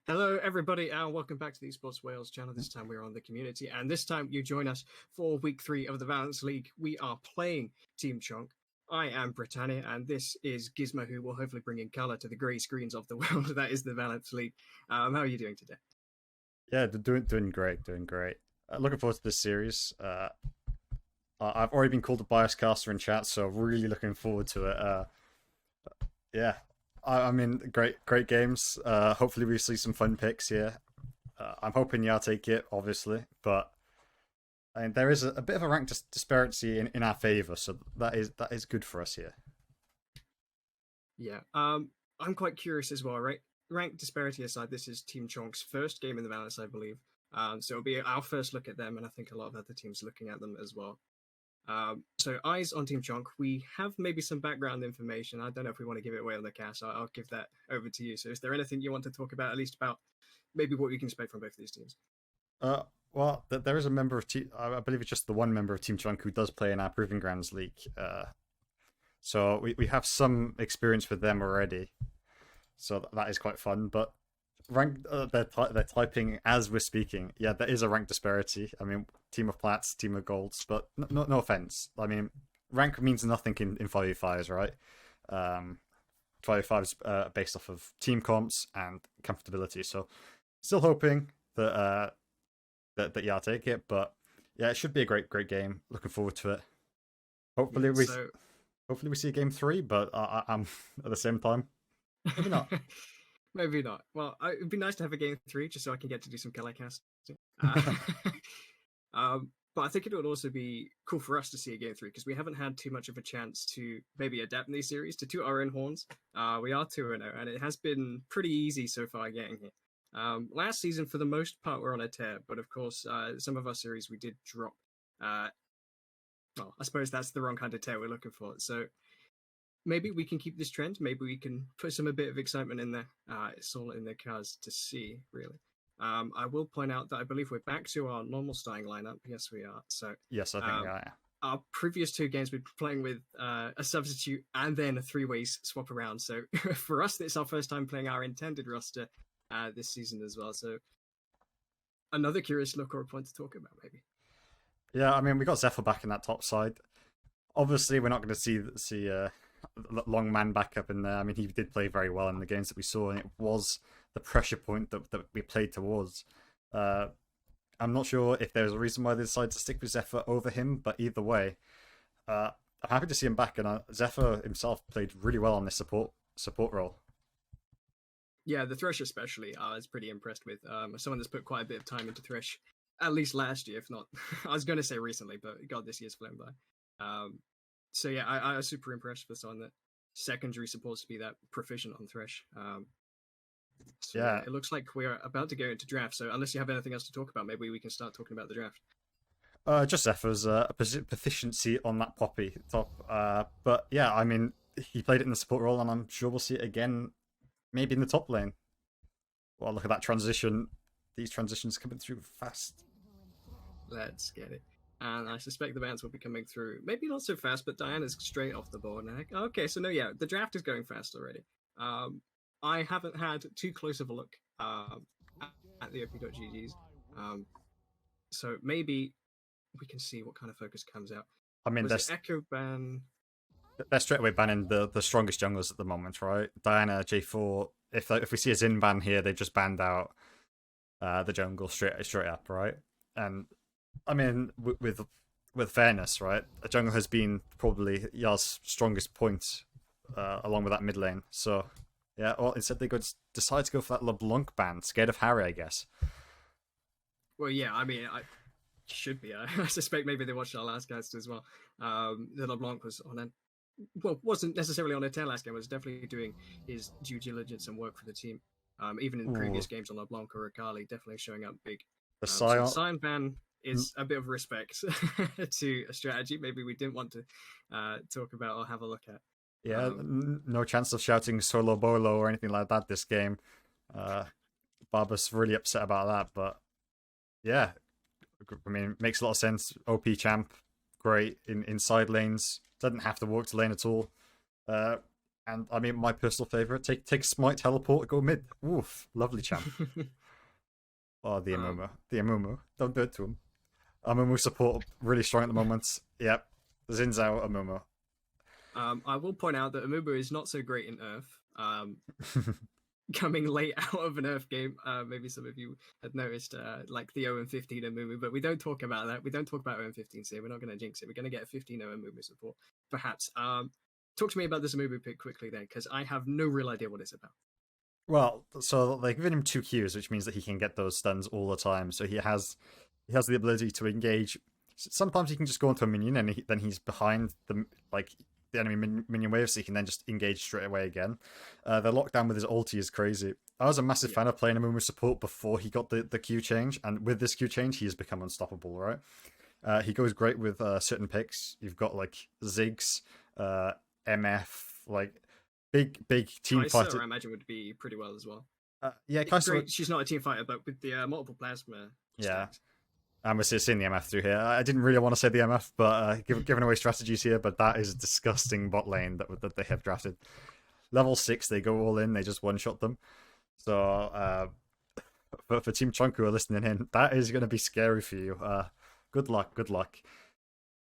Hello, everybody, and welcome back to the EsportsWales channel. This time we're on the community, and this time you join us for week 3 of the Balance League. We are playing Team Choncc. I am Britannia, and this is Gizmo, who will hopefully bring in colour to the grey screens of the world that is the Balance League. How are you doing today? Yeah, doing great, doing great. Looking forward to this series. I've already been called a bias caster in chat, so really looking forward to it. Yeah, I mean, great games. Hopefully we see some fun picks here. I'm hoping y'all take it, obviously, but there is a bit of a rank disparity in our favor, so that is good for us here. Yeah, I'm quite curious as well, right? Rank disparity aside, this is Team Chonc's first game in the Balance, I believe. So it'll be our first look at them, and I think a lot of other teams looking at them as well. So eyes on Team Choncc. We have maybe some background information. I don't know if we want to give it away on the cast. I'll give that over to you. So is there anything you want to talk about, at least about maybe what we can expect from both of these teams? Uh, well, there is a member of team. I believe it's just the one member of Team Chunk who does play in our Proving Grounds League. So we have some experience with them already. So that is quite fun. But rank they're typing as we're speaking. Yeah, there is a rank disparity. I mean, team of plats, team of golds, but no offense. I mean, rank means nothing in 5v5s, right? 5v5s based off of team comps and comfortability. So still hoping that yeah, I'll take it. But yeah, it should be a great game. Looking forward to it. Hopefully Yeah, we so hopefully we see game 3, but I'm at the same time maybe not. maybe not. Well, it'd be nice to have a game 3 just so I can get to do some color casting. Uh, but I think it would also be cool for us to see a game 3 because we haven't had too much of a chance to maybe adapt in these series to toot our own horns. We are 2-0, and it has been pretty easy so far getting here. Last season, for the most part, we're on a tear, but of course, some of our series we did drop. Well, I suppose that's the wrong kind of tear we're looking for. So maybe we can keep this trend. Maybe we can put a bit of excitement in there. It's all in the cards to see, really. I will point out that I believe we're back to our normal starting lineup. Yes, we are. So Yes, I think um, our previous 2 games we've been playing with a substitute and then a 3-way swap around. So for us, it's our first time playing our intended roster this season as well. So another curious look or a point to talk about, maybe. yeah. I mean, we got Zephyr back in that top side. Obviously, we're not going to see long man back up in there. I mean, he did play very well in the games that we saw, and it was the pressure point that we played towards. I'm not sure if there's a reason why they decided to stick with Zephyr over him, but either way, I'm happy to see him back. And Zephyr himself played really well on this support role. Yeah, the Thresh especially, I was pretty impressed with. Someone that's put quite a bit of time into Thresh, at least last year, if not, I was going to say recently, but God, this year's flown by. So yeah, I was super impressed with someone that secondary supposed to be that proficient on Thresh. So yeah, Yeah, it looks like we're about to go into draft. So unless you have anything else to talk about, maybe we can start talking about the draft. just Zephyr's proficiency on that Poppy top. But yeah, I mean, he played it in the support role, and I'm sure we'll see it again, maybe in the top lane. Well, look at that transition. These transitions coming through fast. Let's get it. And I suspect the bands will be coming through. Maybe not so fast, but Diana's straight off the board now. Okay, so no, yeah, the draft is going fast already. I haven't had too close of a look at the op.ggs. So maybe we can see what kind of focus comes out. I mean, Was it Echo Ban? they're straight away banning the strongest junglers at the moment, right? Diana, J4. If we see a Xin ban here, they just banned out the jungle straight up, right? And I mean, with fairness, right? A jungle has been probably Yar's strongest point, along with that mid lane. So yeah, well, instead they decide to go for that LeBlanc ban, scared of Harry, I guess. Well, yeah, I mean, I should be. I suspect maybe they watched our last cast as well. The LeBlanc was on a wasn't necessarily on a tail last game. Was definitely doing his due diligence and work for the team. Even in previous Ooh, games on LeBlanc or Akali, definitely showing up big. the So the Sion. Sion ban is a bit of respect to a strategy. Maybe we didn't want to talk about or have a look at. Yeah, Um, no chance of shouting solo bolo or anything like that this game. Uh, Barba's really upset about that, but yeah, I mean, makes a lot of sense. OP champ, great in side lanes. Doesn't have to walk to lane at all. And I mean, my personal favorite, take Smite teleport, go mid. Oof, lovely champ. Oh, the Amumu. Don't do it to him. Amumu support really strong at the moment. Yep, Zin's out. Amumu. I will point out that Amumu is not so great in Earth. Coming late out of an Earth game, maybe some of you had noticed, like the 0-15 Amumu, but we don't talk about that. We don't talk about 0-15 here. We're not going to jinx it. We're going to get a 15 Amumu support, perhaps. Talk to me about this Amumu pick quickly then, because I have no real idea what it's about. Well, so they've given him 2 Qs, which means that he can get those stuns all the time. So he has the ability to engage. Sometimes he can just go into a minion, and then he's behind the enemy minion wave, so he can then just engage straight away again. The lockdown with his ulti is crazy. I was a massive fan of playing Amumu support before he got the Q change, and with this Q change, he has become unstoppable, right? He goes great with certain picks. You've got like Ziggs, MF, like big team Kai'Sa, fighter. I imagine, would be pretty well as well. Yeah, Kai'Sa. She's not a team fighter, but with the multiple plasma. Yeah. And we're seeing the MF through here. I didn't really want to say the MF, but giving away strategies here, but that is a disgusting bot lane that they have drafted. Level 6, they go all in, they just one-shot them. So, for Team Choncc who are listening in, that is going to be scary for you. Good luck.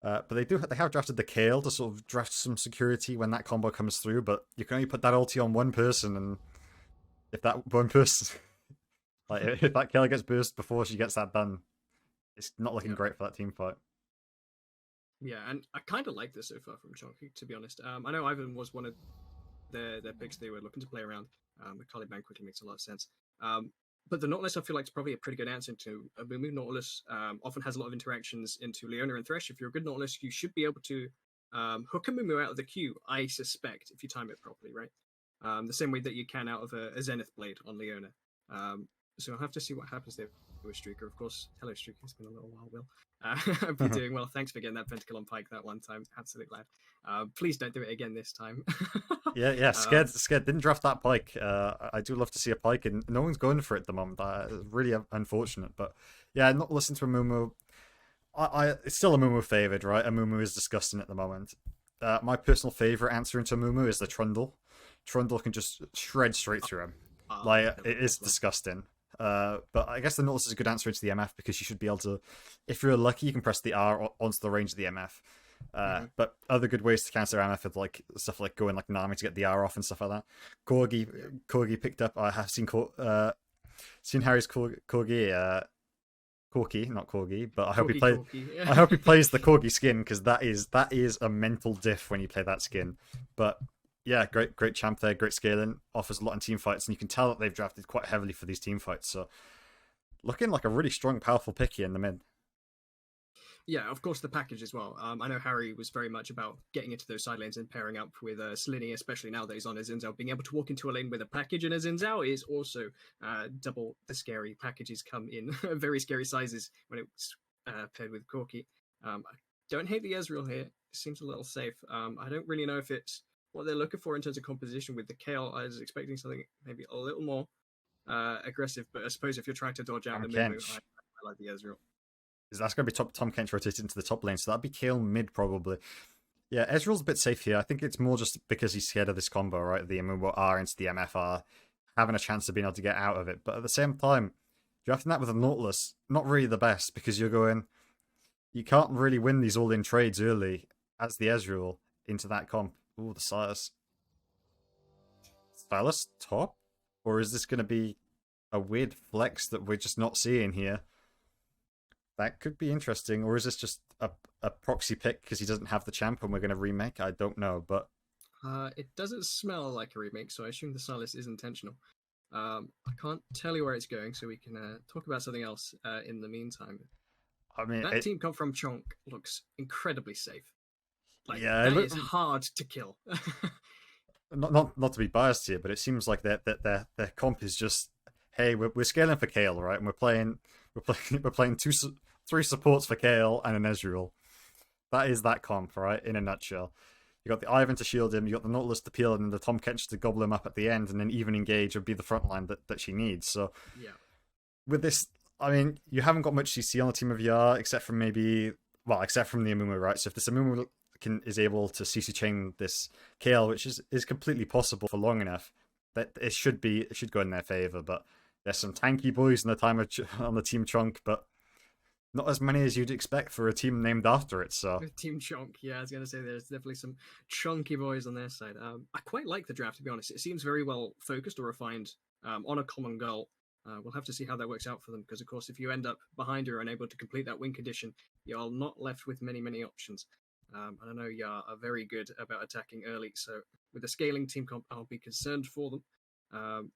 But they have drafted the Kayle to sort of draft some security when that combo comes through, but you can only put that ulti on one person, and if that one person... like, if that Kayle gets burst before she gets that done, it's not looking great for that team fight. Yeah, and I kind of like this so far from Choncc, to be honest. I know Ivan was one of their picks they were looking to play around. The Caliban quickly makes a lot of sense. But the Nautilus, I feel like, is probably a pretty good answer to Amumu. Nautilus often has a lot of interactions into Leona and Thresh. If you're a good Nautilus, you should be able to hook Amumu out of the queue, I suspect, if you time it properly, right? The same way that you can out of a Zenith Blade on Leona. So I'll have to see what happens there with Streaker. Of course, hello Streaker, it's been a little while, Will. I've been doing well. Thanks for getting that pentacle on Pike that one time. Absolute lad. Please don't do it again this time. yeah. Scared. Didn't draft that Pike. I do love to see a Pike, and no one's going for it at the moment. It's really unfortunate. But yeah, not listening to Amumu. It's still Amumu favored, right? Amumu is disgusting at the moment. My personal favorite answer into Amumu is the Trundle. Trundle can just shred straight through him. It is disgusting. But I guess the Nautilus is a good answer into the MF because you should be able to, if you're lucky, you can press the R onto the range of the MF. But other good ways to counter MF with like stuff like going like Nami to get the R off and stuff like that. Corgi picked up. I have seen Harry's Corgi. Corki, not Corgi, but I hope he plays. I hope he plays the Corgi skin because that is a mental diff when you play that skin. But yeah, great champ there, great scaling, offers a lot in team fights, and you can tell that they've drafted quite heavily for these team fights. So looking like a really strong, powerful pick here in the mid. Yeah, of course, the package as well. I know Harry was very much about getting into those side lanes and pairing up with Slini, especially now that he's on a Xin Zhao. Being able to walk into a lane with a package and a Xin Zhao is also double the scary. Packages come in very scary sizes when it's paired with Corki. I don't hate the Ezreal here. It seems a little safe. I don't really know if it's what they're looking for in terms of composition with the Kayle. I was expecting something maybe a little more aggressive, but I suppose if you're trying to dodge out the Mumu, I like the Ezreal. That's going to be Tom Kench rotated into the top lane, so that'd be Kayle mid probably. Yeah, Ezreal's a bit safe here. I think it's more just because he's scared of this combo, right? The Amumu R into the MFR, having a chance of being able to get out of it. But at the same time, drafting that with a Nautilus, not really the best because you're going, you can't really win these all-in trades early as the Ezreal into that comp. Ooh, the Silas. Silas top? Or is this going to be a weird flex that we're just not seeing here? That could be interesting. Or is this just a proxy pick because he doesn't have the champ and we're going to remake? I don't know, but... it doesn't smell like a remake, so I assume the Silas is intentional. I can't tell you where it's going, so we can talk about something else in the meantime. I mean, that team comp from Choncc looks incredibly safe. Like, yeah, it's hard to kill. not to be biased here, but it seems like their comp is just, hey, we're scaling for Kayle, right? And we're playing 3 supports for Kayle and an Ezreal. That is that comp, right? In a nutshell. You got the Ivan to shield him, you got the Nautilus to peel, and the Tom Kench to gobble him up at the end, and then even engage would be the front line that she needs. So yeah, with this, I mean, you haven't got much CC on the team of Yar except from the Amumu, right? So if this Amumu is able to CC chain this KL, which is completely possible for long enough, that it should go in their favor. But there's some tanky boys on the team Choncc, but not as many as you'd expect for a team named after it. So Team Choncc, yeah, I was gonna say there's definitely some chunky boys on their side. I quite like the draft, to be honest. It seems very well focused or refined on a common goal. We'll have to see how that works out for them, because of course, if you end up behind or unable to complete that win condition, you're not left with many options. And I know you are very good about attacking early, so with the scaling team comp, I'll be concerned for them.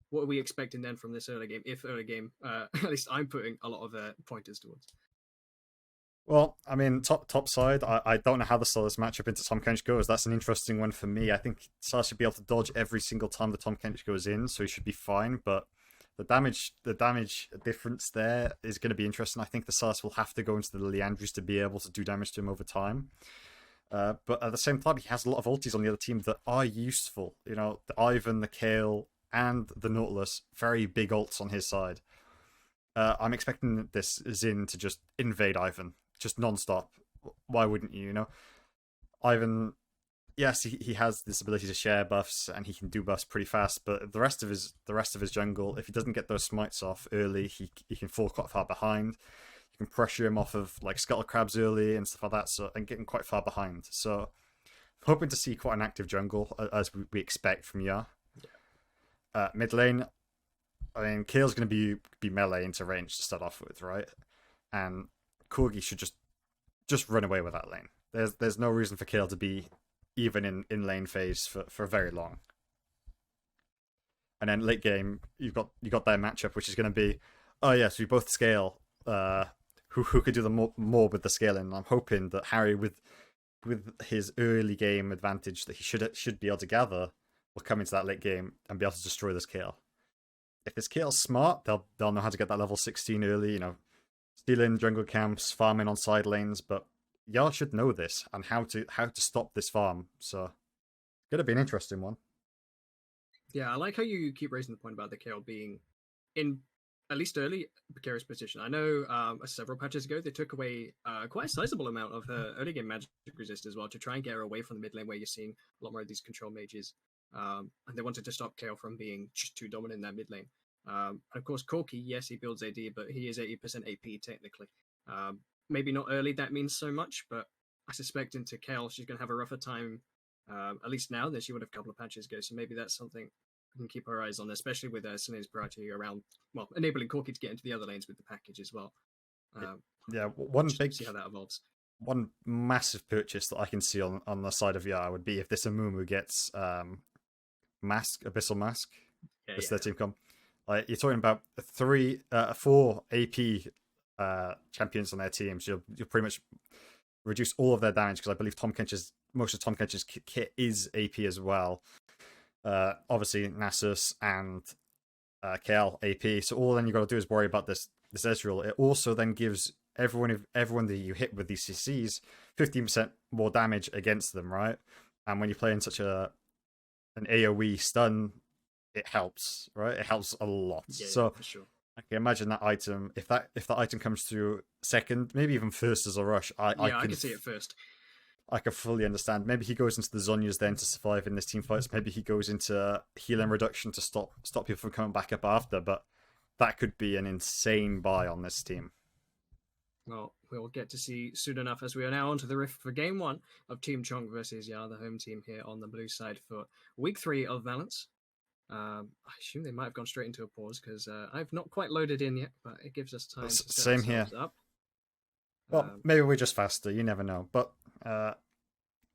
What are we expecting then from this early game? If early game, at least I'm putting a lot of pointers towards. well, I mean, top side, I don't know how the Stars matchup into Tom Kench goes. That's an interesting one for me. I think Stars should be able to dodge every single time the Tom Kench goes in, so he should be fine. But the damage difference there is going to be interesting. I think the Stars will have to go into the Leandries to be able to do damage to him over time. But at the same time, he has a lot of ultis on the other team that are useful. You know, the Ivan, the Kale, and the Nautilus, very big ults on his side. I'm expecting this Xin to just invade Ivan, just non-stop. Why wouldn't you, you know? Ivan, yes, he has this ability to share buffs and he can do buffs pretty fast, but the rest of his jungle, if he doesn't get those smites off early, he can fall quite far behind. You can pressure him off of like scuttle crabs early and stuff like that, so and getting quite far behind. So hoping to see quite an active jungle as we expect from Ya. Mid lane, I mean, Kale's going to be melee into range to start off with, right? And Corgi should just run away with that lane. There's no reason for Kale to be even in lane phase for very long. And then late game, you got that matchup, which is going to be, oh yes, we both scale. Who could do the more with the scaling? And I'm hoping that Harry, with his early game advantage that he should be able to gather, will come into that late game and be able to destroy this Kale. If this Kale's smart, they'll know how to get that level 16 early, you know, stealing jungle camps, farming on side lanes, but y'all should know this and how to stop this farm. So it's gonna be an interesting one. Yeah, I like how you keep raising the point about the Kale being in at least early precarious position. I know several patches ago they took away quite a sizable amount of her early game magic resist as well to try and get her away from the mid lane where you're seeing a lot more of these control mages. And they wanted to stop Kale from being just too dominant in that mid lane. And of course, Corki, yes, he builds AD, but he is 80% AP technically. Maybe not early, that means so much, but I suspect into Kale, she's going to have a rougher time, at least now, than she would have a couple of patches ago. So maybe that's something we can keep our eyes on, especially with Selena's priority around, well, enabling Corki to get into the other lanes with the package as well. Yeah, one big see how that evolves. One massive purchase that I can see on the side of Yar would be if this Amumu gets Abyssal Mask. This their team comp. Like, you're talking about 4 AP champions on their team, so you'll pretty much reduce all of their damage, because I believe most of Tom Kench's kit is AP as well. Obviously Nasus and KL AP, so all then you got to do is worry about this Ezreal. It also then gives everyone that you hit with these CCs 15% more damage against them, right? And when you play in such an AoE stun, it helps, right? It helps a lot. Yeah, so for sure. I can imagine that item, if that item comes through second, maybe even first as a rush, I can see it first. I can fully understand. Maybe he goes into the Zhonya's then to survive in this team fights. Maybe he goes into healing reduction to stop people from coming back up after. But that could be an insane buy on this team. Well, we'll get to see soon enough, as we are now onto the rift for Game 1 of Team Choncc versus Ya, the home team here on the blue side for Week 3 of Valence. I assume they might have gone straight into a pause, because I've not quite loaded in yet, but it gives us time to set Same here. up. Well, maybe we're just faster, you never know. But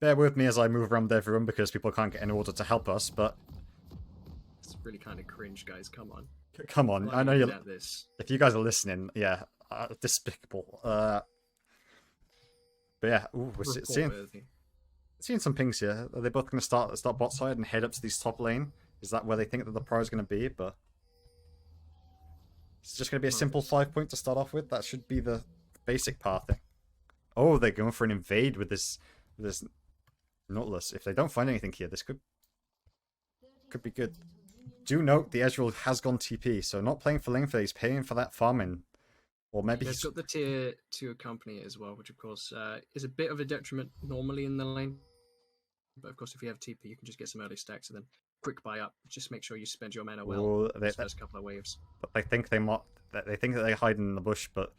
bear with me as I move around everyone, because people can't get in order to help us, but it's really kind of cringe, guys. Come on. Come on. I know you're... This. If you guys are listening, yeah, despicable. But yeah, we're seeing some pings here. Are they both going to start bot side and head up to this top lane? Is that where they think that the pro is going to be? But it's just going to be a simple 5-point to start off with. That should be the basic pathing. Oh, they're going for an invade with this Nautilus. If they don't find anything here, this could be good. Do note the Ezreal has gone TP, so not playing for lane phase, paying for that farming. Or maybe It's got the tier 2 accompany as well, which of course is a bit of a detriment normally in the lane. But of course, if you have TP, you can just get some early stacks and then quick buy up. Just make sure you spend your mana well those first couple of waves. But they think they think that they're hiding in the bush, but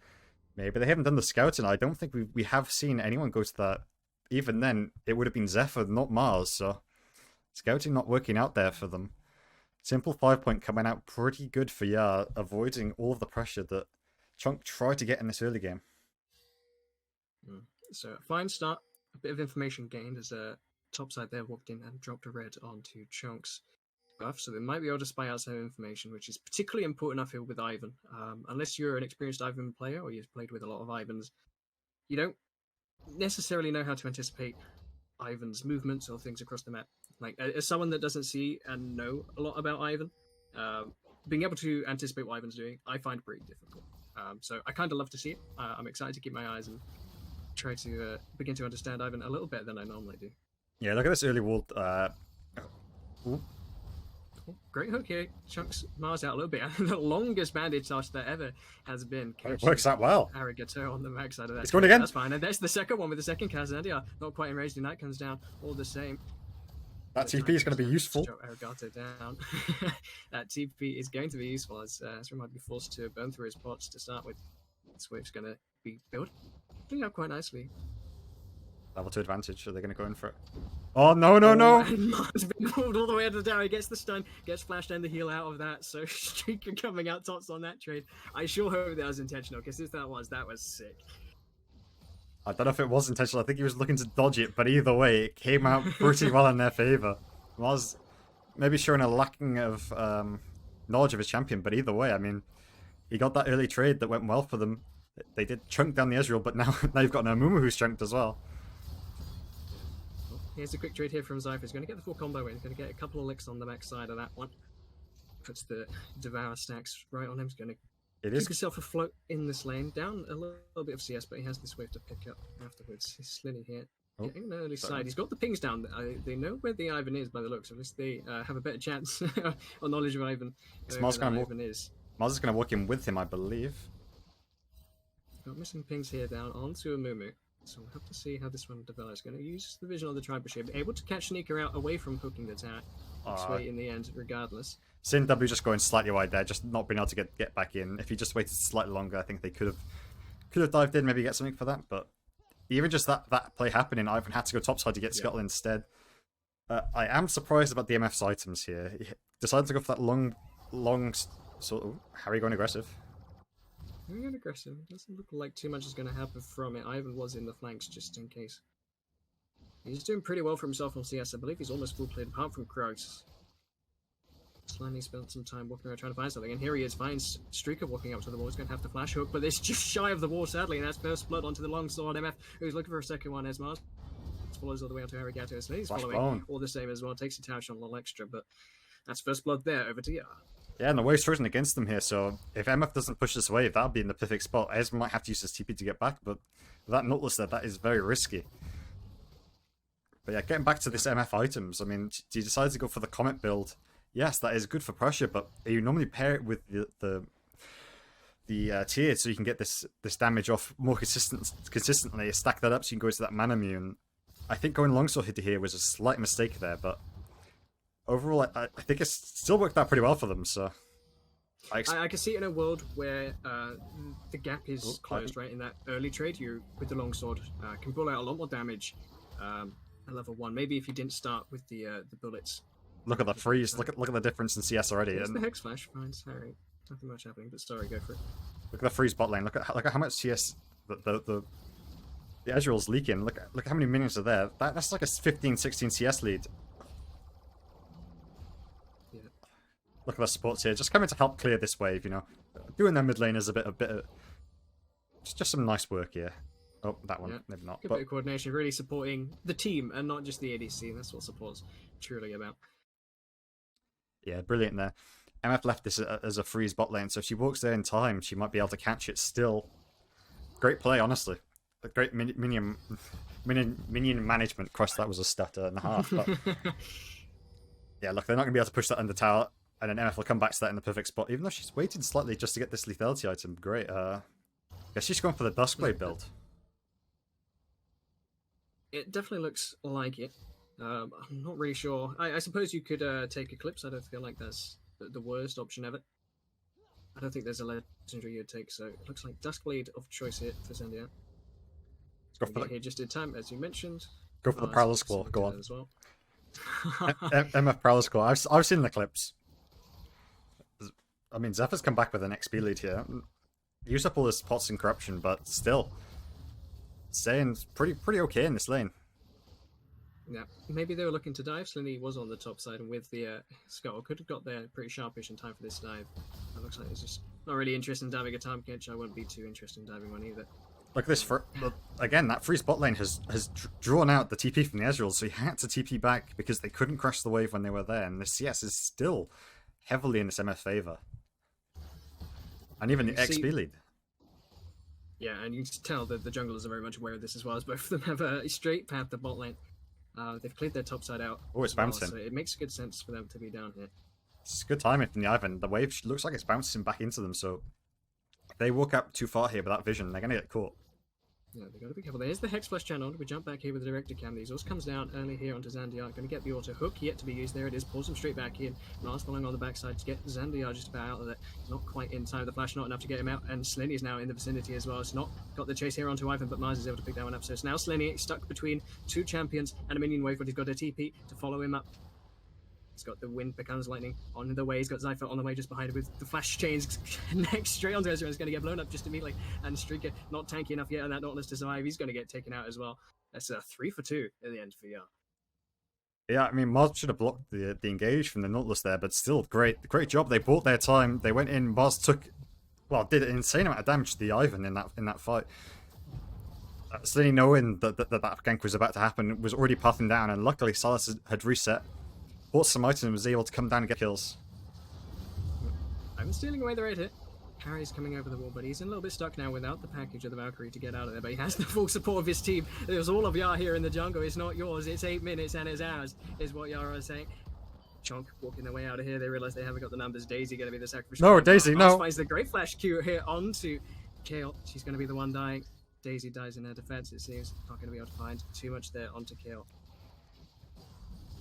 maybe they haven't done the scouting. I don't think we have seen anyone go to that. Even then, it would have been Zephyr, not Mars, so scouting not working out there for them. Simple 5-point coming out pretty good for Yar, avoiding all of the pressure that Choncc tried to get in this early game. So, fine start. A bit of information gained as a topside there walked in and dropped a red onto Choncc's buff, so they might be able to spy out some information, which is particularly important, I feel, with Ivan. Unless you're an experienced Ivan player or you've played with a lot of Ivans, you don't necessarily know how to anticipate Ivan's movements or things across the map. Like, as someone that doesn't see and know a lot about Ivan, being able to anticipate what Ivan's doing, I find pretty difficult. So I kind of love to see it. I'm excited to keep my eyes and try to begin to understand Ivan a little better than I normally do. Yeah, look at this early wall. Great hook here. Chunks Mars out a little bit. The longest bandage toss that ever has been. It works out well. Arigato on the back side of that. It's going again. That's fine. And there's the second one with the second Kazandia. Not quite enraged, and that comes down all the same. That TP is going to be useful. Arigato down. That TP is going to be useful as Ezra might be forced to burn through his pots to start with. This wave's going to be building up quite nicely. Level 2 advantage. Are they going to go in for it? Oh, no, no, no! And Mark's been pulled all the way out of the tower. He gets the stun, gets flashed and the heal out of that. So Streaker coming out tops on that trade. I sure hope that was intentional, because if that was sick. I don't know if it was intentional. I think he was looking to dodge it, but either way, it came out pretty well in their favour. Was maybe showing a lacking of knowledge of his champion, but either way, I mean, he got that early trade that went well for them. They did chunk down the Ezreal, but now you've got an Amumu who's chunked as well. Here's a quick trade here from Zypher. He's going to get the full combo in. He's going to get a couple of licks on the back side of that one. Puts the Devour stacks right on him. He's going to keep himself afloat in this lane. Down a little bit of CS, but he has this wave to pick up afterwards. He's Slitty here. Getting an early side. He's got the pings down. They know where the Ivan is by the looks. At least they have a better chance or knowledge of Ivan. Mars is going to walk in with him, I believe. Got missing pings here down onto Amumu. So we'll have to see how this one develops. Going to use the vision of the Tribe Ship, able to catch Sneaker out away from hooking the tower. Sway in the end, regardless. Sin W just going slightly wide there, just not being able to get back in. If he just waited slightly longer, I think they could have dived in, maybe get something for that. But even just that play happening, Ivan had to go topside to get Scuttle instead. I am surprised about the MF's items here. He decided to go for that long sort of Harry going aggressive. Very aggressive. Doesn't look like too much is going to happen from it. Ivan was in the flanks just in case. He's doing pretty well for himself on CS. I believe he's almost full played apart from Kroos. Slaney spent some time walking around trying to find something, and here he is, finds Streaker walking up to the wall. He's going to have to flash hook, but it's just shy of the wall, sadly, and that's first blood onto the long sword. MF, who's looking for a second one as Mars follows all the way out to Arigato, so he's following all the same as well. Takes a touch on a little extra, but that's first blood there, over to Yar. Yeah, and the wave's frozen against them here, so if MF doesn't push this wave, that'll be in the perfect spot. Ezra might have to use his TP to get back, but that Nautilus there, that is very risky. But yeah, getting back to this MF items, I mean, do you decide to go for the Comet build? Yes, that is good for pressure, but you normally pair it with the tier so you can get this damage off more consistently. Stack that up so you can go to that mana immune. I think going longsword here was a slight mistake there, but overall, I think it's still worked out pretty well for them. So I can see it in a world where the gap is closed, right? In that early trade, you with the longsword can pull out a lot more damage at level 1. Maybe if you didn't start with the bullets. Look at the freeze. Look at the difference in CS already. It's the Hex Flash finds Harry. Nothing much happening, but sorry, go for it. Look at the freeze bot lane. Look at how much CS the Ezreal's leaking. Look how many minions are there. That's like a 15-16 CS lead. Yeah. Look at the supports here, just coming to help clear this wave. You know, doing their mid lane is a bit of just some nice work here. Oh, that one, maybe not. Good bit of coordination, really supporting the team and not just the ADC. That's what support's truly about. Yeah, brilliant there. MF left this as a freeze bot lane, so if she walks there in time, she might be able to catch it still. Great play, honestly. A great minion management. Christ, that was a stutter and a half. But yeah, look, they're not going to be able to push that under tower, and then MF will come back to that in the perfect spot, even though she's waited slightly just to get this lethality item. Great. Guess she's going for the Duskblade build. It definitely looks like it. I'm not really sure. I suppose you could take Eclipse. I don't feel like that's the worst option ever. I don't think there's a legendary you'd take, so it looks like Duskblade of choice here for Zandia. Go for here just in time, as you mentioned. Go for the Prowler's Claw. Go on. As well. MF Prowler's Claw. I've seen the clips. I mean, Zephyr's come back with an XP lead here. Used up all his pots and corruption, but still, staying pretty okay in this lane. Yeah, maybe they were looking to dive. Slinny was on the top side, and with the Scuttle, could have got there pretty sharpish in time for this dive. It looks like it's just not really interested in diving a time catch. I wouldn't be too interested in diving one either. Look at this. Again, that free spot lane has drawn out the TP from the Ezreal, so he had to TP back because they couldn't crash the wave when they were there, and the CS is still heavily in this MF favor. And even the XP lead. Yeah, and you can tell that the junglers are very much aware of this as well, as both of them have a straight path to bot lane. They've cleared their top side out. Oh, it's bouncing. So it makes good sense for them to be down here. It's good timing from the Ivan. The wave looks like it's bouncing back into them, so if they walk up too far here without vision, they're going to get caught. Yeah, they've got to be careful. There's the Hex Flush channel. We jump back here with the Director Cam. The exhaust comes down early here onto Zandiar. Going to get the auto hook yet to be used. There it is. Pulls him straight back in. Mars following on the backside to get Zandiar just about out of it. Not quite in time. The flash not enough to get him out. And Slinny is now in the vicinity as well. It's not got the chase here onto Ivan, but Mars is able to pick that one up. So it's now Slinny stuck between two champions and a minion wave, but he's got a TP to follow him up. He's got the wind becomes lightning on the way. He's got Zypher on the way just behind him with the flash chains next straight onto Ezra. He's going to get blown up just immediately. And Streaker not tanky enough yet, and that Nautilus to survive. He's going to get taken out as well. That's a 3 for 2 at the end for Yar. Yeah, I mean, Mars should have blocked the engage from the Nautilus there, but still, great job. They bought their time. They went in. Mars did an insane amount of damage to the Ivan in that fight. Slinny, knowing that gank was about to happen, was already pathing down, and luckily Silas had reset. Bought some items and was able to come down and get kills. I'm stealing away the red hit. Harry's coming over the wall, but he's a little bit stuck now without the package of the Valkyrie to get out of there. But he has the full support of his team. There's all of Yar here in the jungle. It's not yours. It's 8 minutes and it's ours, is what Yara is saying. Choncc walking their way out of here. They realize they haven't got the numbers. Daisy going to be the sacrificial. No, Daisy, no. Finds the great flash Q here onto Kale. She's going to be the one dying. Daisy dies in her defense, it seems. Not going to be able to find too much there onto Kale.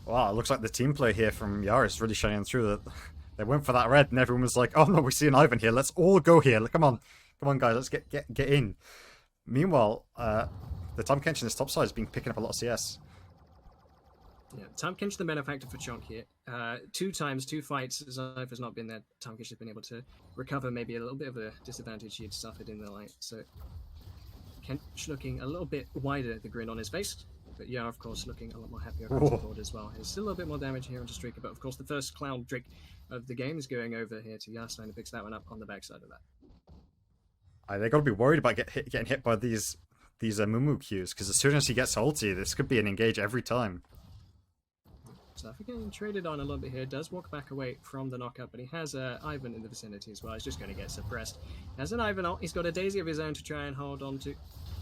Wow, it looks like the team play here from Yara is really shining through. That they went for that red, and everyone was like, "Oh no, we see an Ivan here. Let's all go here. Come on, guys, let's get in." Meanwhile, the Tahm Kench in this top side has been picking up a lot of CS. Yeah, Tahm Kench the benefactor for Choncc here. 2 times, 2 fights. Zypher's not been there. Tahm Kench has been able to recover maybe a little bit of a disadvantage he had suffered in the light. So Kench looking a little bit wider, the grin on his face. But yeah, of course, looking a lot more happy across the board as well. There's still a little bit more damage here onto Streaker, but of course the first Cloud Drake of the game is going over here to Yarstein, who picks that one up on the backside of that. They got to be worried about getting hit by these Mumu Qs, because as soon as he gets ulti, this could be an engage every time. So if we're getting traded on a little bit here, does walk back away from the knockup, but he has Ivan in the vicinity as well. He's just going to get suppressed. Has an Ivan ult. He's got a Daisy of his own to try and hold on to.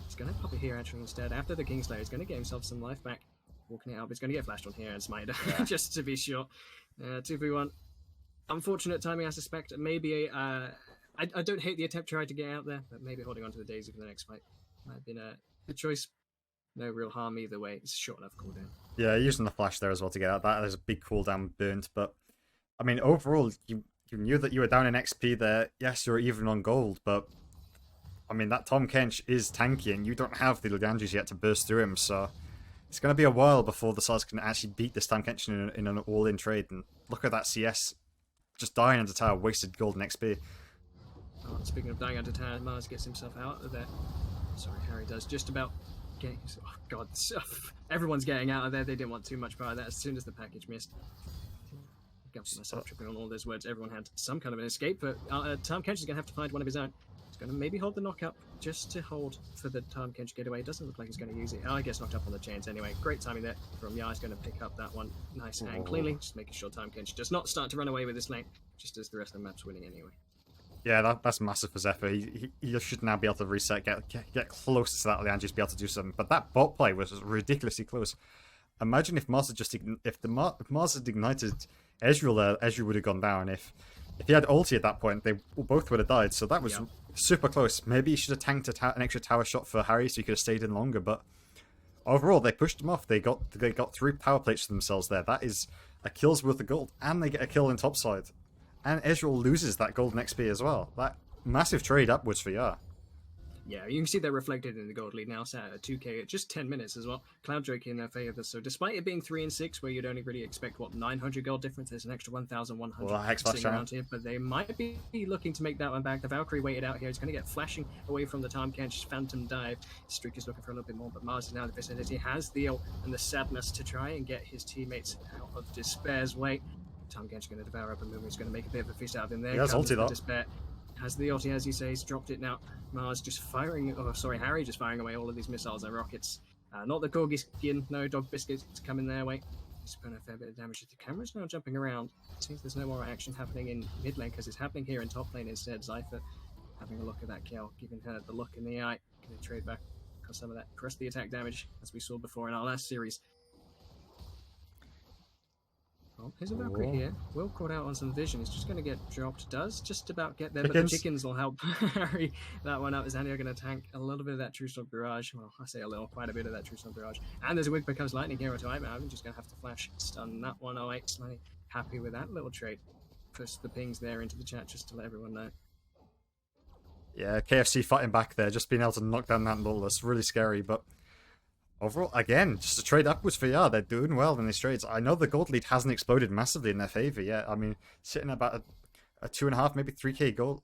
He's going to pop it here actually instead. After the Kingslayer, he's going to get himself some life back. Walking it up, he's going to get flashed on here and smite just to be sure. 2v1. Unfortunate timing, I suspect. Maybe I don't hate the attempt to try to get out there, but maybe holding on to the Daisy for the next fight might have been a good choice. No real harm either way. It's a short enough cooldown. Yeah, using the flash there as well to get out. That is a big cooldown burnt, but I mean, overall, you knew that you were down in XP there. Yes, you're even on gold, but I mean, that Tahm Kench is tanky, and you don't have the Liandries yet to burst through him, so it's going to be a while before the Silas can actually beat this Tahm Kench in an all-in trade. And look at that CS just dying under tower, wasted gold and XP. Oh, speaking of dying under tower, Mars gets himself out of there. Sorry, Harry does. Just about getting... Oh, God. Everyone's getting out of there. They didn't want too much part of that as soon as the package missed. I got myself tripping on all those words. Everyone had some kind of an escape, but Tahm Kench is going to have to find one of his own. Going to maybe hold the knockup just to hold for the Tahm Kench getaway. Doesn't look like he's going to use it. I guess knocked up on the chains anyway. Great timing there from Yar. He's going to pick up that one nice and cleanly. Just making sure Tahm Kench does not start to run away with this lane, just as the rest of the map's winning anyway. Yeah, that's massive for Zephyr. He should now be able to reset, get closer to that Leandris, be able to do something. But that bot play was ridiculously close. Imagine if Mars had Mars had ignited Ezreal there, Ezreal would have gone down. If if he had ulti at that point, they both would have died. So that was Yeah. super close. Maybe he should have tanked an extra tower shot for Harry, so he could have stayed in longer. But overall, they pushed him off. They got 3 power plates for themselves there. That is a kill's worth of gold, and they get a kill in topside. And Ezreal loses that golden XP as well. That massive trade upwards for Yar. Yeah, you can see that reflected in the gold lead now, sat at 2k at just 10 minutes as well. Cloud Drake in their favor. So despite it being 3 and 6, where you'd only really expect, 900 gold difference, there's an extra 1,100 sitting around here. But they might be looking to make that one back. The Valkyrie waited out here. He's going to get flashing away from the Tahm Phantom dive. Streak is looking for a little bit more, but Mars is now in the vicinity. Has the ult and the sadness to try and get his teammates out of despair's way. Tahm Kench going to devour up a movement. He's going to make a bit of a feast out of him there. He has ulti though. Despair. Has the ulti, as you say, he's dropped it now. Mars just firing, Harry just firing away all of these missiles and rockets. Not the Corgi skin, no dog biscuits coming their way. He's putting a fair bit of damage. The camera's now jumping around. It seems there's no more action happening in mid lane because it's happening here in top lane instead. Zypher having a look at that kill, giving her the look in the eye. Going to trade back for some of that press the attack damage as we saw before in our last series. Oh, here's a Valkyrie here. Will caught out on some vision. He's just going to get dropped. Does just about get there, but the chickens will help hurry that one up. Is Andy going to tank a little bit of that True Storm Barrage? Well, I say a little, quite a bit of that True Storm Barrage. And there's a Wig becomes Lightning Hero to Ivan. I'm just going to have to flash stun that 108. Slightly happy with that little trade. Push the pings there into the chat just to let everyone know. Yeah, KFC fighting back there, just being able to knock down that null. That's really scary, but overall, again, just a trade upwards for Yar. They're doing well in these trades. I know the gold lead hasn't exploded massively in their favor yet. I mean, sitting about a 2.5, maybe 3k gold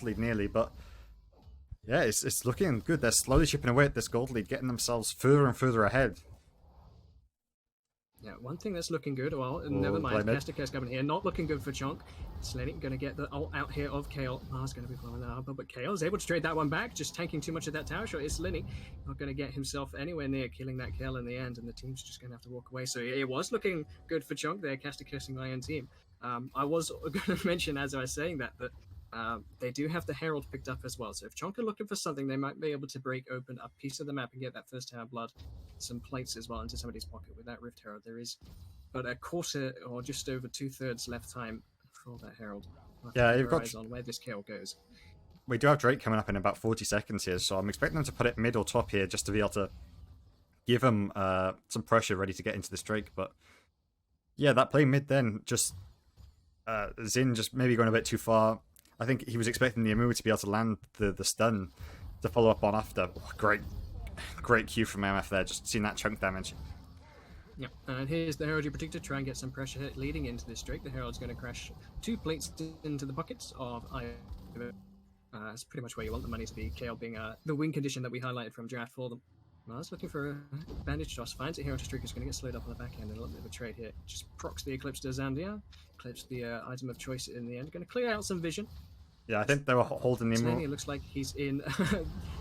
lead nearly, but yeah, it's looking good. They're slowly chipping away at this gold lead, getting themselves further and further ahead. Yeah, one thing that's looking good, well, never mind, Castica's coming here, not looking good for Choncc. Slenny going to get the ult out here of Kale. Mars going to be following that up, but Kale is able to trade that one back, just tanking too much of that tower shot. It's Slenny not going to get himself anywhere near killing that kill in the end, and the team's just going to have to walk away. So it was looking good for Choncc there, Castica's my own team. I was going to mention, as I was saying that they do have the Herald picked up as well. So if Choncc are looking for something, they might be able to break open a piece of the map and get that first tower blood, some plates as well into somebody's pocket with that Rift Herald. There is but a quarter or just over 2/3 left time for that Herald. Yeah, you've got on where this kill goes. We do have Drake coming up in about 40 seconds here, so I'm expecting them to put it mid or top here just to be able to give him some pressure ready to get into this Drake. But yeah, that play mid then, just Zin just maybe going a bit too far. I think he was expecting the Amu to be able to land the stun to follow up on after. Oh, great Q from MF there, just seeing that chunk damage. Yep, and here's the Herald you predicted. Try and get some pressure hit leading into this Drake. The Herald's going to crash 2 plates into the pockets of Ivan. That's pretty much where you want the money to be. Kale being the win condition that we highlighted from draft for them. Mars looking for a bandage toss. Finds it here on Streak. Is going to get slowed up on the back end. A little bit of a trade here. Just procs the Eclipse to Zandia. Eclipse the item of choice in the end. Going to clear out some vision. Yeah, I think they were holding him. It looks like he's in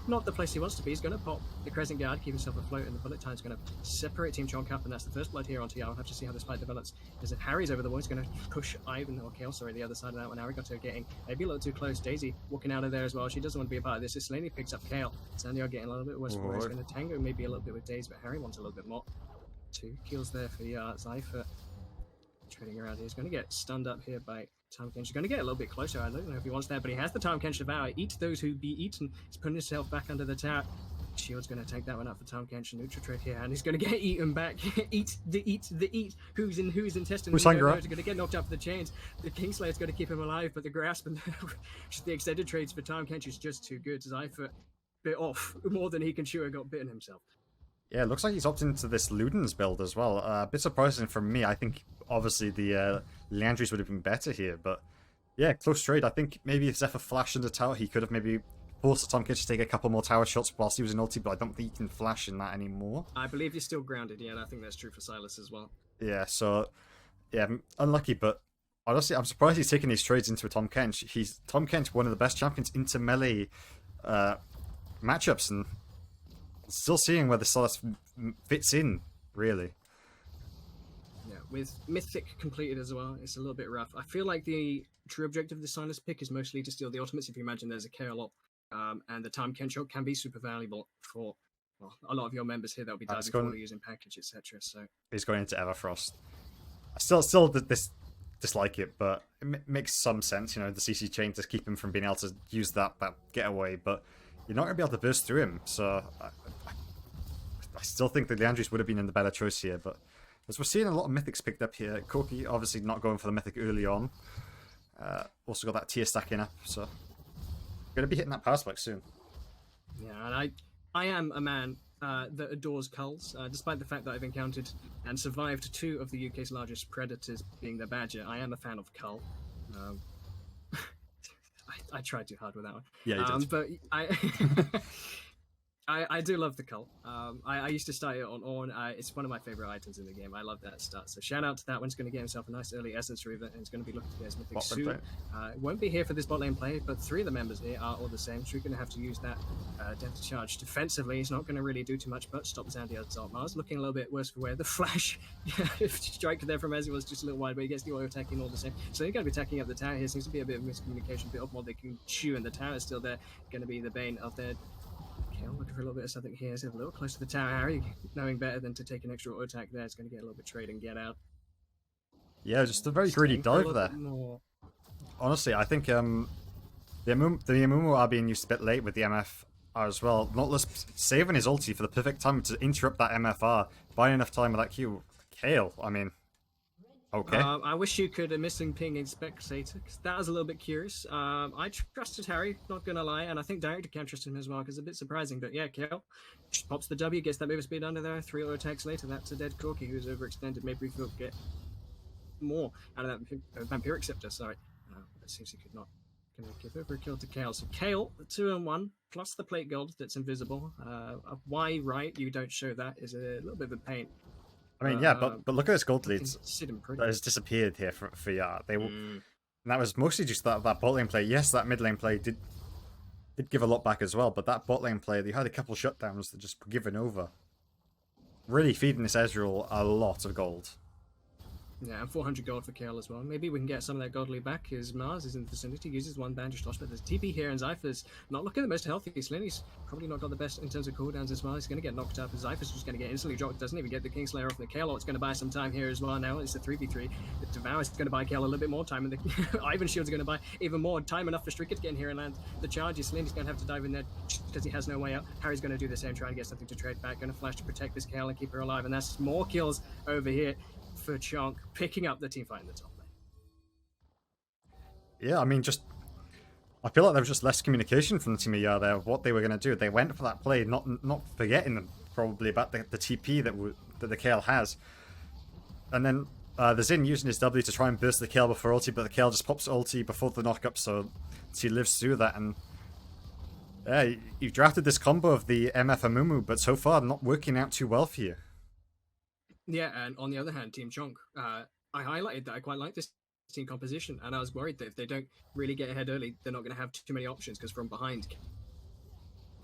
not the place he wants to be. He's going to pop the Crescent Guard, keep himself afloat, and the bullet time's going to separate Team Choncc up, and that's the first blood here on TR. We'll have to see how this fight develops. As if Harry's over the wall, he's going to push Ivan, or Kale, sorry, the other side of that one. Arigato getting maybe a little too close. Daisy walking out of there as well. She doesn't want to be a part of this. Slaney picks up Kale. Sandio getting a little bit worse for her. He's going to tango maybe a little bit with Daisy, but Harry wants a little bit more. 2 kills there for Zypher. Trading around here. He's going to get stunned up here by Tahm Kench. He's going to get a little bit closer. I don't know if he wants that, but he has the Tahm Kench devour. Eat those who be eaten. He's putting himself back under the tower. Shield's going to take that one up for Tahm Kench. Neutral trade here, and he's going to get eaten back. eat. Who's intestine? Who's hungry? He's going to get knocked up for the chains. The Kingslayer's going to keep him alive, but the grasp and the extended trades for Tahm Kench is just too good. Zypher bit off more than he can chew and got bitten himself. Yeah, it looks like he's opted into this Luden's build as well. A bit surprising for me. I think, obviously, the Leandries would have been better here. But, yeah, close trade. I think maybe if Zephyr flashed in the tower, he could have maybe forced Tahm Kench to take a couple more tower shots whilst he was in ulti, but I don't think he can flash in that anymore. I believe he's still grounded, yeah, and I think that's true for Silas as well. Yeah, so, yeah, unlucky, but honestly, I'm surprised he's taking these trades into a Tahm Kench. Tahm Kench, one of the best champions into melee matchups, and still seeing where the Silas fits in, really. Yeah, with Mythic completed as well, it's a little bit rough. I feel like the true objective of the Silas pick is mostly to steal the ultimates. If you imagine there's a KO and the Tahm Kench can be super valuable for a lot of your members here that'll be diving for using package, etc. So he's going into Everfrost. Still, this dislike it, but it makes some sense. You know, the CC chain to keep him from being able to use that getaway, but you're not going to be able to burst through him. So I still think that Leandris would have been in the better choice here, but as we're seeing a lot of mythics picked up here, Choncc obviously not going for the mythic early on. Also got that tier stacking up, so going to be hitting that power spike soon. Yeah, and I am a man that adores culls, despite the fact that I've encountered and survived 2 of the UK's largest predators, being the badger. I am a fan of cull. I tried too hard with that one. Yeah, you did. But I do love the cull. I used to start it on Ornn. It's one of my favorite items in the game. I love that start. So shout out to that one. He's going to get himself a nice early Essence Reaver, and he's going to be looking to get his mythic soon. Won't be here for this bot lane play, but 3 of the members here are all the same. So you're going to have to use that depth charge defensively. He's not going to really do too much, but stop Zandiar's ult. Mars looking a little bit worse for wear. The flash strike there from Ezreal was just a little wide, but he gets the auto attacking all the same. So they're going to be attacking up the tower here. Seems to be a bit of miscommunication, a bit of what they can chew, and the tower is still there. Going to be the bane of their. Okay, I'm looking for a little bit of something here. It's a little close to the tower. Harry, knowing better than to take an extra auto attack there, is going to get a little bit trade and get out. Yeah, just a very greedy dive there. Honestly, I think the Amumu are being used a bit late with the MF as well. Nautilus saving his ulti for the perfect time to interrupt that MFR, buying enough time with that Q. Kale, I mean, okay. I wish you could a missing ping in spectator, because that was a little bit curious. I trusted Harry, not gonna lie, and I think Director can trust him as well, because it's a bit surprising. But yeah, Kale just pops the W, gets that move speed under there. 3 auto attacks later, that's a dead Choncc who's overextended. Maybe we'll get more out of that Vampiric Scepter. Sorry, it seems he could not. Gonna give over a kill to Kale. So Kale, the 2-1 plus the plate gold that's invisible. Why you don't show that is a little bit of a pain. I mean, yeah, but look at this gold lead that has disappeared here for Yar. And that was mostly just that bot lane play. Yes, that mid lane play did give a lot back as well, but that bot lane play, they had a couple shutdowns that just were given over. Really feeding this Ezreal a lot of gold. Yeah, and 400 gold for Kale as well. Maybe we can get some of that gold lead back, as Mars is in the vicinity, uses 1 bandaged loss, but there's TP here, and Zypher's not looking the most healthy. Slinny's probably not got the best in terms of cooldowns as well. He's going to get knocked up, and Zypher's just going to get instantly dropped. Doesn't even get the Kingslayer off the Kale. It's going to buy some time here as well now. It's a 3v3. The Devour's going to buy Kale a little bit more time, and the Ivan Shield's going to buy even more time, enough for Striker to get in here and land the charges. Slinny's going to have to dive in there because he has no way out. Harry's going to do the same, try and get something to trade back. Going to flash to protect this Kale and keep her alive, and that's more kills over here for Choncc, picking up the team fight in the top lane. Yeah, I mean, I feel like there was just less communication from the team of Yar there of what they were going to do. They went for that play, not forgetting them probably about the TP that the Kale has. And then the Xin using his W to try and burst the Kale before ulti, but the Kale just pops ulti before the knockup, so he lives through that. And yeah, you've drafted this combo of the MF and Mumu, but so far not working out too well for you. Yeah, and on the other hand, Team Choncc, I highlighted that I quite like this team composition, and I was worried that if they don't really get ahead early, they're not going to have too many options, because from behind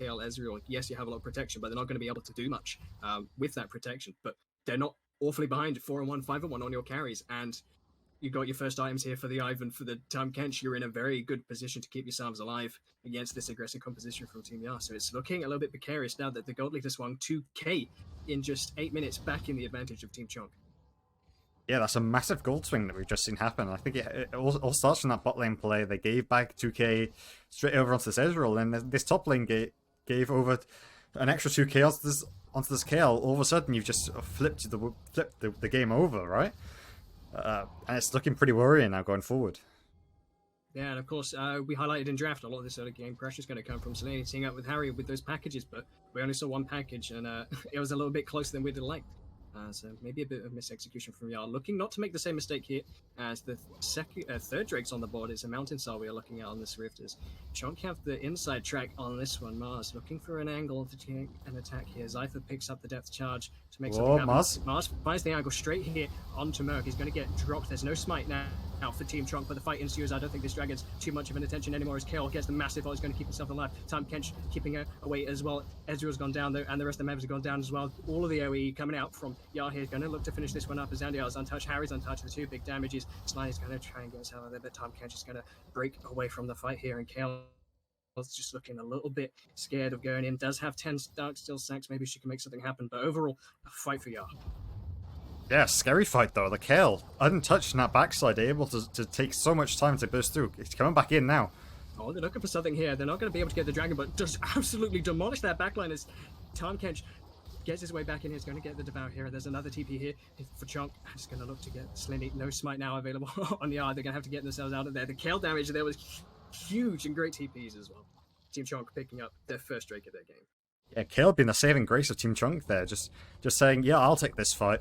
Kale, Ezreal, yes, you have a lot of protection, but they're not going to be able to do much with that protection. But they're not awfully behind 4-1, 5-1 on your carries, and you got your first items here for the Ivan, for the Choncc. You're in a very good position to keep yourselves alive against this aggressive composition from Team Yar. So it's looking a little bit precarious now that the gold leader swung 2k in just 8 minutes, back in the advantage of Team Choncc. Yeah, that's a massive gold swing that we've just seen happen. I think it all starts from that bot lane play. They gave back 2k straight over onto this Ezreal, and this top lane gave over an extra 2k onto this Kale. All of a sudden, you've just flipped the game over, right? And it's looking pretty worrying now going forward. Yeah, and of course, we highlighted in draft a lot of this early game pressure is going to come from Selene teaming up with Harry with those packages, but we only saw 1 package, and it was a little bit closer than we'd have liked. So maybe a bit of misexecution from Yar. Looking not to make the same mistake here as the third Drake's on the board. It's a Mountain Star we are looking at on this Rift. As Choncc have the inside track on this one. Mars looking for an angle to take an attack here. Zyther picks up the depth charge to make something happen. Mars finds the angle straight here onto Merc. He's going to get dropped. There's no smite now for Team Choncc, but the fight ensues. I don't think this dragon's too much of an attention anymore as Kale gets the massive ult. He's going to keep himself alive. Choncc keeping her away as well. Ezreal's gone down though, and the rest of the members have gone down as well. All of the OE coming out from Yar here is going to look to finish this one up as Zandiar's untouched, Harry's untouched, the 2 big damages. Sline's going to try and get us out of there, but Choncc is going to break away from the fight here, and Kale is just looking a little bit scared of going in. Does have 10 Dark Steel sacks, maybe she can make something happen, but overall, a fight for Yar. Yeah, scary fight though. The Kale, untouched in that backside, able to take so much time to burst through. It's coming back in now. Oh, they're looking for something here. They're not going to be able to get the dragon, but just absolutely demolish that backline as Choncc gets his way back in. He's going to get the devour here. There's another TP here for Choncc. Just going to look to get Slenny. No smite now available on the yard. They're going to have to get themselves out of there. The Kale damage there was huge and great TPs as well. Team Choncc picking up their first Drake of their game. Yeah, Kale being the saving grace of Team Choncc there, just saying, yeah, I'll take this fight.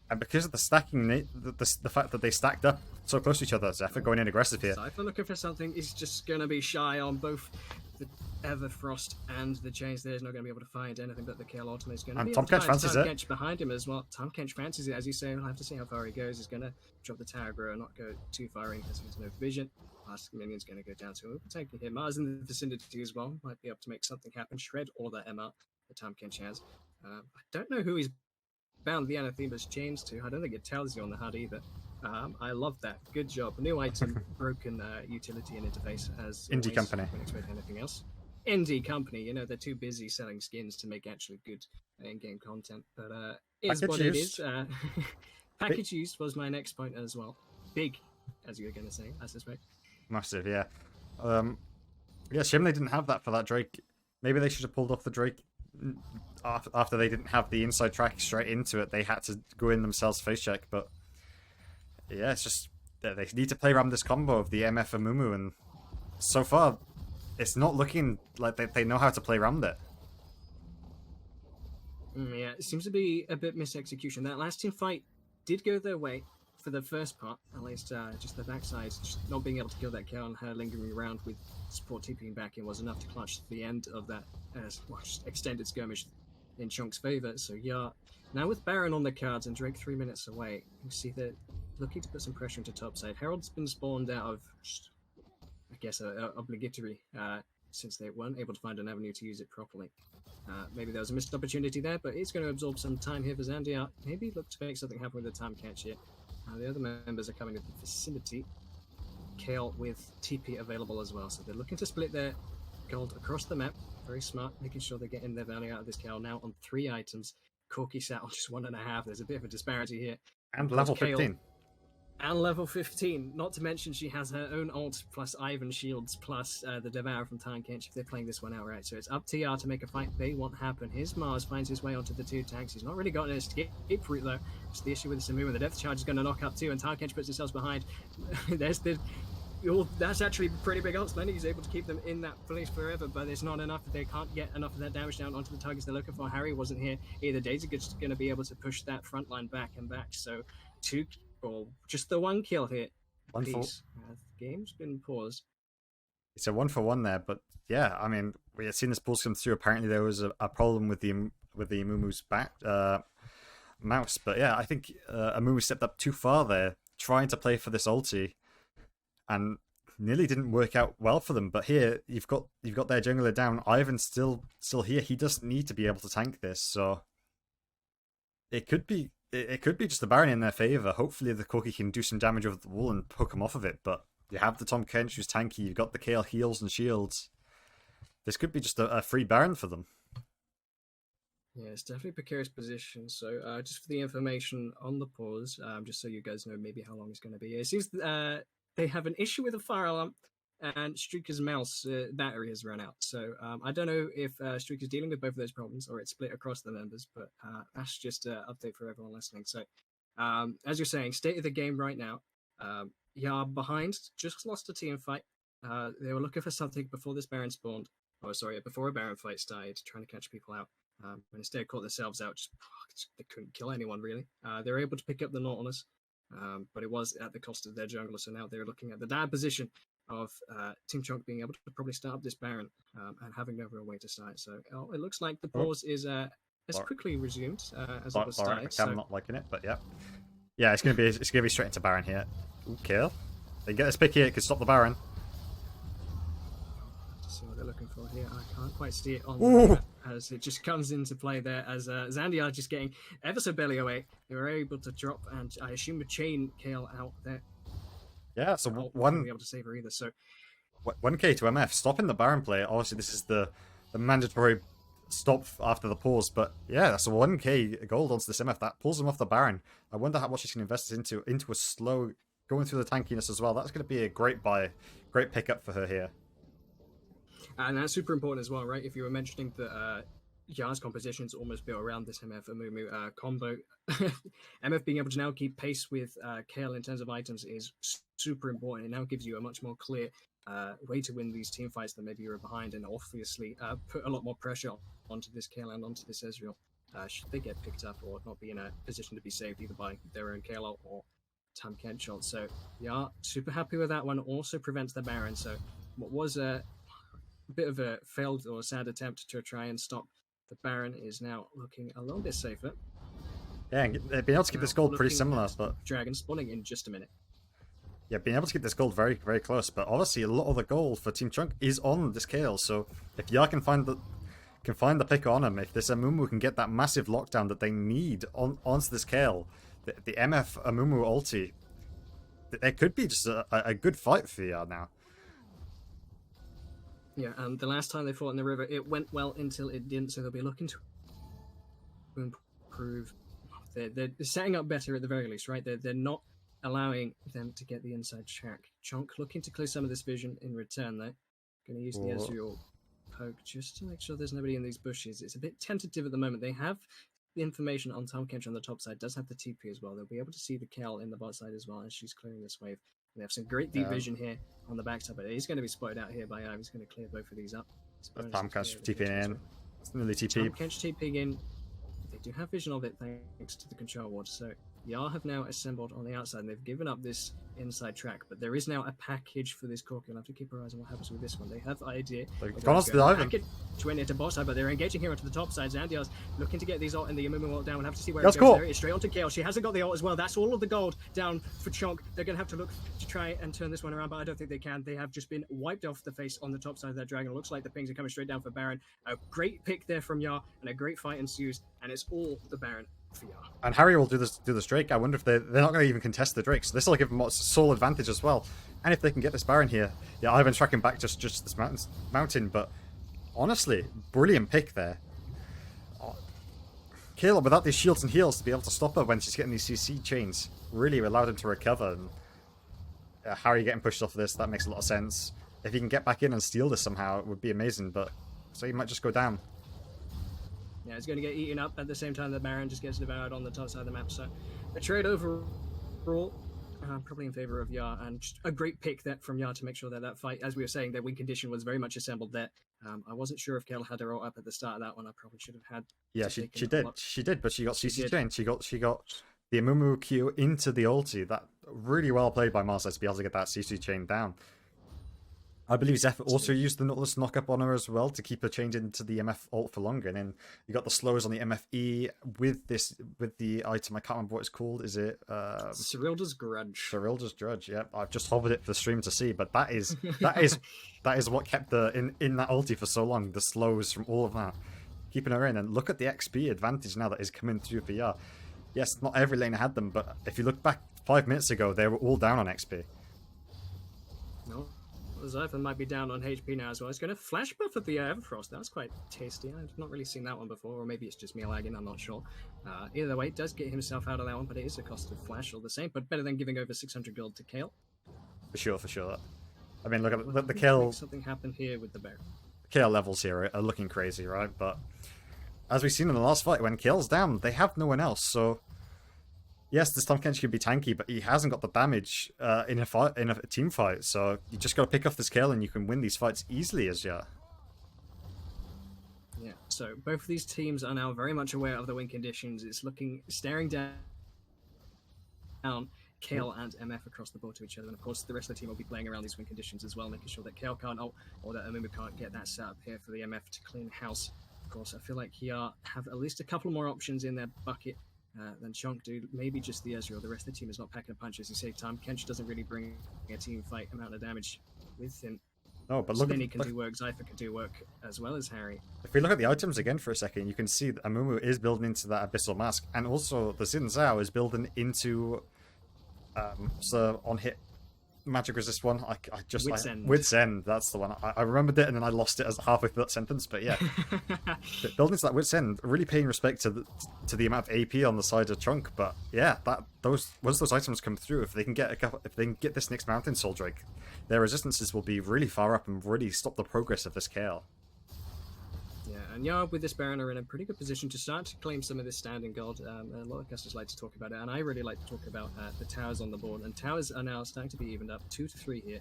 And because of the stacking, the fact that they stacked up so close to each other, Zephyr going in aggressive here. Cypher looking for something. He's just going to be shy on both the Everfrost and the Chains. There's not going to be able to find anything but the Kill ultimate. He's going to be able to find Choncc behind him as well. Choncc fancies it, as you say. We'll have to see how far he goes. He's going to drop the tower grow and not go too far in because he's no vision. Last minion's going to go down to him. Taking him. Mars in the vicinity as well. Might be able to make something happen. Shred all that MR that Choncc has. I don't know who he's bound the Anathema's chains to. I don't think it tells you on the HUD either. I love that. Good job. New item, broken utility and interface as Indie company. Wouldn't expect anything else. Indie company, you know, they're too busy selling skins to make actually good in-game content. But is what it is. Package used was my next point as well. Big, as you were going to say, I suspect. Massive, yeah. Yeah, shame they didn't have that for that Drake. Maybe they should have pulled off the Drake after they didn't have the inside track straight into it. They had to go in themselves face check, but yeah, it's just they need to play around this combo of the MF and Mumu, and so far it's not looking like they know how to play around it. Yeah, it seems to be a bit misexecution. That last team fight did go their way for the first part, at least. Just the backside, just not being able to kill that kill and her lingering around with support TPing back in was enough to clutch the end of that extended skirmish in Choncc's favor. So yeah, now with Baron on the cards and Drake 3 minutes away, you see that looking to put some pressure into topside. Herald's been spawned out of, I guess, obligatory, since they weren't able to find an avenue to use it properly. Maybe there was a missed opportunity there, but it's going to absorb some time here for Zandia. Maybe look to make something happen with the time catch here. The other members are coming to the vicinity. Kale with TP available as well, so they're looking to split their gold across the map. Very smart, making sure they're getting their value out of this Kale now on 3 items. Corky sat on just 1.5. There's a bit of a disparity here. And level 15. And level 15, not to mention she has her own ult plus Ivan shields plus the Devour from Choncc if they're playing this one outright. So it's up to TR to make a fight they want happen. Here's Mars, finds his way onto the 2 tanks. He's not really got an escape route though. It's the issue with the Samu, and the depth charge is going to knock up too, and Choncc puts himself behind. There's the... that's actually pretty big ult. Lenny is able to keep them in that place forever, but it's not enough. They can't get enough of that damage down onto the targets they're looking for. Harry wasn't here either. Daisy's going to be able to push that front line back and back. So just the 1 kill here. The game's been paused. It's a 1-for-1 there, but yeah, I mean, we had seen this pulse come through. Apparently, there was a problem with the Amumu's back mouse, but yeah, I think Amumu stepped up too far there, trying to play for this ulti, and nearly didn't work out well for them. But here, you've got their jungler down. Ivan's still here. He doesn't need to be able to tank this, so it could be. It could be just the Baron in their favour. Hopefully the Corki can do some damage over the wall and poke him off of it, but you have the Choncc who's tanky, you've got the Kale heals and shields. This could be just a free Baron for them. Yeah, it's definitely a precarious position. So just for the information on the pause, just so you guys know maybe how long it's going to be. It seems they have an issue with a fire alarm, and Streaker's mouse battery has run out. So I don't know if Streaker's dealing with both of those problems or it's split across the members, but that's just an update for everyone listening. So as you're saying, state of the game right now, Yar behind, just lost a team fight. They were looking for something before this Baron spawned. Oh, sorry, before a Baron fight started, trying to catch people out. And instead caught themselves out, they couldn't kill anyone really. They were able to pick up the Nautilus, but it was at the cost of their jungler, so now they're looking at the dire position of Team Choncc being able to probably start up this Baron and having no real way to start. So it looks like the pause is as quickly resumed as it was started. I'm not liking it, but yeah, it's gonna be straight into Baron here. Ooh, kill. They get this pick here, it could stop the Baron. See what they're looking for here. I can't quite see it on the map as it just comes into play there as Zandia just getting ever so barely away. They were able to drop, and I assume a chain Kale out there. Yeah, so one be able to save her either. So 1k to MF stopping the Baron play. Obviously, this is the mandatory stop after the pause. But yeah, that's a 1k gold onto this MF. That pulls him off the Baron. I wonder how much he's going to invest into a slow, going through the tankiness as well. That's going to be a great buy, great pickup for her here. And that's super important as well, right? If you were mentioning that Yar's composition is almost built around this MF Amumu combo, MF being able to now keep pace with Kale in terms of items is super important. It now gives you a much more clear way to win these team fights than maybe you were behind, and obviously put a lot more pressure onto this Kale and onto this Ezreal. Should they get picked up or not be in a position to be saved either by their own Kale or Choncc. So yeah, super happy with that one. Also prevents the Baron. So what was a bit of a failed or sad attempt to try and stop the Baron is now looking a little bit safer. Yeah, and being able to keep this gold pretty similar, but Dragon spawning in just a minute. Yeah, being able to keep this gold very, very close, but obviously a lot of the gold for Team Choncc is on this Kale. So if Yar can find the pick on him, if this Amumu can get that massive lockdown that they need onto this Kale, the MF Amumu ulti, it could be just a good fight for Yar now. Yeah, and the last time they fought in the river, it went well until it didn't, so they'll be looking to improve. They're setting up better at the very least, right? They're not allowing them to get the inside track. Choncc looking to clear some of this vision in return, though. Going to use the Ezreal poke just to make sure there's nobody in these bushes. It's a bit tentative at the moment. They have the information on Choncc on the top side, does have the TP as well. They'll be able to see the Kel in the bot side as well as she's clearing this wave. They have some great deep vision here on the backside, but he's going to be spotted out here by Ive. He's going to clear both of these up. Choncc TPing in. It's nearly TP. Choncc TPing in. They do have vision of it thanks to the control ward. So Yar have now assembled on the outside, and they've given up this inside track. But there is now a package for this Cork. You'll have to keep your eyes on what happens with this one. They have the idea. They've gone onto the Ivan. To win it to bot side, but they're engaging here onto the top side. Zandiar's looking to get these ult and the Amumu ult down. We'll have to see where That's it goes. cool. There it is, straight onto Kale. She hasn't got the ult as well. That's all of the gold down for Choncc. They're going to have to look to try and turn this one around, but I don't think they can. They have just been wiped off the face on the top side of their dragon. It looks like the pings are coming straight down for Baron. A great pick there from Yar, and a great fight ensues, and it's all the Baron. And Harry will do this Drake. I wonder if they're not going to even contest the Drake, so this will give them sole advantage as well. And if they can get this Baron here, yeah, Ivan's tracking back just this mountain. But honestly, brilliant pick there. Caleb, without these shields and heals to be able to stop her when she's getting these CC chains, really allowed him to recover. And Harry getting pushed off of this, that makes a lot of sense. If he can get back in and steal this somehow, it would be amazing. But so he might just go down. Yeah, it's going to get eaten up at the same time that Baron just gets devoured on the top side of the map. So a trade overall, probably in favor of Yar, and just a great pick that from Yar to make sure that that fight, as we were saying, that win condition was very much assembled there. I wasn't sure if Kale had her ult up at the start of that one. I probably should have had. Yeah, she did, but she got CC chain. She got the Amumu Q into the ulti. That really well played by Marseille to be able to get that CC chain down. I believe Zephyr also used the Nautilus knock-up on her as well to keep her chained into the MF ult for longer. And then you got the slows on the MFE with the item. I can't remember what it's called. Is it Cyrilda's Grudge? Cyrilda's Grudge. Yeah, I've just hovered it for the stream to see, but that is what kept the in that ulti for so long. The slows from all of that, keeping her in. And look at the XP advantage now that is coming through for Yar. Yes, not every laner had them, but if you look back 5 minutes ago, they were all down on XP. No. Zyphon might be down on HP now as well. It's going to flash buff at the Everfrost. That was quite tasty. I've not really seen that one before, or maybe it's just me lagging. I'm not sure. Either way, it does get himself out of that one, but it is a cost of flash all the same. But better than giving over 600 gold to Kale. For sure. I mean, look at the Kale. Something happened here with the bear. Kale levels here are looking crazy, right? But as we've seen in the last fight, when Kale's down, they have no one else. So yes, this Choncc can be tanky, but he hasn't got the damage in a team fight. So you just got to pick off this Kale, and you can win these fights easily as Yar. Yeah. So both of these teams are now very much aware of the win conditions. It's staring down Kale and MF across the board to each other, and of course the rest of the team will be playing around these win conditions as well, making sure that Kale can't ult or that Amumu can't get that set up here for the MF to clean house. Of course, I feel like Yar have at least a couple more options in their bucket than Choncc do. Maybe just the Ezreal. The rest of the team is not packing a punch as you say. Choncc doesn't really bring a team fight amount of damage with him. No, but look, Spinny can do work, Zypher can do work as well as Harry. If we look at the items again for a second, you can see that Amumu is building into that Abyssal Mask, and also the Xin Zhao is building into so on hit magic resist one? Wits End. Wits End. That's the one. I remembered it and then I lost it as halfway through that sentence. But yeah, building to that Wits End, really paying respect to the amount of AP on the side of Choncc. But yeah, once those items come through, if they can get this next Mountain Soul Drake, their resistances will be really far up and really stop the progress of this KL. Yeah, and Yard with this Baron are in a pretty good position to start to claim some of this standing gold. A lot of casters like to talk about it, and I really like to talk about the towers on the board. And towers are now starting to be evened up 2-3 here.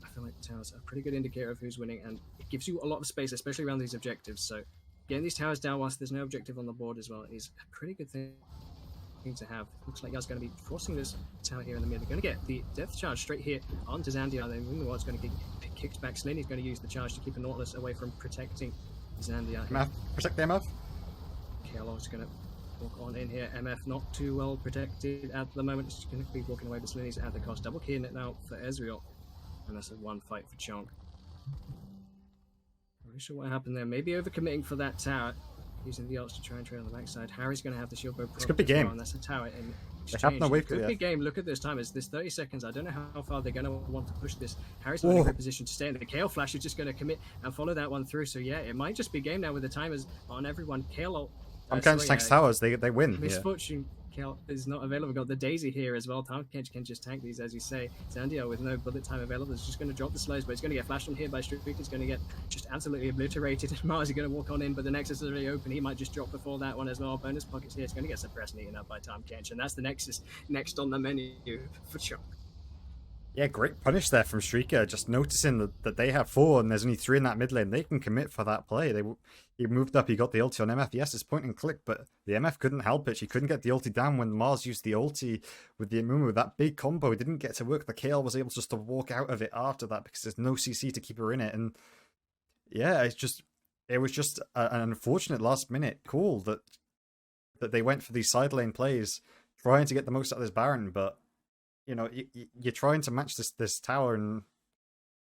I feel like the towers are a pretty good indicator of who's winning, and it gives you a lot of space, especially around these objectives. So getting these towers down whilst there's no objective on the board as well is a pretty good thing to have. Looks like Yard's going to be forcing this tower here in the middle. They're going to get the depth charge straight here onto Zandia. Then Moonwat's going to get kicked back. Slaney's going to use the charge to keep a Nautilus away from protecting Zandia. MF, protect the MF. KL's going to walk on in here. MF not too well protected at the moment. It's going to be walking away, but Slaney's at the cost. Double keying it now for Ezreal. And that's a one fight for Choncc. Not really sure what happened there. Maybe overcommitting for that tower. Using the ults to try and trail on the backside. Harry's going to have the shield bow. It's a good big game. And that's a tower in exchange. They have no way good for big game. Look at this time. It's this 30 seconds. I don't know how far they're going to want to push this. Harry's not in a great position to stay in. The KL Flash is just going to commit and follow that one through. So yeah, it might just be game now with the timers on everyone. KL Tamkench tanks towers. They win. Misfortune. KL is not available. We've got the Daisy here as well. Tamkench can just tank these, as you say. Zandia with no bullet time available is just going to drop the slows, but it's going to get flashed on here by Streak. It's going to get just absolutely obliterated. Mars is going to walk on in, but the Nexus is already open. He might just drop before that one as well. Bonus pockets here. It's going to get suppressed and eaten up by Tamkench, and that's the Nexus next on the menu for Choncc. Yeah, great punish there from Streaker. Just noticing that they have 4 and there's only 3 in that mid lane. They can commit for that play. He moved up, he got the ulti on MF. Yes, it's point and click, but the MF couldn't help it. She couldn't get the ulti down when Mars used the ulti with the Amumu. That big combo didn't get to work. The KL was able just to walk out of it after that because there's no CC to keep her in it. And yeah, it was just an unfortunate last minute call that they went for these side lane plays, trying to get the most out of this Baron, but you know, you're trying to match this tower and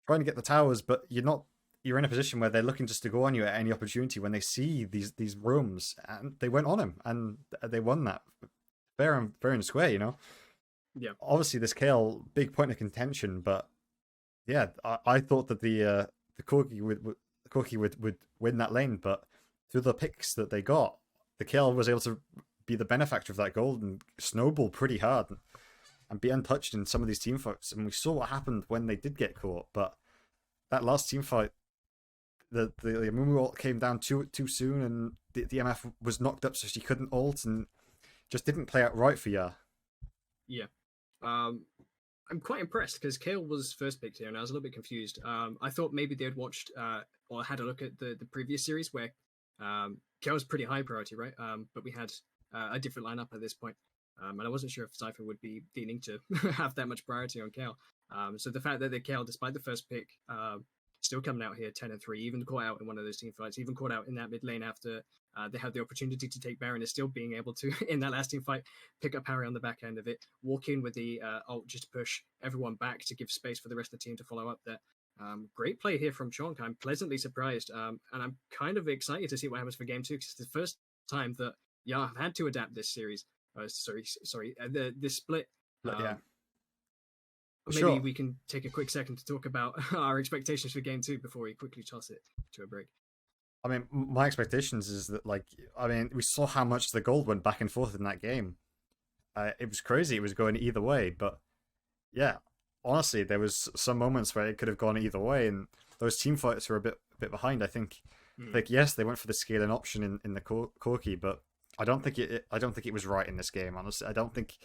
trying to get the towers, but you're in a position where they're looking just to go on you at any opportunity when they see these roams, and they went on him and they won that fair and square, you know. Yeah. Obviously, this KL big point of contention, but yeah, I thought that the Corki would win that lane, but through the picks that they got, the KL was able to be the benefactor of that gold and snowball pretty hard and be untouched in some of these team fights. And we saw what happened when they did get caught. But that last team fight, the Amumu ult came down too soon, and the MF was knocked up so she couldn't ult, and just didn't play out right for Ya. Yeah. I'm quite impressed because Kale was first picked here, and I was a little bit confused. I thought maybe they had watched or had a look at the previous series where Kale was pretty high priority, right? But we had a different lineup at this point. And I wasn't sure if Cypher would be leaning to have that much priority on Kale. So the fact that the Kale, despite the first pick, still coming out here 10-3, even caught out in one of those team fights, even caught out in that mid lane after they had the opportunity to take Baron, is still being able to, in that last team fight, pick up Harry on the back end of it, walk in with the ult just to push everyone back to give space for the rest of the team to follow up there. Great play here from Choncc. I'm pleasantly surprised, and I'm kind of excited to see what happens for game 2, because it's the first time that have had to adapt this series. The split. Yeah. Maybe sure. We can take a quick second to talk about our expectations for game 2 before we quickly toss it to a break. I mean, my expectations is that, we saw how much the gold went back and forth in that game. It was crazy. It was going either way, but yeah, honestly, there was some moments where it could have gone either way, and those team fights were a bit behind. I think, yes, they went for the scaling option in the Corki, but I don't think it was right in this game. Honestly, I don't think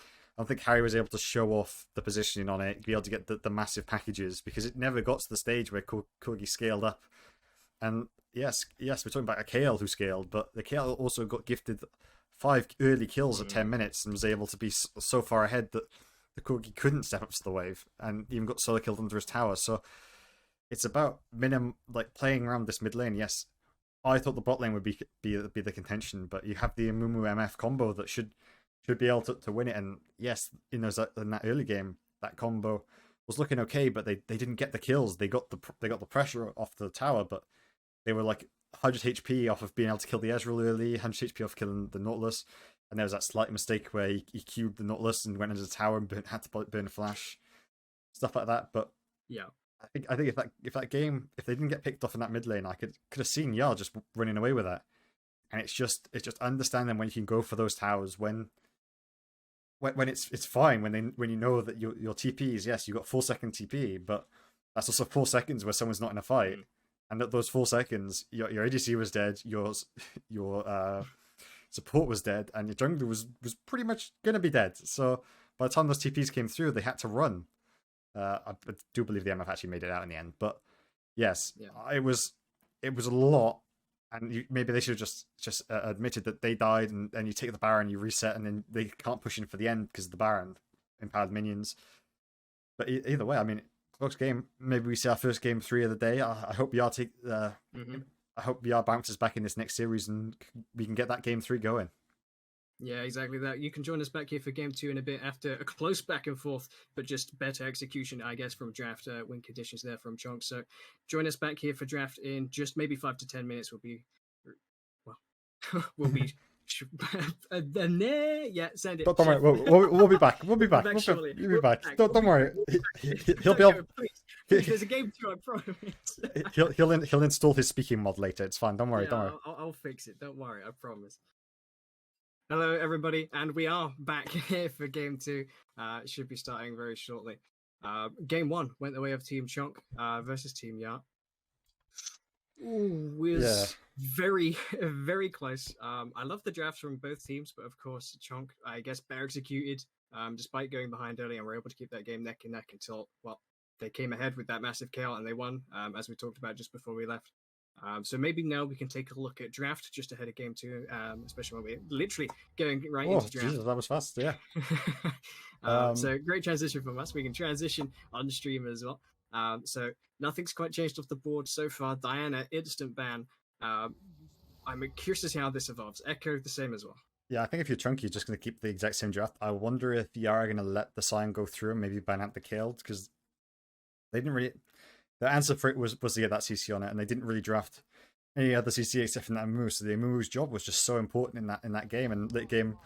Harry was able to show off the positioning on it, be able to get the massive packages, because it never got to the stage where Corgi scaled up. And yes, we're talking about a KL who scaled, but the KL also got gifted 5 early kills at 10 minutes and was able to be so far ahead that the Corgi couldn't step up to the wave, and even got solo killed under his tower. So it's about playing around this mid lane. Yes, I thought the bot lane would be the contention, but you have the Amumu MF combo that should be able to win it. And yes, in that early game, that combo was looking okay, but they didn't get the kills. They got the pressure off the tower, but they were 100 HP off of being able to kill the Ezreal early, 100 HP off killing the Nautilus, and there was that slight mistake where he cubed the Nautilus and went into the tower and had to burn a flash. stuff like that. But Yeah. I think if that game, if they didn't get picked off in that mid lane, I could have seen Yar just running away with that. And it's just understanding when you can go for those towers when it's fine when you know that your TPs, yes, you got 4 second TP, but that's also 4 seconds where someone's not in a fight, and at those 4 seconds your ADC was dead, your support was dead, and your jungler was pretty much gonna be dead. So by the time those TPs came through, they had to run. I do believe the MF actually made it out in the end, but yes, it was a lot. And maybe they should have just admitted that they died, and then you take the Baron, you reset, and then they can't push in for the end because of the Baron empowered minions. But either way, I mean, close game. Maybe we see our first game 3 of the day. I hope VR I hope VR bounces back in this next series, and we can get that game 3 going. Yeah, exactly that. You can join us back here for game 2 in a bit after a close back and forth, but just better execution, I guess, from draft win conditions there from Choncc. So join us back here for draft in just maybe 5 to 10 minutes. We'll be yeah, send it. Don't worry, we'll be back. We'll be back. We'll be back. Don't worry. He'll be able. There's a game 2, I promise. He'll install his speaking mod later. It's fine. Don't worry. Yeah, don't worry. I'll fix it. Don't worry. I promise. Hello, everybody, and we are back here for game 2. It should be starting very shortly. Game 1 went the way of Team Choncc versus Team Yar. Was very, very close. I love the drafts from both teams, but of course, Choncc, I guess, better executed. Despite going behind early, and were able to keep that game neck and neck until, well, they came ahead with that massive KO and they won, as we talked about just before we left. So maybe now we can take a look at draft just ahead of game 2, especially when we're literally going right into draft. Jesus, that was fast, yeah. So great transition from us. We can transition on stream as well. So nothing's quite changed off the board so far. Diana, instant ban. I'm curious to see how this evolves. Echo, the same as well. Yeah, I think if you're Choncc, you're just going to keep the exact same draft. I wonder if Yara are going to let the sign go through and maybe ban out the killed, because they didn't really... The answer for it was to get that CC on it, and they didn't really draft any other CC except for that Amumu. So the Amumu's job was just so important in that game. And late game,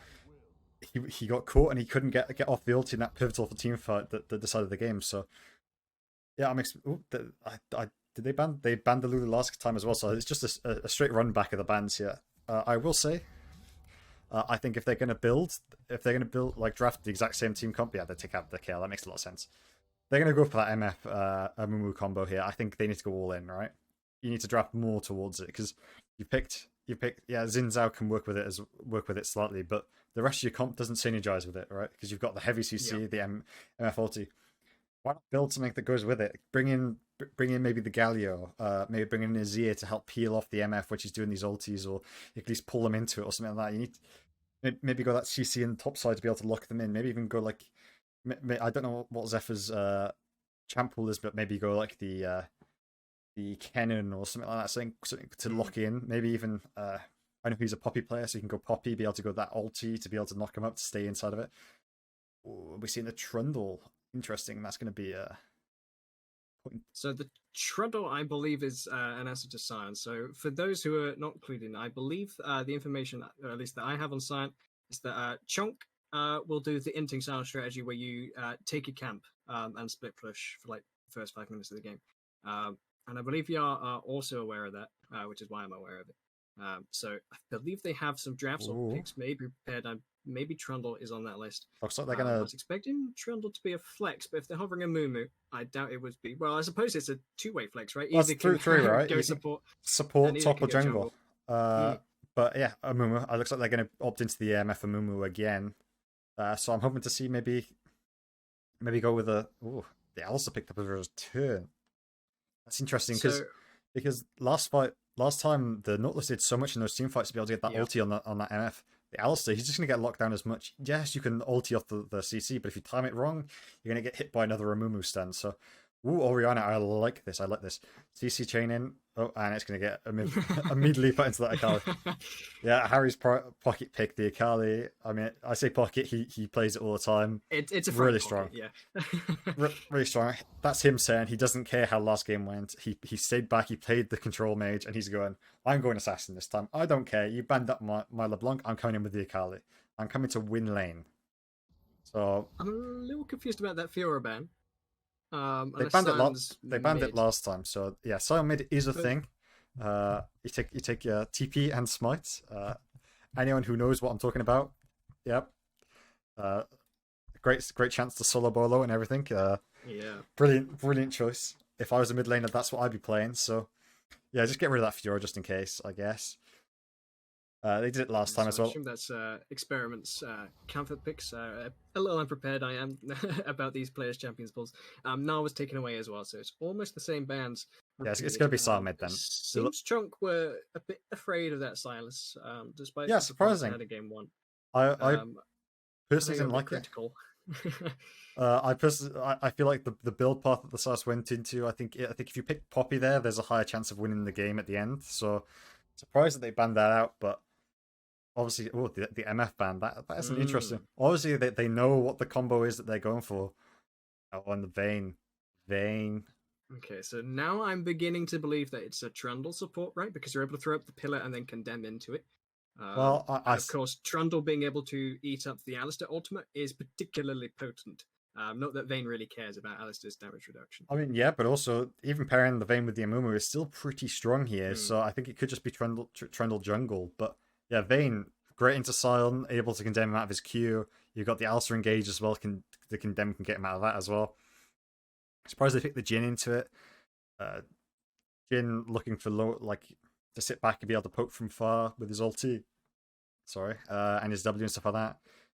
he got caught and he couldn't get off the ulti in that pivotal for team fight that decided the game. So yeah, did they ban? They banned the Lulu last time as well. So it's just a straight run back of the bans here. I will say, I think if they're going to build like draft the exact same team comp, yeah, they take out the KL. That makes a lot of sense. They're going to go for that MF Amumu combo here. I think they need to go all in, right? You need to draft more towards it because you picked. Yeah, Xin Zhao can work with it slightly, but the rest of your comp doesn't synergize with it, right? Because you've got the heavy CC, the MF ulti. Why not build something that goes with it? Bring in maybe the Galio, maybe bring in Azir to help peel off the MF, which is doing these ultis, or at least pull them into it or something like that. You need maybe go that CC in the top side to be able to lock them in. Maybe even go like. I don't know what Zephyr's champ pool is, but maybe go like the Kennen or something like that, something to lock in. Maybe even I know he's a Poppy player, so you can go Poppy, be able to go that ulti to be able to knock him up to stay inside of it. We're seeing the Trundle. Interesting. That's going to be a point. So the Trundle, I believe, is an answer to Science. So for those who are not clued in, I believe the information, or at least that I have on Science, is that Choncc will do the inting style strategy where you take a camp and split push for like the first 5 minutes of the game. And I believe you are also aware of that, which is why I'm aware of it. So I believe they have some drafts or picks maybe prepared. Maybe Trundle is on that list. Looks like they're gonna... I was expecting Trundle to be a flex, but if they're hovering a Mumu, I doubt it would be. Well, I suppose it's a two-way flex, right? Either can three, right? Go support top or jungle. But yeah, Amumu. It looks like they're going to opt into the MF Amumu again. So I'm hoping to see maybe go with the Alistar picked up a turn. That's interesting because last time the Nautilus did so much in those team fights to be able to get that ulti on that MF. The Alistar, he's just going to get locked down as much. Yes, you can ulti off the CC, but if you time it wrong, you're going to get hit by another Amumu stun. So, Oriana, I like this. CC chain in. Oh, and it's going to get immediately put into that Akali. Yeah, Harry's pocket pick, the Akali. I mean, I say pocket, he plays it all the time. It's a really pocket, strong. Yeah. Really strong. That's him saying he doesn't care how last game went. He stayed back, he played the control mage, and he's going, I'm going assassin this time. I don't care. You banned up my LeBlanc, I'm coming in with the Akali. I'm coming to win lane. So I'm a little confused about that Fiora ban. They Unless banned it. Sion's They banned it mid. last time. So yeah, Sion mid is a But thing. You take your TP and smite. Anyone who knows what I'm talking about, yep. Uh, great chance to solo bolo and everything. yeah, Brilliant choice. If I was a mid laner, that's what I'd be playing. So yeah, just get rid of that Fiora just in case, I guess. They did it last time so as I well. assume that's Experiments comfort picks. A little unprepared I am about these players' champions pulls. Now was taken away as well, so it's almost the same bands. Yeah, it's Repeated. going to be Sion mid It then. seems Choncc were a bit afraid of that Silas, despite Yeah, the performance they surprising. had in game one. I Um, I personally think they were didn't a bit like it. critical. I feel like the build path that the Silas went into. I think if you pick Poppy there, there's a higher chance of winning the game at the end. So surprised that they banned that out, but obviously, the MF ban that isn't interesting. Obviously, they know what the combo is that they're going for. Oh, on the Vayne. Okay, so now I'm beginning to believe that it's a Trundle support, right? Because you're able to throw up the pillar and then condemn into it. Well, And of course, Trundle being able to eat up the Alistair ultimate is particularly potent. Not that Vayne really cares about Alistair's damage reduction. I mean, yeah, but also even pairing the Vayne with the Amumu is still pretty strong here. So I think it could just be Trundle jungle. But yeah, Vayne great into Sion, able to condemn him out of his Q. You've got the Alistair engage as well. The condemn can get him out of that as well. Surprised they picked the Jhin into it. Jhin looking for to sit back and be able to poke from far with his ulti. Sorry, and his W and stuff like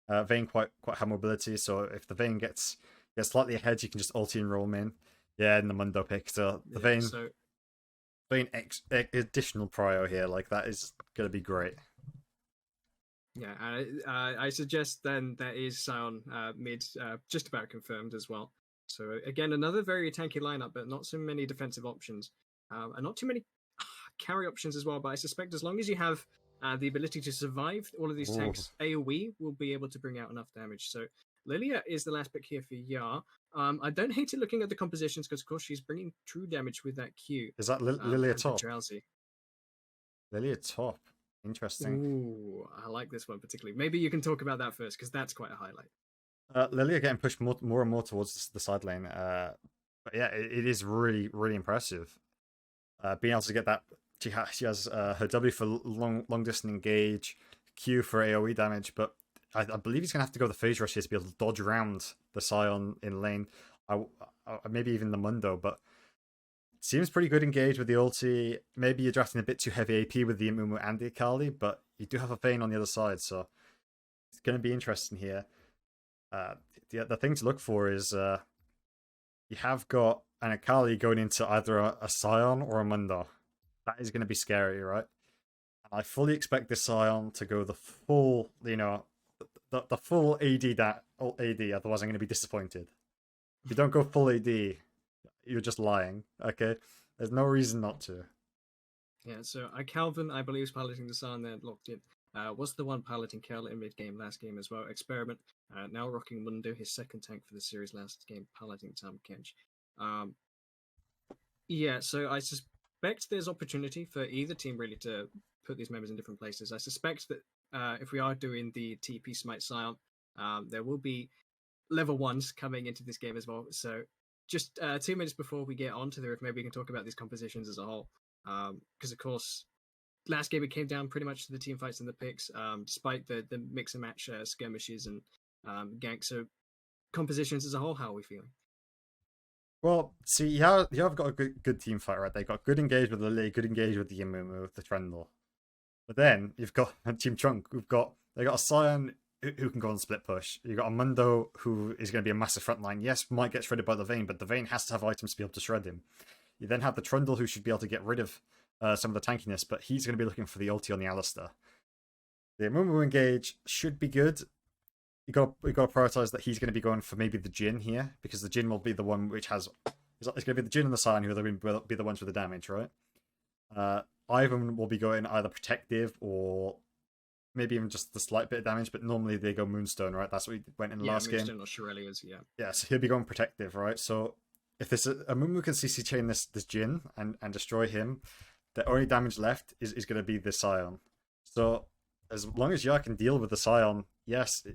that. Vayne quite high mobility, so if the Vayne gets slightly ahead, you can just ulti and roll him in. Yeah, in the Mundo pick. So the Vayne additional prio here, like that is gonna be great. Yeah, I suggest then that is Sion mid just about confirmed as well. So again, another very tanky lineup, but not so many defensive options, and not too many carry options as well. But I suspect as long as you have the ability to survive all of these tanks, AoE will be able to bring out enough damage. So Lilia is the last pick here for Yar. I don't hate it looking at the compositions because of course she's bringing true damage with that Q. Is that Lilia top? Drowsy. Lilia top. Interesting. Ooh, I like this one particularly. Maybe you can talk about that first because that's quite a highlight. Lilia getting pushed more and more towards the side lane. But yeah, it is really impressive. Being able to get that, she has her W for long distance engage, Q for AoE damage, but I believe he's gonna have to go the phase rush here to be able to dodge around the Sion in lane. Maybe even the Mundo, but seems pretty good engaged with the ulti. Maybe you're drafting a bit too heavy AP with the Amumu and the Akali, but you do have a Vayne on the other side, so it's going to be interesting here. The thing to look for is you have got an Akali going into either a Sion or a Mundo. That is going to be scary, right? And I fully expect this Sion to go the full, the full AD otherwise I'm going to be disappointed. If you don't go full AD, you're just lying, okay? There's no reason not to. Yeah, so Calvin, I believe, is piloting the Sion there, locked in. Was the one piloting Kel in mid-game last game as well. Experiment, now rocking Mundo, his second tank for the series last game, piloting Tom Kench. Yeah, so I suspect there's opportunity for either team really to put these members in different places. I suspect that if we are doing the TP Smite Sion, there will be level 1s coming into this game as well. So just 2 minutes before we get on to the riff, maybe we can talk about these compositions as a whole. Because, of course, last game it came down pretty much to the team fights and the picks, despite the mix and match skirmishes and ganks. So compositions as a whole, how are we feeling? Well, see, you have got a good team fight, right? They got good engage with the Lily, good engage with the Amumu, with the Trundle. But then you've got Team Choncc. They got a Sion who can go on split push. You got a Mundo who is going to be a massive frontline. Yes, might get shredded by the Vayne, but the Vayne has to have items to be able to shred him. You then have the Trundle who should be able to get rid of some of the tankiness, but he's going to be looking for the ulti on the Alistair. The Amumu engage should be good. You got to prioritize that he's going to be going for maybe the Jhin here, because the Jhin will be the one which has. It's going to be the Jhin and the Sion who are going to be the ones with the damage, right? Ivan will be going either protective or maybe even just the slight bit of damage, but normally they go Moonstone, right? That's what he went in the last game. Moonstone or Shirelli was, yeah. Yeah, so he'll be going protective, right? So if this Amumu can CC chain this Jhin and destroy him, the only damage left is going to be the Sion. So as long as Yar can deal with the Sion, yes,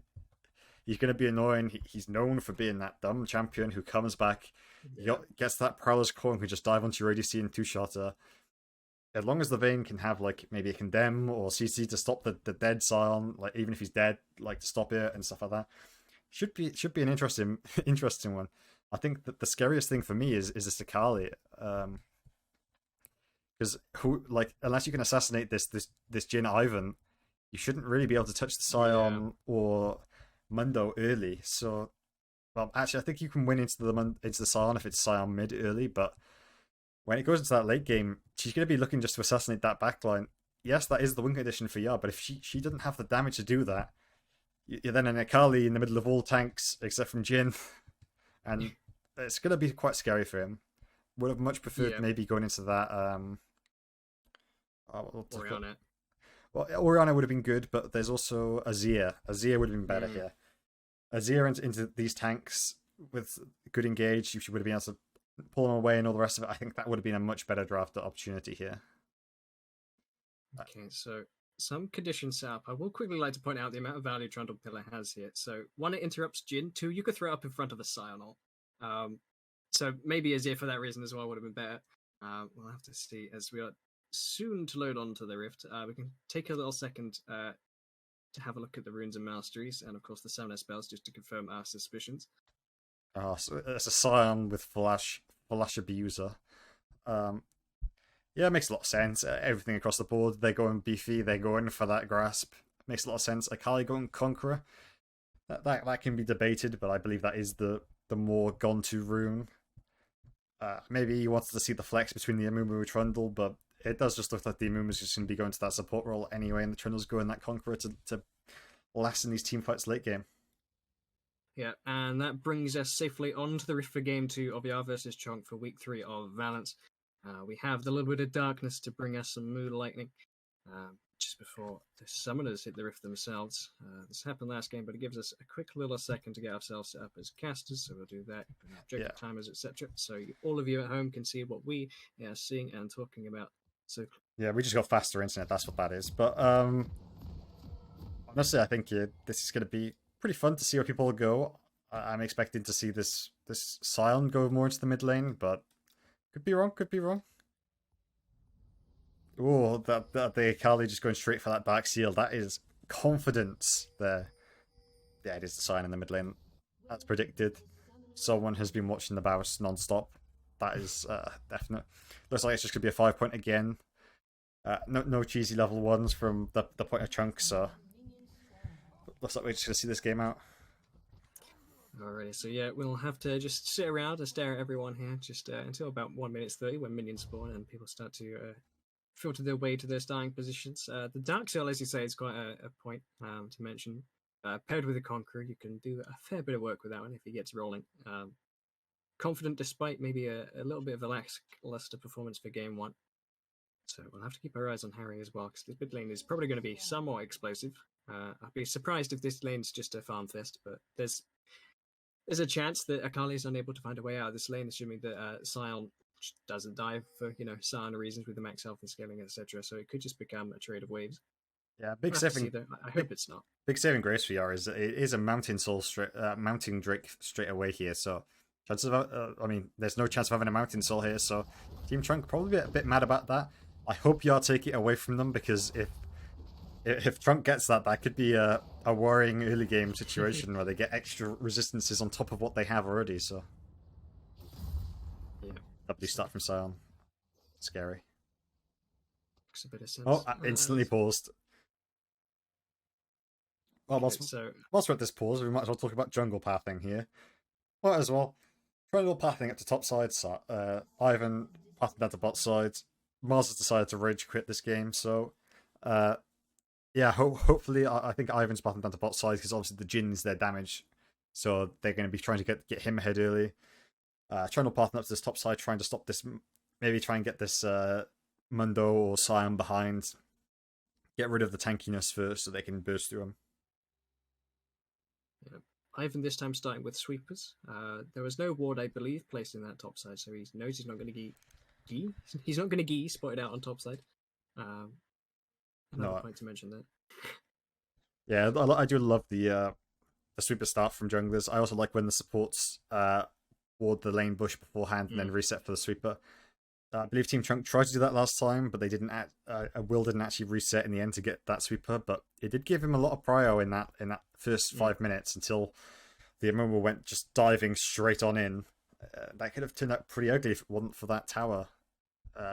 he's going to be annoying. He's known for being that dumb champion who comes back You gets that Prowler's Claw and can just dive onto your ADC and two-shotter. As long as the Vayne can have like maybe a Condemn or CC to stop the dead Scion, like even if he's dead, like to stop it and stuff like that. Should be an interesting one. I think that the scariest thing for me is this Akali. Because who like unless you can assassinate this Jin Ivan, you shouldn't really be able to touch the Scion or Mundo early. So well, actually, I think you can win into the Scion if it's Scion mid early, but when it goes into that late game, she's going to be looking just to assassinate that backline. Yes, that is the win condition for Ya, but if she doesn't have the damage to do that, you're then an Akali in the middle of all tanks except from Jin, and it's going to be quite scary for him. Would have much preferred maybe going into that. Orianna. Well, Orianna would have been good, but there's also Azir. Azir would have been better here. Azir into these tanks with good engage, she would have been able to pull them away and all the rest of it. I think that would have been a much better draft opportunity here. Okay, so some conditions set up. I will quickly like to point out the amount of value Trundle Pillar has here. So 1, it interrupts Jin. 2, you could throw it up in front of a Scion. So maybe Azir for that reason as well would have been better. We'll have to see as we are soon to load onto the Rift. We can take a little second to have a look at the runes and masteries, and of course the summoner spells, just to confirm our suspicions. So it's a Scion with Flash Abuser. Yeah, it makes a lot of sense. Everything across the board, they're going beefy, they're going for that grasp. Makes a lot of sense. Akali going Conqueror, that can be debated, but I believe that is the more gone to rune. Maybe he wanted to see the flex between the Amumu and Trundle, but it does just look like the Amumu's just going to be going to that support role anyway, and the Trundle's going that Conqueror to last in these team fights late game. Yeah, and that brings us safely on to the Rift for Game 2 of Yar versus Choncc for Week 3 of Valence. We have the little bit of darkness to bring us some mood lightning just before the summoners hit the Rift themselves. This happened last game, but it gives us a quick little second to get ourselves set up as casters, so we'll do that. Objective timers, etc. So all of you at home can see what we are seeing and talking about. So yeah, we just got faster internet, that's what that is. But honestly, I think this is going to be pretty fun to see where people go. I'm expecting to see this Scion go more into the mid lane, but could be wrong. Oh, that the Akali just going straight for that back seal. That is confidence there. Yeah, it is the Scion in the mid lane. That's predicted. Someone has been watching the Bows non-stop. That is definite. Looks like it's just going to be a 5-point again. No cheesy level 1s from the point of Choncc, so looks like we're just going to see this game out. Alrighty, so yeah, we'll have to just sit around and stare at everyone here just until about 1 minute 30 when minions spawn and people start to filter their way to their starting positions. The Dark Seal, as you say, is quite a point to mention. Paired with a Conqueror, you can do a fair bit of work with that one if he gets rolling. Confident despite maybe a little bit of a lackluster performance for game 1. So we'll have to keep our eyes on Harry as well, because this mid lane is probably going to be somewhat explosive. I'd be surprised if this lane's just a farm fest, but there's a chance that Akali is unable to find a way out of this lane, assuming that Scion doesn't die for Scion reasons with the max health and scaling, etc. So it could just become a trade of waves. Yeah, I hope it's not. Big saving grace for Yar is it is a mounting soul mounting Drake straight away here. So chances of there's no chance of having a mountain soul here. So Team Choncc probably a bit mad about that. I hope Yar take it away from them, because if Choncc gets that could be a worrying early game situation where they get extra resistances on top of what they have already. So yeah, lovely start from Scion. Scary. Makes a bit of sense. Oh, I instantly paused. Well, whilst we're at this pause, we might as well talk about jungle pathing here. Might as well. Jungle pathing up to top side. Ivan pathing down to bot side. Mars has decided to rage quit this game, so yeah, hopefully I think Ivan's pathing down to bot side, because obviously the Jin is their damage, so they're going to be trying to get him ahead early. Trundle pathing up to this top side, trying to stop this, maybe try and get this Mundo or Scion behind. Get rid of the tankiness first so they can burst through him. Yeah. Ivan this time starting with sweepers. There was no ward, I believe, placed in that top side, so he knows he's not going to He's not going to spotted out on top side. Another point to mention that. Yeah, I do love the sweeper start from junglers. I also like when the supports ward the lane bush beforehand and then Mm. reset for the sweeper. I believe Team Choncc tried to do that last time, but they didn't. Will didn't actually reset in the end to get that sweeper, but it did give him a lot of prio in that first 5 minutes until the Amumu went just diving straight on in. That could have turned out pretty ugly if it wasn't for that tower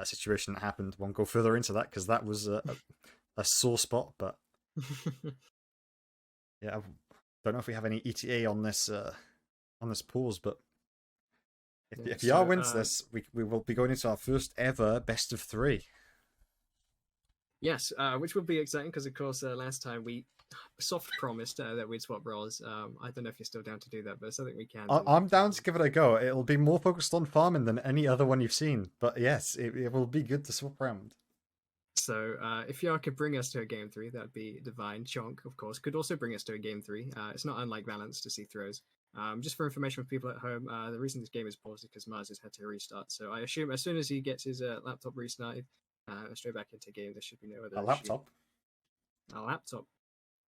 situation that happened. Won't go further into that because that was a sore spot, but yeah, I don't know if we have any ETA on this pause, but if Yar wins this, we will be going into our first ever best of 3. Yes, which would be exciting because, of course, last time we soft promised that we'd swap roles. I don't know if you're still down to do that, but it's something we can do. I'm down to give it a go. It'll be more focused on farming than any other one you've seen, but yes, it will be good to swap around. So if Yar could bring us to a game 3, that'd be divine. Choncc, of course, could also bring us to a game 3. It's not unlike Valence to see throws. Just for information for people at home, the reason this game is paused is because Mars has had to restart. So I assume as soon as he gets his laptop restarted, straight back into game, there should be no other A laptop? Issue. A laptop.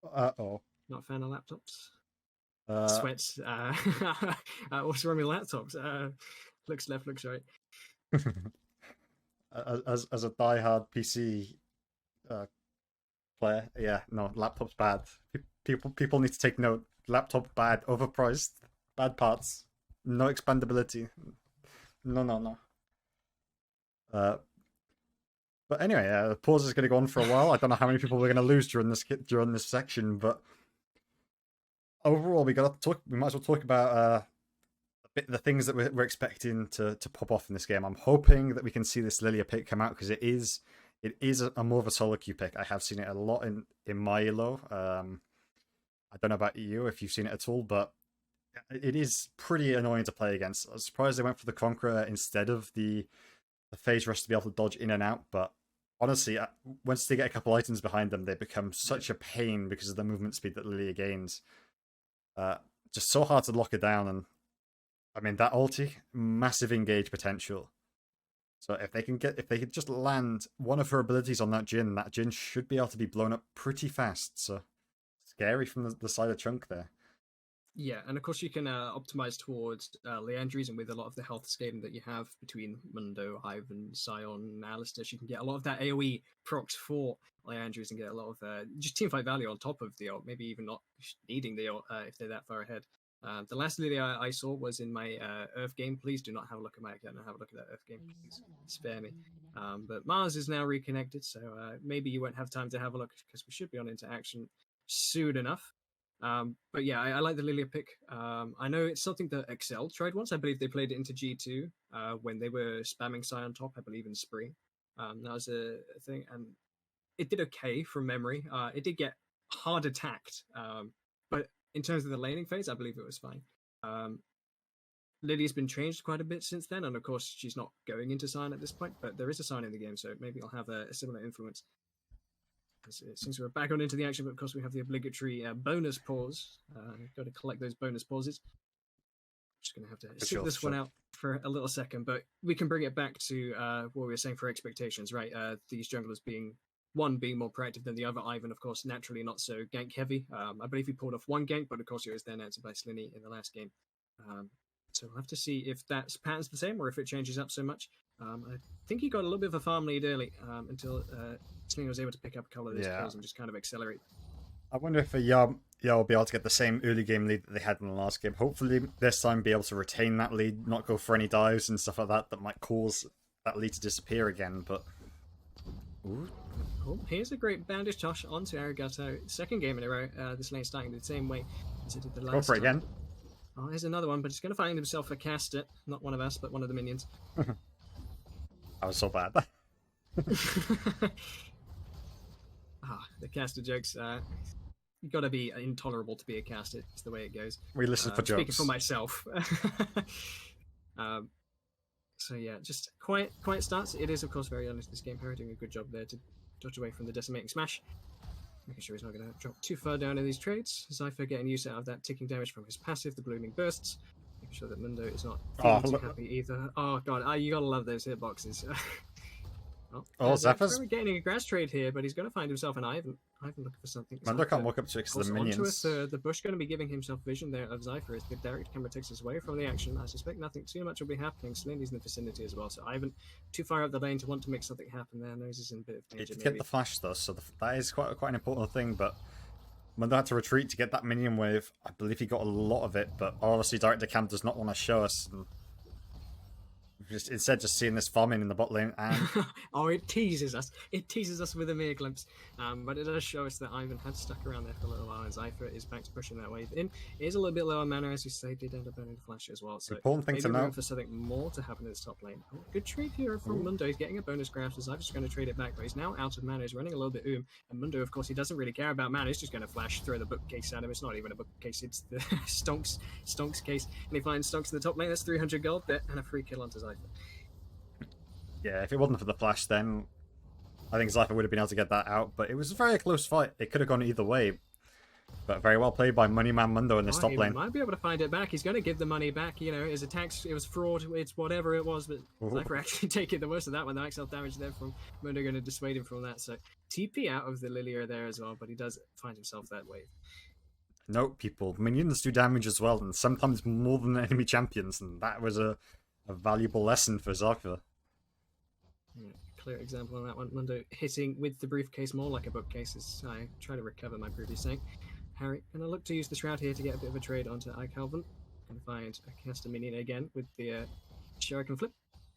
Uh-oh. Not a fan of laptops? Sweats. What's wrong with laptops? Looks left, looks right. As a diehard PC player, yeah, no, laptop's bad. People need to take note. Laptop bad, overpriced, bad parts, no expandability. No. But anyway, the pause is going to go on for a while. I don't know how many people we're going to lose during this section, but overall, we might as well talk about the things that we're expecting to pop off in this game. I'm hoping that we can see this Lilia pick come out because it is a more of a solo queue pick. I have seen it a lot in my elo. I don't know about you if you've seen it at all, but it is pretty annoying to play against. I was surprised they went for the Conqueror instead of the phase rush to be able to dodge in and out, but honestly, once they get a couple items behind them, they become such a pain because of the movement speed that Lilia gains. Just so hard to lock it down, and I mean that ulti, massive engage potential. So if they could just land one of her abilities on that Jhin should be able to be blown up pretty fast. So scary from the side of Choncc there. Yeah, and of course you can optimize towards Leandries, and with a lot of the health scaling that you have between Mundo, Ivan, Sion, and Alistar, you can get a lot of that AoE procs for Leandries and get a lot of just teamfight value on top of the ult, maybe even not needing the ult if they're that far ahead. The last Lilia I saw was in my Earth game. Please do not have a look at my account and have a look at that Earth game. Please spare me. But Mars is now reconnected, so maybe you won't have time to have a look because we should be on into action soon enough. But yeah, I like the Lilia pick. I know it's something that Excel tried once. I believe they played it into G2 when they were spamming Psy on top, I believe in spring. That was a thing, and it did okay from memory. It did get hard attacked, but in terms of the laning phase, I believe it was fine. Lily's been changed quite a bit since then, and of course she's not going into Sign at this point, but there is a Sign in the game, so maybe I'll have a similar influence. Since we're back on into the action, but of course we have the obligatory bonus pause. Got to collect those bonus pauses. Just going to have to sit this one out for a little second, but we can bring it back to what we were saying for expectations, right? These junglers being more proactive than the other. Ivan, of course, naturally not so gank heavy. I believe he pulled off one gank, but of course it was then answered by Sliny in the last game. So we'll have to see if that pattern's the same or if it changes up so much. I think he got a little bit of a farm lead early until Sliny was able to pick up a couple of those kills and just kind of accelerate. I wonder if Yar will be able to get the same early game lead that they had in the last game. Hopefully this time be able to retain that lead, not go for any dives and stuff like that might cause that lead to disappear again. But ooh. Oh, here's a great bandage toss onto Arigato. Second game in a row. This lane starting the same way as it did the last Go for it again. Oh, here's another one, but he's going to find himself a caster. Not one of us, but one of the minions. I was so bad. The caster jokes. You got to be intolerable to be a caster. It's the way it goes. We listen for jokes. Speaking for myself. So yeah, just quiet starts. It is, of course, very honest this game. Harry doing a good job there to dodge away from the decimating smash. Making sure he's not going to drop too far down in these trades. Zypher getting use out of that ticking damage from his passive, the blooming bursts. Making sure that Mundo is not feeling too happy either. Oh god, you gotta love those hitboxes. Well, Oh, Zephyr's... getting a grass trade here, but he's going to find himself an Ivan. Ivan looking for something. Mundo can't walk up to it because of the minions. The bush going to be giving himself vision there of Zypher as the direct camera takes us away from the action. I suspect nothing too much will be happening. Slendy's in the vicinity as well, so Ivan too far up the lane to want to make something happen there. Knows he's in a bit of danger. He did get the flash though, so that is quite an important thing, but Mundo had to retreat to get that minion wave. I believe he got a lot of it, but honestly, Direct to Cam does not want to show us. And instead, just seeing this farming in the bot lane, and oh, it teases us. It teases us with a mere glimpse, but it does show us that Ivan had stuck around there for a little while, and Zypher is back to pushing that wave in. It is a little bit low on mana, as you say, did end up burning the flash as well. So important thing to know for something more to happen in this top lane. Oh, good trade here from Mundo. He's getting a bonus grab, so Zypher's just going to trade it back, but he's now out of mana. He's running a little bit and Mundo, of course, he doesn't really care about mana. He's just going to flash, throw the bookcase at him. It's not even a bookcase; it's the Stonks case, and he finds Stonks in the top lane. That's 300 gold there and a free kill onto Zypher. Yeah, if it wasn't for the flash, then I think Zypher would have been able to get that out. But it was a very close fight. It could have gone either way. But very well played by Moneyman Mundo in this top lane. He might be able to find it back. He's going to give the money back. You know, his attacks, it was fraud, it's whatever it was. But Zypher actually taking the worst of that one. The max health damage there from Mundo going to dissuade him from that. So TP out of the Lilia there as well. But he does find himself that wave. Note, people, minions do damage as well. And sometimes more than enemy champions. And that was a valuable lesson for Zypher. Yeah, clear example on that one. Mundo hitting with the briefcase more like a bookcase as I try to recover my previous saying. Harry gonna look to use the shroud here to get a bit of a trade onto iCalvin. Gonna find a cast a minion again with the Shuriken flip.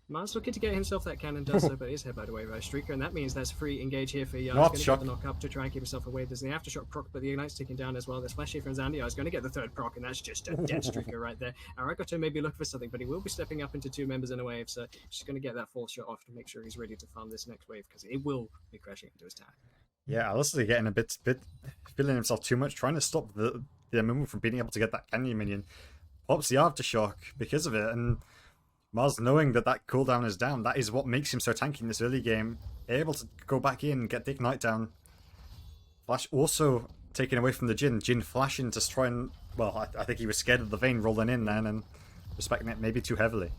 Mars looking to get himself that cannon, does so, but is hit by the wave by Streaker, and that means that's free engage here for Yard. He's going to get the knock up to try and keep himself away. There's the aftershock proc, but the Ignite's taken down as well. There's flash here from Zandia. He's going to get the third proc, and that's just a dead Streaker right there. Aragoto may be looking for something, but he will be stepping up into two members in a wave, so just going to get that full shot off to make sure he's ready to farm this next wave, because it will be crashing into his tower. Yeah, Alistair getting a bit feeling himself too much, trying to stop the Amumu from being able to get that Canyon minion. Pops the aftershock because of it, and Mars, knowing that cooldown is down, that is what makes him so tanky in this early game. Able to go back in, get the Ignite down. Flash also taken away from the Jhin. Jhin flashing to try and... Well, I think he was scared of the Vayne rolling in then and respecting it maybe too heavily.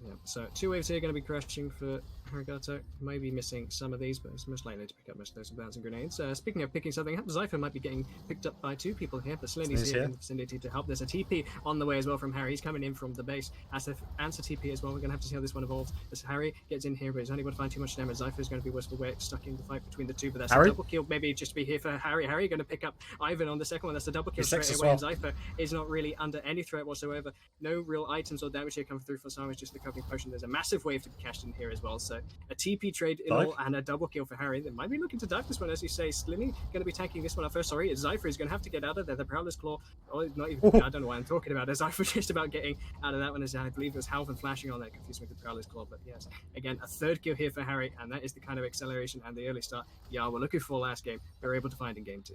Yeah, so two waves here going to be crashing for Arigato. Maybe missing some of these, but it's most likely to pick up most of those bouncing grenades. Speaking of picking something up, Zypher might be getting picked up by two people here, but Slendy's here in the vicinity to help. There's a TP on the way as well from Harry. He's coming in from the base. As if answer TP as well. We're going to have to see how this one evolves. As Harry gets in here, but he's only going to find too much damage. Zypher is going to be worse for wear, stuck in the fight between the two, but that's a double kill. Maybe just be here for Harry. Harry going to pick up Ivan on the second one. That's a double kill straight away. And Zypher is not really under any threat whatsoever. No real items or damage here come through for Simon. Just the covering potion. There's a massive wave to be cashed in here as well. So a TP trade in all and a double kill for Harry. They might be looking to dive this one, as you say. Slimmy going to be tanking this one up first. Sorry, Zypher is going to have to get out of there. The Prowler's Claw. Oh, not even. I don't know why I'm talking about it. Zypher just about getting out of that one, as I believe it was Halvin flashing on that. Confused with the Prowler's Claw. But yes, again, a third kill here for Harry, and that is the kind of acceleration and the early start. Yeah, we're looking for last game. They're able to find in game 2.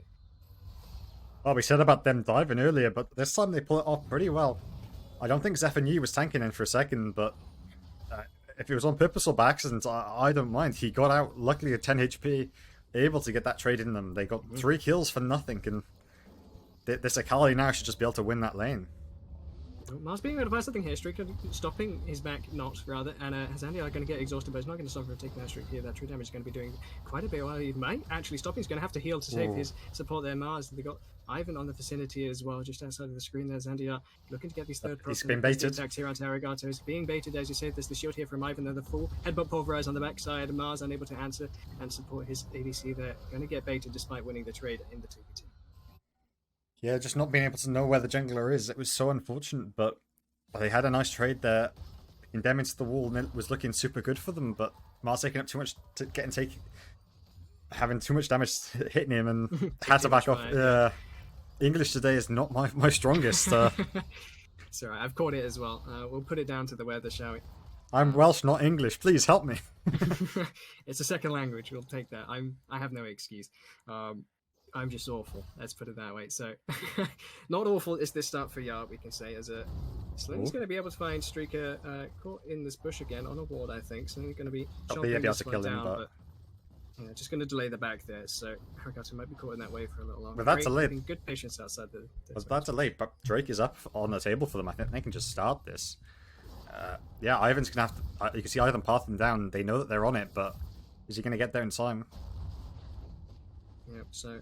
Well, we said about them diving earlier, but this time they pull it off pretty well. I don't think Zephyr was tanking in for a second, but if it was on purpose or by accident, I don't mind. He got out, luckily at 10 HP, able to get that trade in them. They got 3 kills for nothing, and this Akali now should just be able to win that lane. Mars being able to find something here. Streaker stopping his back, not rather, and Zandia are going to get exhausted, but he's not going to stop from taking that streak here. That true damage is going to be doing quite a bit. While he might actually stop, he's going to have to heal to save his support there. Mars, they got Ivan on the vicinity as well, just outside of the screen there. Zandia looking to get these third procs. He's been baited. Attacks here onto Arigato. He's being baited, as you say. There's the shield here from Ivan, then the full headbutt pulverize on the backside. Mars unable to answer and support his ADC there. Going to get baited despite winning the trade in the 2v2. Yeah, just not being able to know where the jungler is. It was so unfortunate, but they had a nice trade there. In damage to the wall, and it was looking super good for them, but Mars taking up too much to having too much damage hitting him and had to back off. English today is not my strongest. It's alright, I've caught it as well. We'll put it down to the weather, shall we? I'm Welsh, not English. Please help me. It's a second language. We'll take that. I have no excuse. I'm just awful. Let's put it that way. So, not awful is this start for Yard, we can say, as a Slim's going to be able to find Streaker caught in this bush again on a ward, I think. So he's going to be chomping this one down, but yeah, just going to delay the back there. So Arigato might be caught in that wave for a little longer. With that delay, good patience outside the. With that delay, but Drake is up on the table for them. I think they can just start this. Yeah, Ivan's gonna have to. You can see Ivan pathing down. They know that they're on it, but is he gonna get there in time? Yep. So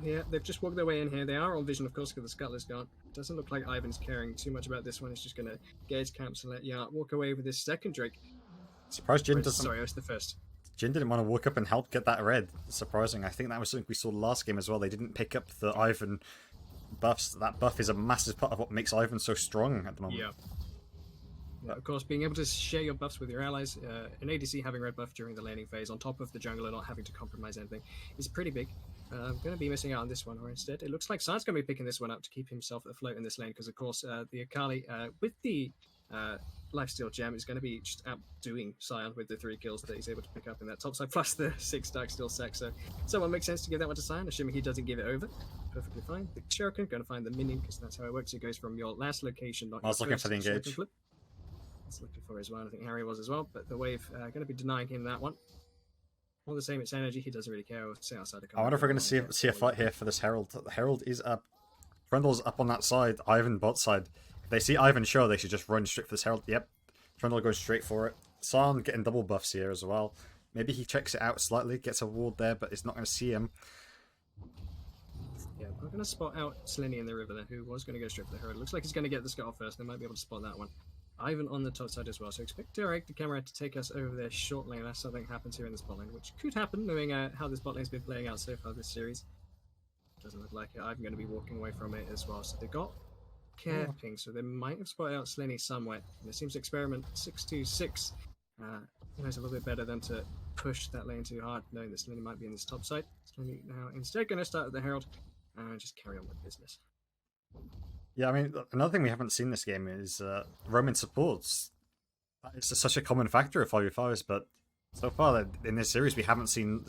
yeah, they've just walked their way in here. They are on vision, of course, because the Scuttler's gone. Doesn't look like Ivan's caring too much about this one. He's just gonna get his camps and let Yart walk away with his second Drake. Surprised Jin doesn't. Sorry, it was the first. Jin didn't want to walk up and help get that red. Surprising. I think that was something we saw last game as well. They didn't pick up the Ivan buffs. That buff is a massive part of what makes Ivan so strong at the moment. Yeah. Yeah, of course, being able to share your buffs with your allies, an ADC having red buff during the laning phase, on top of the jungler not having to compromise anything, is pretty big. I'm going to be missing out on this one, or instead, it looks like Sign's going to be picking this one up to keep himself afloat in this lane, because of course, the Akali, with the lifesteal gem, is going to be just outdoing Sion with the 3 kills that he's able to pick up in that top side, plus the 6 dark steel sec. So, someone makes sense to give that one to Sion, assuming he doesn't give it over. Perfectly fine. The Shuriken going to find the minion, because that's how it works. It goes from your last location, not I was looking for the engage. Flip. I was looking for as well. I think Harry was as well, but the wave going to be denying him that one. All the same, it's energy. He doesn't really care. We'll stay outside the. I wonder if we're going to see a fight here for this Herald. The Herald is up. Trundle's up on that side. Ivan bot side. If they see Ivan show, they should just run straight for this Herald. Yep. Trundle goes straight for it. San getting double buffs here as well. Maybe he checks it out slightly, gets a ward there, but it's not going to see him. Yeah, I'm going to spot out Slinny in the river there, who was going to go straight for the Herald. Looks like he's going to get the Scuttle first. They might be able to spot that one. Ivan on the top side as well, so expect direct the camera to take us over there shortly unless something happens here in the bot lane, which could happen knowing how this bot lane's been playing out so far this series. Doesn't look like it. I'm going to be walking away from it as well. So they got care ping, so they might have spotted out Slinny somewhere. And it seems experiment 626 knows a little bit better than to push that lane too hard, knowing that Slinny might be in this top side. Slinny now instead going to start at the Herald and just carry on with business. Yeah, I mean, another thing we haven't seen this game is Roman supports. It's such a common factor of 5v5s, but so far in this series we haven't seen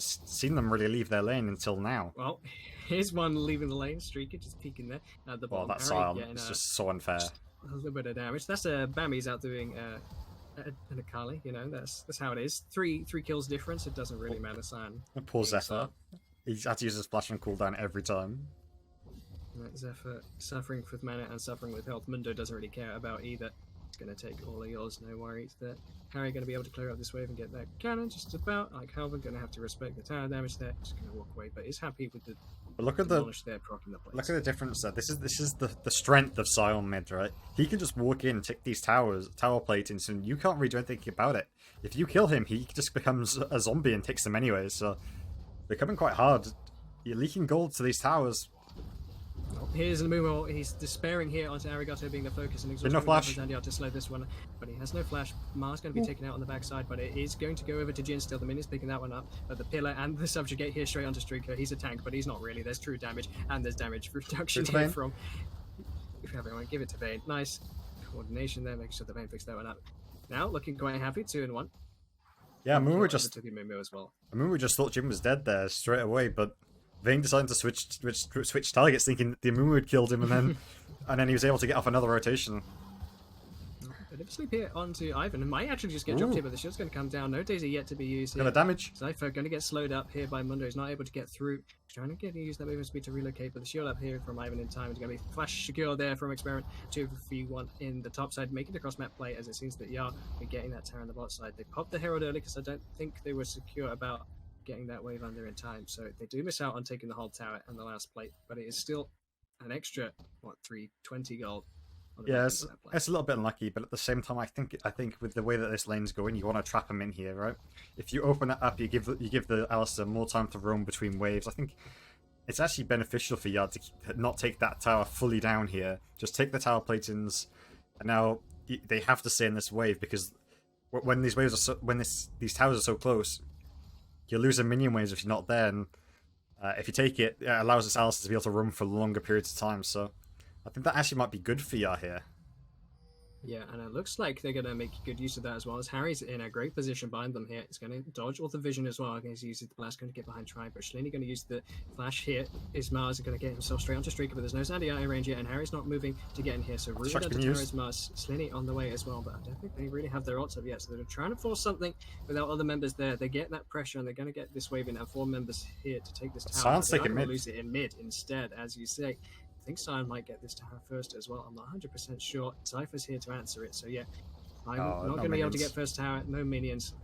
them really leave their lane until now. Well, here's one leaving the lane, Streaker just peeking there at the bottom. Well, that silent is just so unfair. A little bit of damage. That's Bami's out doing an Akali, you know, that's how it is. Three kills difference, it doesn't really matter, Sion. Poor Zephyr. He's had to use his flash and cooldown every time. Zephyr suffering with mana and suffering with health. Mundo doesn't really care about either. It's going to take all of yours, no worries there. Harry going to be able to clear up this wave and get that cannon just about. Like Halvin going to have to respect the tower damage there. Just going to walk away, but he's happy with the. But look at the look at the difference there. This is the strength of Sion mid, right? He can just walk in, take these tower platings, and you can't really do anything about it. If you kill him, he just becomes a zombie and takes them anyways. So they're coming quite hard. You're leaking gold to these towers. Here's Namumo. He's despairing here onto Arigato being the focus and exhausting no flash. Zandiar to slow this one, but he has no flash. Mars going to be taken out on the backside, but it is going to go over to Jin still. The minion's picking that one up, but the pillar and the subjugate here straight onto Streaker. He's a tank, but he's not really. There's true damage, and there's damage reduction here from. If everyone give it to Vayne. Nice coordination there, making sure that Vayne picks that one up. Now looking quite happy, 2-1. Yeah, Mumu just thought Jin was dead there straight away, but Vayne decided to switch targets, thinking the Amumu had killed him, and then he was able to get off another rotation. Bit of a sleep here onto Ivan, and might actually just get dropped here, but the shield's going to come down. No Daisy yet to be used here. Got the damage. Zypher going to get slowed up here by Mundo. He's not able to get through. He's trying to use that movement speed to relocate, but the shield up here from Ivan in time is going to be flash secure there from Experiment. 2v1 in the top side, making the cross map play as it seems that Yar are getting that tower on the bot side. They popped the Herald early because I don't think they were secure about getting that wave under in time, so they do miss out on taking the whole tower and the last plate, but it is still an extra 320 gold. Yeah, it's a little bit unlucky, but at the same time, I think with the way that this lane's going, you want to trap him in here, right? If you open it up, you give the Alistair more time to roam between waves. I think it's actually beneficial for Yard to not take that tower fully down here. Just take the tower platings, and now they have to stay in this wave because when these waves are these towers are so close, you're losing minion waves if you're not there, and if you take it, it allows this Alistair to be able to roam for longer periods of time. So I think that actually might be good for Yar here. Yeah, and it looks like they're going to make good use of that as well, as Harry's in a great position behind them here. He's going to dodge all the vision as well. He's using the blast, going to get behind Tri-Bush. Slinny going to use the flash here. Ismars going to get himself straight onto Streaker, but there's no Zandiar in range yet, and Harry's not moving to get in here. So really down to Ismars. Slinny on the way as well, but I don't think they really have their ults up yet, so they're trying to force something without other members there. They get that pressure, and they're going to get this wave in, and 4 members here to take this tower. Sounds like mid. Lose it in mid instead, as you say. I think Sion might get this to her first as well. I'm not 100% sure. Cypher's here to answer it, so yeah. I'm Oh, not no going to be able to minions. get first tower. No minions.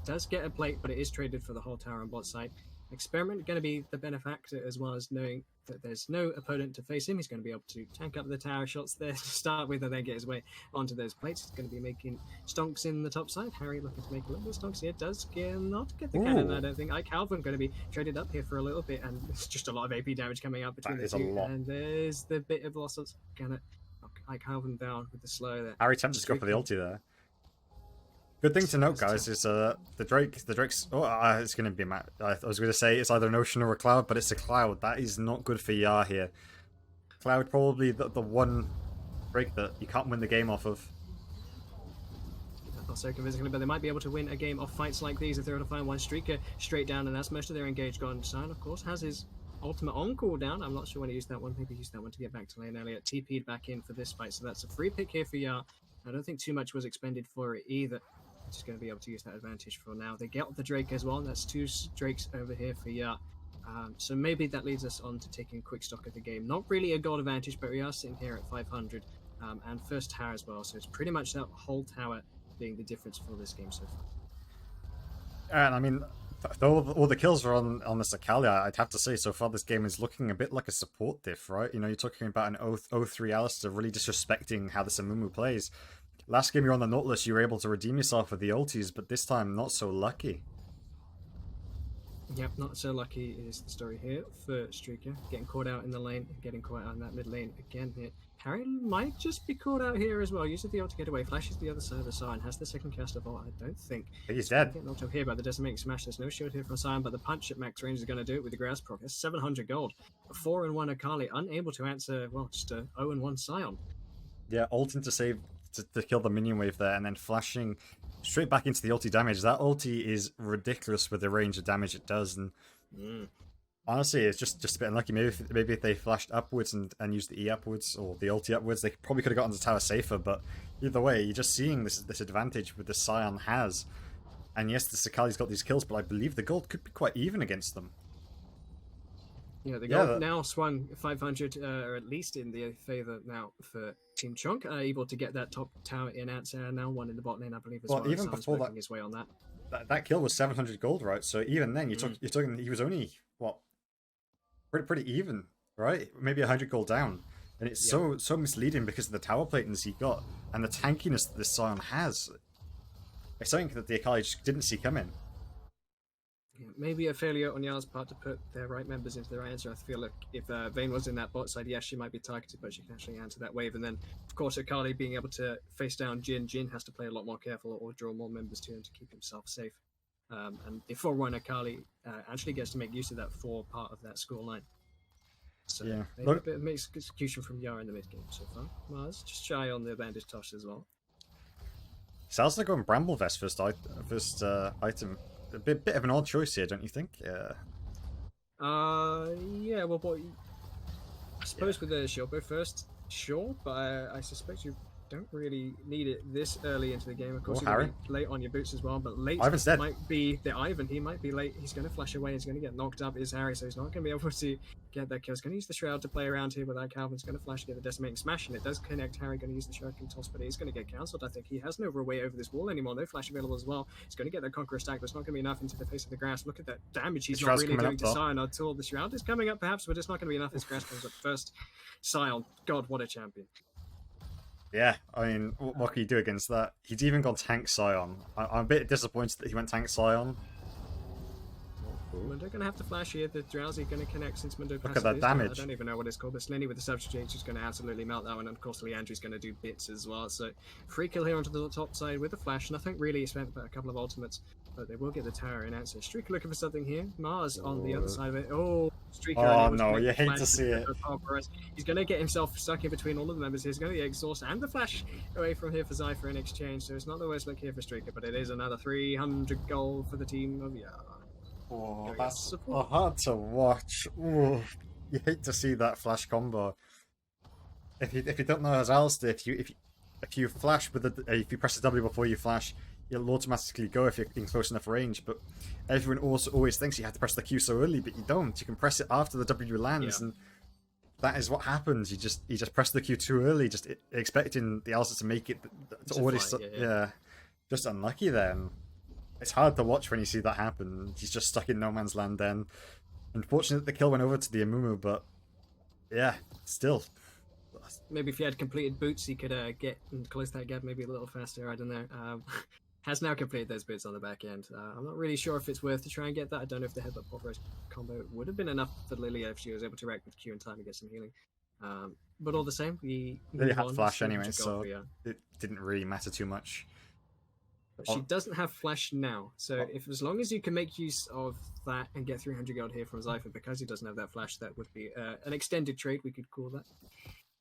Does get a plate, but it is traded for the whole tower on bot side. Experiment going to be the benefactor, as well as knowing that there's no opponent to face him. He's going to be able to tank up the tower shots there to start with, and then get his way onto those plates. He's going to be making stonks in the top side. Harry looking to make a little bit of stonks here. Does not get the cannon, I don't think. Calvin going to be traded up here for a little bit, and it's just a lot of AP damage coming up between the two. And there's the bit of losses. Gonna knock Calvin down with the slow there. Harry tempted to go for the ulti there. Good thing to note, guys, is the Drake's. Oh, it's going to be I was going to say it's either an ocean or a cloud, but it's a cloud. That is not good for Yar here. Cloud probably the one Drake that you can't win the game off of. Not so convincingly, but they might be able to win a game of fights like these if they're able to find one streaker straight down, and that's most of their engaged gone. Sion, of course, has his ultimate on cooldown. I'm not sure when he used that one. Maybe he used that one to get back to lane earlier. TP'd back in for this fight, so that's a free pick here for Yar. I don't think too much was expended for it either. Just going to be able to use that advantage for now. They get the Drake as well. That's 2 Drakes over here for Yar. So maybe that leads us on to taking quick stock of the game. Not really a gold advantage, but we are sitting here at 500 and first tower as well. So it's pretty much that whole tower being the difference for this game so far. And I mean, all the kills are on this Akali. I'd have to say so far this game is looking a bit like a support diff, right? You know, you're talking about an 0-3 Alistair really disrespecting how the Amumu plays. Last game you're on the Nautilus, you were able to redeem yourself with the ultis, but this time not so lucky. Yep, not so lucky is the story here for Streaker. Getting caught out in the lane, getting caught out in that mid lane again here. Harry might just be caught out here as well. Uses the ult to get away, flashes the other side of the Sion, has the second cast of ult. I don't think he's dead. Get knocked up here by the decimating smash. There's no shield here from Sion, but the punch at max range is going to do it with the grass proc. That's 700 gold. A 4-1 Akali, unable to answer, well, just a 0-1 Sion. Yeah, ulting to save to kill the minion wave there, and then flashing straight back into the ulti damage. That ulti is ridiculous with the range of damage it does, and honestly, it's just a bit unlucky. Maybe if they flashed upwards and used the E upwards or the ulti upwards, they probably could have gotten the tower safer. But either way, you're just seeing this advantage with the Sion has. And yes, the Sakali's got these kills, but I believe the gold could be quite even against them. Yeah, the gold now swung 500, or at least in the favour now for Team Choncc, able to get that top tower in answer, and now one in the bot lane, I believe, as well. Even before that, his way on that kill was 700 gold, right? So even then, you're talking, he was only, what, pretty even, right? Maybe 100 gold down. And it's so misleading because of the tower platings he got, and the tankiness that this Sion has. It's something that the Akali just didn't see coming. Yeah, maybe a failure on Yar's part to put their right members into the right answer. I feel like if Vayne was in that bot side, yes, she might be targeted, but she can actually answer that wave. And then, of course, Akali being able to face down Jhin. Jhin has to play a lot more careful or draw more members to him to keep himself safe. And the 4-1 Akali actually gets to make use of that for part of that scoreline. So yeah, maybe a bit of mixed execution from Yar in the mid game so far. Mars just shy on the bandage toss as well. Sounds like going Bramble Vest first item. A bit of an odd choice here, don't you think? Yeah. Yeah. Well, I suppose with the Shilbo first, sure, but I suspect you don't really need it this early into the game. Of course, you're late on your boots as well, but late might be the Ivan. He might be late. He's going to flash away. He's going to get knocked up. Is Harry, so he's not going to be able to get that kill. He's going to use the Shroud to play around here without Calvin's going to flash, get the decimating smash, and it does connect. Harry going to use the Shroud toss, but he's going to get cancelled. I think he has no way over this wall anymore. No flash available as well. He's going to get that Conqueror stack, but it's not going to be enough into the face of the grass. Look at that damage he's not really doing to Sion until the Shroud is coming up, perhaps, but it's not going to be enough. His grass comes up first. Sion, God, what a champion. Yeah, I mean, what can you do against that? He's even gone tank Sion. I'm a bit disappointed that he went tank Sion. Mundo going to have to flash here. The Drowsy going to connect since Mundo Look at that damage. I don't even know what it's called. But Slenny with the substitute is going to absolutely melt that one. And of course, Leandri's going to do bits as well. So free kill here onto the top side with the flash. Nothing really spent but a couple of ultimates. But they will get the tower in answer. Streaker looking for something here. Mars on the other side of it. Oh, Streaker. Oh no, you hate to see it. He's going to get himself stuck in between all of the members here. He's going to get exhaust and the flash away from here for Zypher in exchange. So it's not the worst look here for Streaker, but it is another 300 gold for the team of Yar. Oh, that's hard to watch. Ooh, you hate to see that flash combo. If you don't know as Alistair, if you flash with if you press the W before you flash, it'll automatically go if you're in close enough range. But everyone also always thinks you have to press the Q so early, but you don't. You can press it after the W lands, and that is what happens. You just press the Q too early, just expecting the Alistair to make it to already. Yeah, just unlucky then. It's hard to watch when you see that happen. He's just stuck in no man's land then. Unfortunate the kill went over to the Amumu, but yeah, still. Maybe if he had completed boots, he could get and close that gap maybe a little faster. I don't know. Has now completed those boots on the back end. I'm not really sure if it's worth to try and get that. I don't know if the headbutt pop roast combo would have been enough for Lilia if she was able to react with Q in time and get some healing. But all the same, we had flash anyway, so it didn't really matter too much. But she doesn't have flash now, so if as long as you can make use of that and get 300 gold here from Zypher, because he doesn't have that flash, that would be an extended trade, we could call that.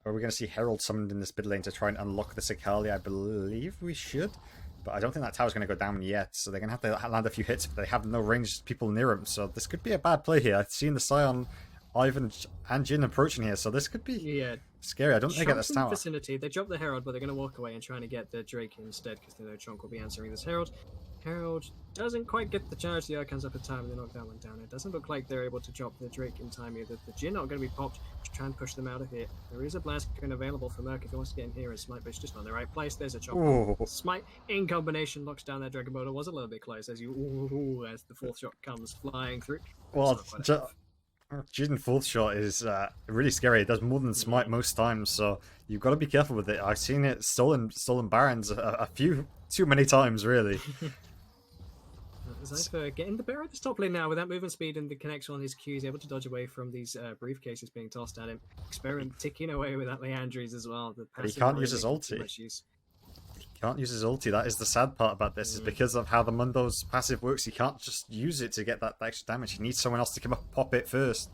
Are we going to see Herald summoned in this mid lane to try and unlock the Akali? I believe we should, but I don't think that tower's going to go down yet, so they're going to have to land a few hits, but they have no ranged people near them, so this could be a bad play here. I've seen the Scion, Ivan, and Jin approaching here, so this could be scary. I don't think they get this tower. Vicinity. They drop the Herald, but they're going to walk away and try to get the Drake instead, because they know Choncc will be answering this Herald. Herald doesn't quite get the charge. The eye comes up in time and they knock that one down. It doesn't look like they're able to drop the Drake in time either. The Jin not going to be popped to try and push them out of here. There is a blast available for Merc if he wants to get in here and smite, but it's just not in the right place. There's a Choncc. Smite in combination locks down that Dragon Boulder. Was a little bit close as as the fourth shot comes flying through. Well, Jin fourth shot is really scary. It does more than smite most times, so you've got to be careful with it. I've seen it stolen Barons a few too many times, really. Zypher getting the bear at this top lane now with that movement speed and the connection on his Q. He's able to dodge away from these briefcases being tossed at him. Experiment ticking away with that Leandries as well. But he can't use his ulti. He can't use his ulti. That is the sad part about this, is because of how the Mundo's passive works, he can't just use it to get that extra damage. He needs someone else to come up and pop it first.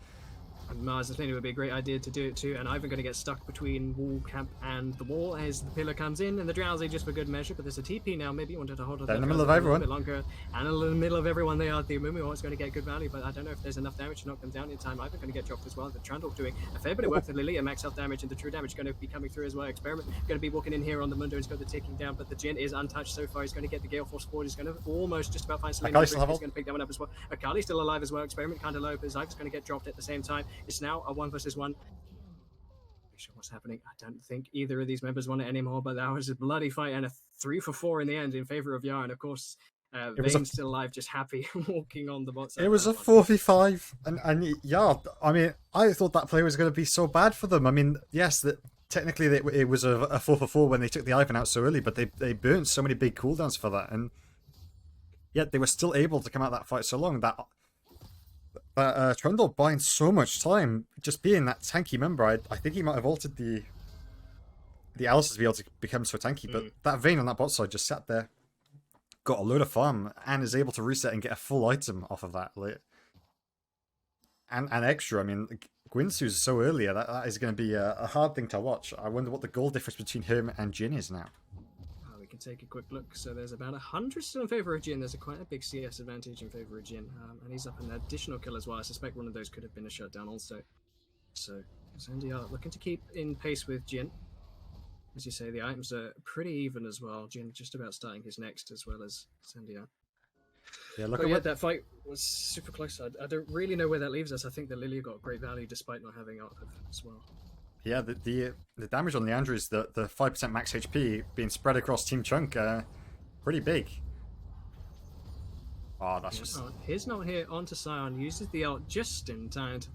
And Mars, I think it would be a great idea to do it too, and Ivan going to get stuck between wall camp and the wall as the pillar comes in, and the Drowsy just for good measure, but there's a TP now. Maybe you wanted to hold on. They're in the middle of everyone. A bit longer, and in the middle of everyone they are. The Amumu is going to get good value, but I don't know if there's enough damage to knock them down in time. Ivan going to get dropped as well. The Trundle doing a fair bit of work. The Lilia max health damage and the true damage going to be coming through as well. Experiment going to be walking in here on the Mundo. He's got the ticking down, but the Jin is untouched so far. He's going to get the Gale Force forward. He's going to almost just about find Selena. He's going to pick that one up as well. Akali's still alive as well. Experiment kind of low, but Zypher's going to get dropped at the same time. It's now a 1 versus 1. Not sure what's happening. I don't think either of these members want it anymore, but that was a bloody fight and a 3 for 4 in the end in favor of Yarn. Of course, Vane's still alive, just happy walking on the bot side. It was a 4v5, and yeah, I mean, I thought that play was going to be so bad for them. I mean, yes, that technically it was a 4 for 4 when they took the Ivan out so early, but they burnt so many big cooldowns for that, and yet they were still able to come out that fight so long. That Trundle buying so much time, just being that tanky member. I think he might have altered the Alice to be able to become so tanky, but that Vayne on that bot side just sat there, got a load of farm, and is able to reset and get a full item off of that. Like, and extra. I mean, Gwynsu's so earlier, that is going to be a hard thing to watch. I wonder what the goal difference between him and Jin is now. Can take a quick look. So there's about 100 still in favor of Jin. There's quite a big CS advantage in favor of Jin, and he's up an additional kill as well. I suspect one of those could have been a shutdown also. So Zandy looking to keep in pace with Jin. As you say, the items are pretty even as well. Jin just about starting his next as well as Zandy. Yeah, look at that fight was super close. I don't really know where that leaves us. I think that Lilia got great value despite not having art as well. Yeah, the damage on Leandris, the 5% max HP being spread across Team Choncc, pretty big. Oh, that's just... He's not here onto Scion, uses the ult just in time to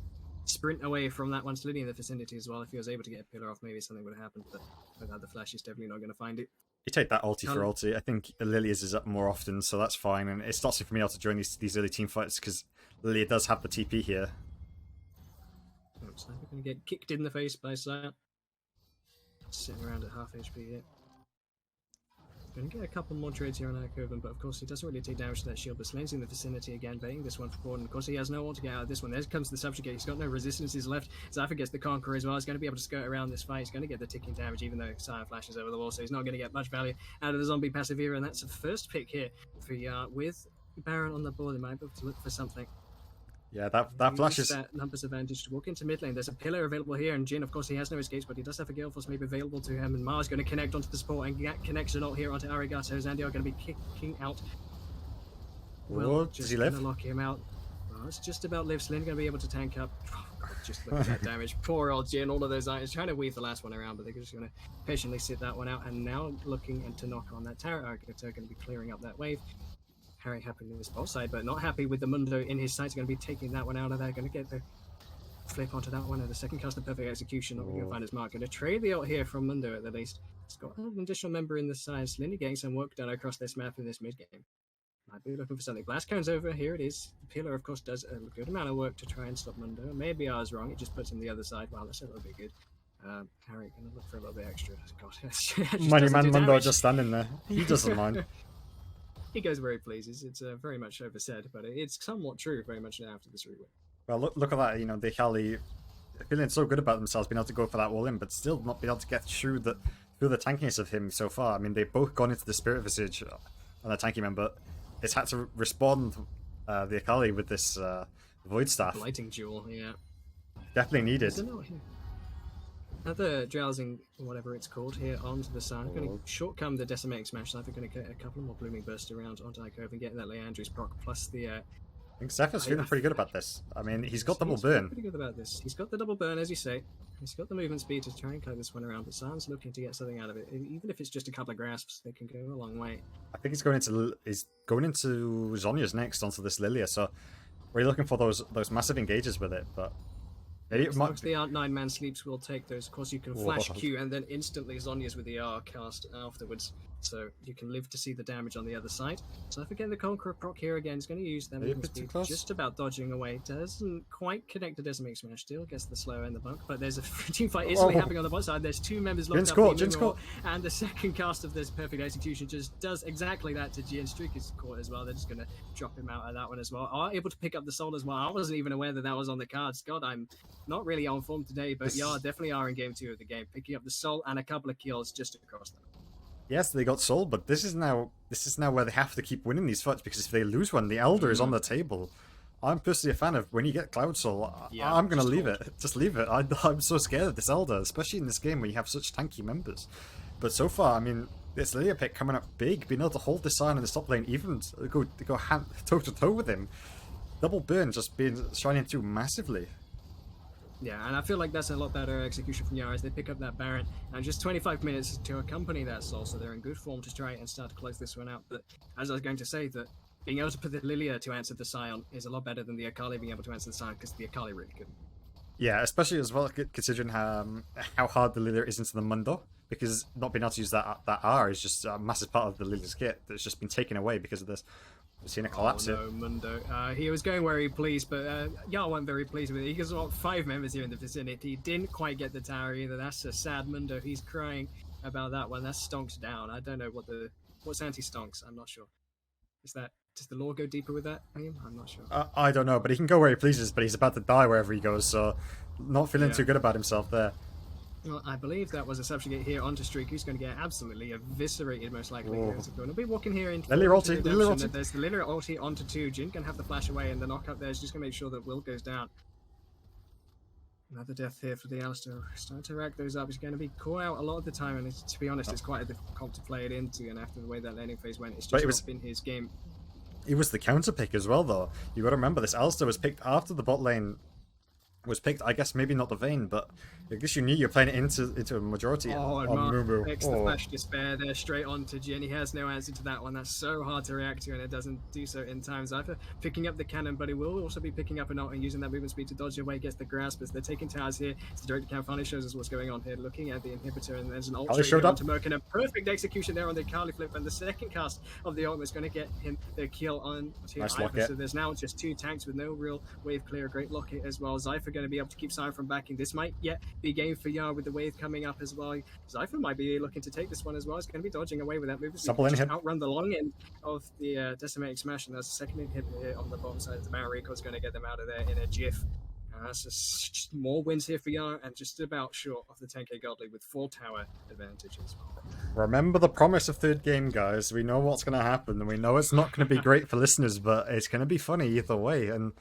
sprint away from that one. Lilia in the vicinity as well. If he was able to get a pillar off, maybe something would have happened, but without the flash, he's definitely not going to find it. You take that ulti for ulti. I think Lilia's is up more often, so that's fine, and it's not for me to join these early team fights, because Lilia does have the TP here. Sniper going to get kicked in the face by Scion. Sitting around at half HP yet. Going to get a couple more trades here on Anakovan, but of course he doesn't really take damage to that shield, but Slane's in the vicinity again, baiting this one forward, and of course he has no ult to get out of this one. There comes the subjugate, he's got no resistances left. Zypher gets the Conqueror as well, he's going to be able to skirt around this fight, he's going to get the ticking damage even though Scion flashes over the wall, so he's not going to get much value out of the zombie passive era, and that's the first pick here for Yar. With Baron on the board, they might be able to look for something. Yeah, that flash is... that numbers advantage to walk into mid lane. There's a pillar available here, and Jin, of course, he has no escapes, but he does have a Gale Force maybe available to him, and Mars going to connect onto the support and get connection ult here onto Arigato. Zandy are going to be kicking out. Well, does he live? Going to lock him out. Oh, it's just about live. Lin going to be able to tank up. Oh, God, just look at that damage. Poor old Jin, all of those items. Trying to weave the last one around, but they're just going to patiently sit that one out. And now looking to knock on that tower. They're going to be clearing up that wave. Harry happy with his bot side, but not happy with the Mundo in his sights. Going to be taking that one out of there. Going to get the flip onto that one. And the second cast of perfect execution. Not going to find his mark. Going to trade the ult here from Mundo at the least. He's got an additional member in the side. Lindy getting some work done across this map in this mid game. Might be looking for something. Blast cone's over. Here it is. The pillar, of course, does a good amount of work to try and stop Mundo. Maybe I was wrong. It just puts him the other side. Wow, that's a little bit good. Harry gonna look for a little bit extra. God, Money Man Mundo just standing there. He doesn't mind. He goes where he pleases. It's very much oversaid, but it's somewhat true very much now after this rework. Well, look at that. You know, the Akali feeling so good about themselves, being able to go for that all in, but still not being able to get through the tankiness of him so far. I mean, they've both gone into the Spirit Visage on the tanky member. It's had to respond the Akali with this Void Staff. Lighting Jewel, yeah. Definitely needed. Another drowsing, whatever it's called, here onto the side. Going to short-come the Decimating Smash. So they're going to get a couple more Blooming Bursts around onto Icove and getting that Leandri's proc plus the... I think Zephyr's feeling pretty good about this. I mean, he's got double burn. Pretty good about this. He's got the double burn, as you say. He's got the movement speed to try and cut this one around, but Sam's looking to get something out of it. Even if it's just a couple of grasps, they can go a long way. I think he's going into Zhonya's next onto this Lilia, so we're looking for those massive engages with it, but maybe it might... The 9-man sleeps will take those. Of course, you can flash Q and then instantly Zhonya's with the R cast afterwards. So you can live to see the damage on the other side. So if again the Conqueror proc here again is going to use them just about dodging away. Doesn't quite connect the Decimating Smash. Still gets the slow and the bunk, but there's a team fight instantly happening on the bot side. There's two members locked up. Jin's caught. And the second cast of this perfect execution just does exactly that to Jin. Streak is caught as well. They're just going to drop him out of that one as well. Are able to pick up the soul as well. I wasn't even aware that was on the cards. God, I'm not really on form today, but yeah, definitely are in game 2 of the game, picking up the soul and a couple of kills just across them. Yes, they got soul, but this is now where they have to keep winning these fights, because if they lose one, the Elder is on the table. I'm personally a fan of when you get Cloud Soul, I'm going to leave it. Just leave it. I'm so scared of this Elder, especially in this game where you have such tanky members. But so far, I mean, this Lilia pick coming up big, being able to hold this Iron in the top lane, even go toe-to-toe with him. Double burn just being shining through massively. Yeah, and I feel like that's a lot better execution from Yara as they pick up that Baron, and just 25 minutes to accompany that Soul, so they're in good form to try and start to close this one out. But as I was going to say, that being able to put the Lilia to answer the Scion is a lot better than the Akali being able to answer the Scion, because the Akali really couldn't. Yeah, especially as well considering how hard the Lilia is into the Mundo, because not being able to use that R is just a massive part of the Lilia's kit that's just been taken away because of this. We've seen a collapse here. Mundo. He was going where he pleased, but Yar wasn't very pleased with it. He got 5 members here in the vicinity. He didn't quite get the tower either. That's a sad Mundo. He's crying about that one. That's Stonk's down. I don't know what's anti-Stonks. I'm not sure. Does the lore go deeper with that? I'm not sure. I don't know, but he can go where he pleases, but he's about to die wherever he goes, so not feeling too good about himself there. Well, I believe that was a subjugate here onto Streak, who's going to get absolutely eviscerated, most likely. We'll be walking here into Lilia ulti. There's the Lilia ulti onto 2. Jin can have the flash away, and the knock up there is just going to make sure that Will goes down. Another death here for the Alistar. Starting to rack those up. He's going to be caught out a lot of the time, and to be honest, it's quite a difficult to play it into, and after the way that laning phase went, it's just not been his game. It was the counter pick as well, though. You got to remember, this Alistar was picked after the bot lane was picked. I guess maybe not the Vayne, but I guess you knew you're playing it into a majority. Mark picks the Flash Despair there straight on to Jin. He has no answer to that one. That's so hard to react to, and it doesn't do so in time. Zypher picking up the cannon, but he will also be picking up a ult and using that movement speed to dodge away, gets the grasp as they're taking towers here. It's the direct account finally shows us what's going on here. Looking at the inhibitor, and there's an ult straight onto Merc, and a perfect execution there on the Kali flip, and the second cast of the ult is going to get him the kill on Zypher. So there's now just 2 tanks with no real wave clear. Great locket as well. Zypher going to be able to keep Siren from backing. This might yet be game for Yar with the wave coming up as well. Zypher might be looking to take this one as well. It's going to be dodging away with that move. Just outrun the long end of the Decimating Smash, and that's the second inhibitor here on the bottom side. The Baron Recall is going to get them out of there in a jiff. That's just more wins here for Yar, and just about short of the 10k Godly with 4 tower advantage as well. Remember the promise of third game, guys. We know what's going to happen, and we know it's not going to be great for listeners, but it's going to be funny either way. And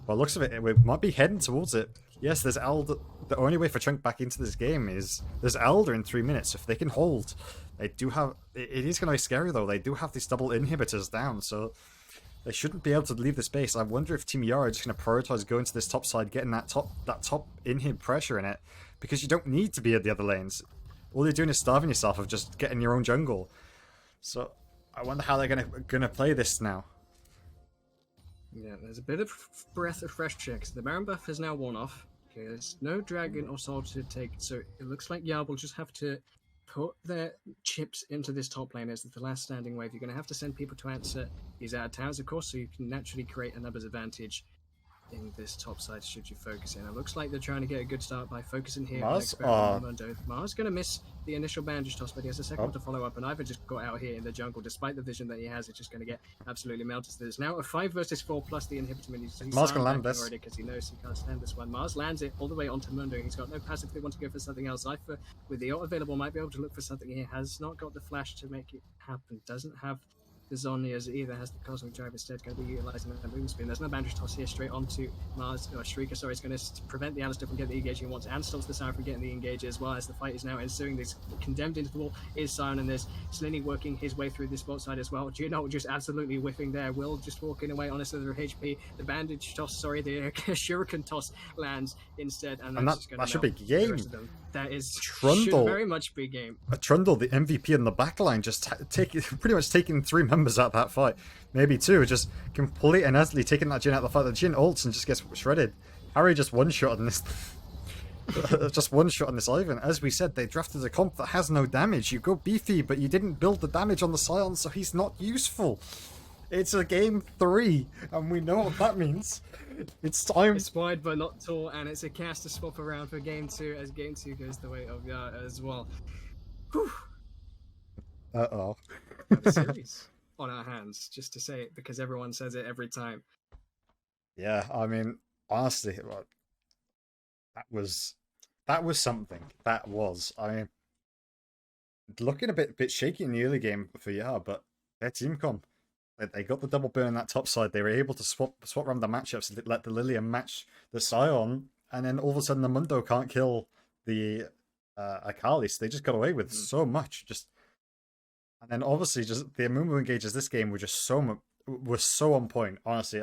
by the looks of it, we might be heading towards it. Yes, there's Elder. The only way for Choncc back into this game is there's Elder in 3 minutes. If they can hold, they do have. It is going to be scary though. They do have these double inhibitors down, so They shouldn't be able to leave this base. I wonder if Team Yara are just going to prioritize going to this top side, getting that top inhib pressure in it, because you don't need to be at the other lanes. All you're doing is starving yourself of just getting your own jungle. So I wonder how they're gonna play this now. Yeah, there's a bit of breath of fresh air because the Baron buff has now worn off. Okay, there's no dragon or soul to take, so it looks like Yard will just have to put their chips into this top lane as the last standing wave. You're going to have to send people to answer these out of towns, of course, so you can naturally create a numbers advantage in this top side should you focus in. It looks like they're trying to get a good start by focusing here. Mars Mars going to miss the initial bandage toss, but he has a second one to follow up, and Ivan just got out here in the jungle. Despite the vision that he has, it's just going to get absolutely melted. So there's now a 5 versus 4 plus the inhibitor minion. So Mars can land this already because he knows he can't stand this one. Mars lands it all the way onto Mundo. He's got no passive. They want to go for something else. Cypher, with the ult available, might be able to look for something here. Has not got the flash to make it happen. Doesn't have the Zhonya's either, has the Cosmic Drive instead, going to be utilising that movement spin. There's no bandage toss here, straight onto Mars, or Shrieker, sorry, it's going to prevent the Alistair from getting the engage he wants, and stops the Siren from getting the engage as well, as the fight is now ensuing. This condemned into the wall is Siren, and there's Slinny working his way through this bot side as well. Juno just absolutely whiffing there, Will just walking away on a slither of HP. The bandage toss, sorry, the Shuriken toss lands instead, and that's that should be game. That is Trundle, very much big game. Trundle, the MVP in the backline, just pretty much taking 3 members out of that fight. Maybe 2, just complete and utterly taking that Jhin out of the fight. The Jhin ults and just gets shredded. Harry just one-shot on this. Just one-shot on this Ivan. As we said, they drafted a comp that has no damage. You go beefy, but you didn't build the damage on the Scion, so he's not useful. It's a game 3, and we know what that means. It's time. It's wide but not tall, and it's a cast to swap around for game 2 as game 2 goes the way of Yara as well. Whew. Uh-oh. We have a series on our hands, just to say it, because everyone says it every time. Yeah, I mean, honestly, that was something. That was. I mean, looking a bit shaky in the early game for Yara, but their team comp. They got the double burn on that top side. They were able to swap around the matchups, let the Lilium match the Scion, and then all of a sudden the Mundo can't kill the Akali, so they just got away with so much. And then obviously just the Amumu engages this game were just so on point. Honestly,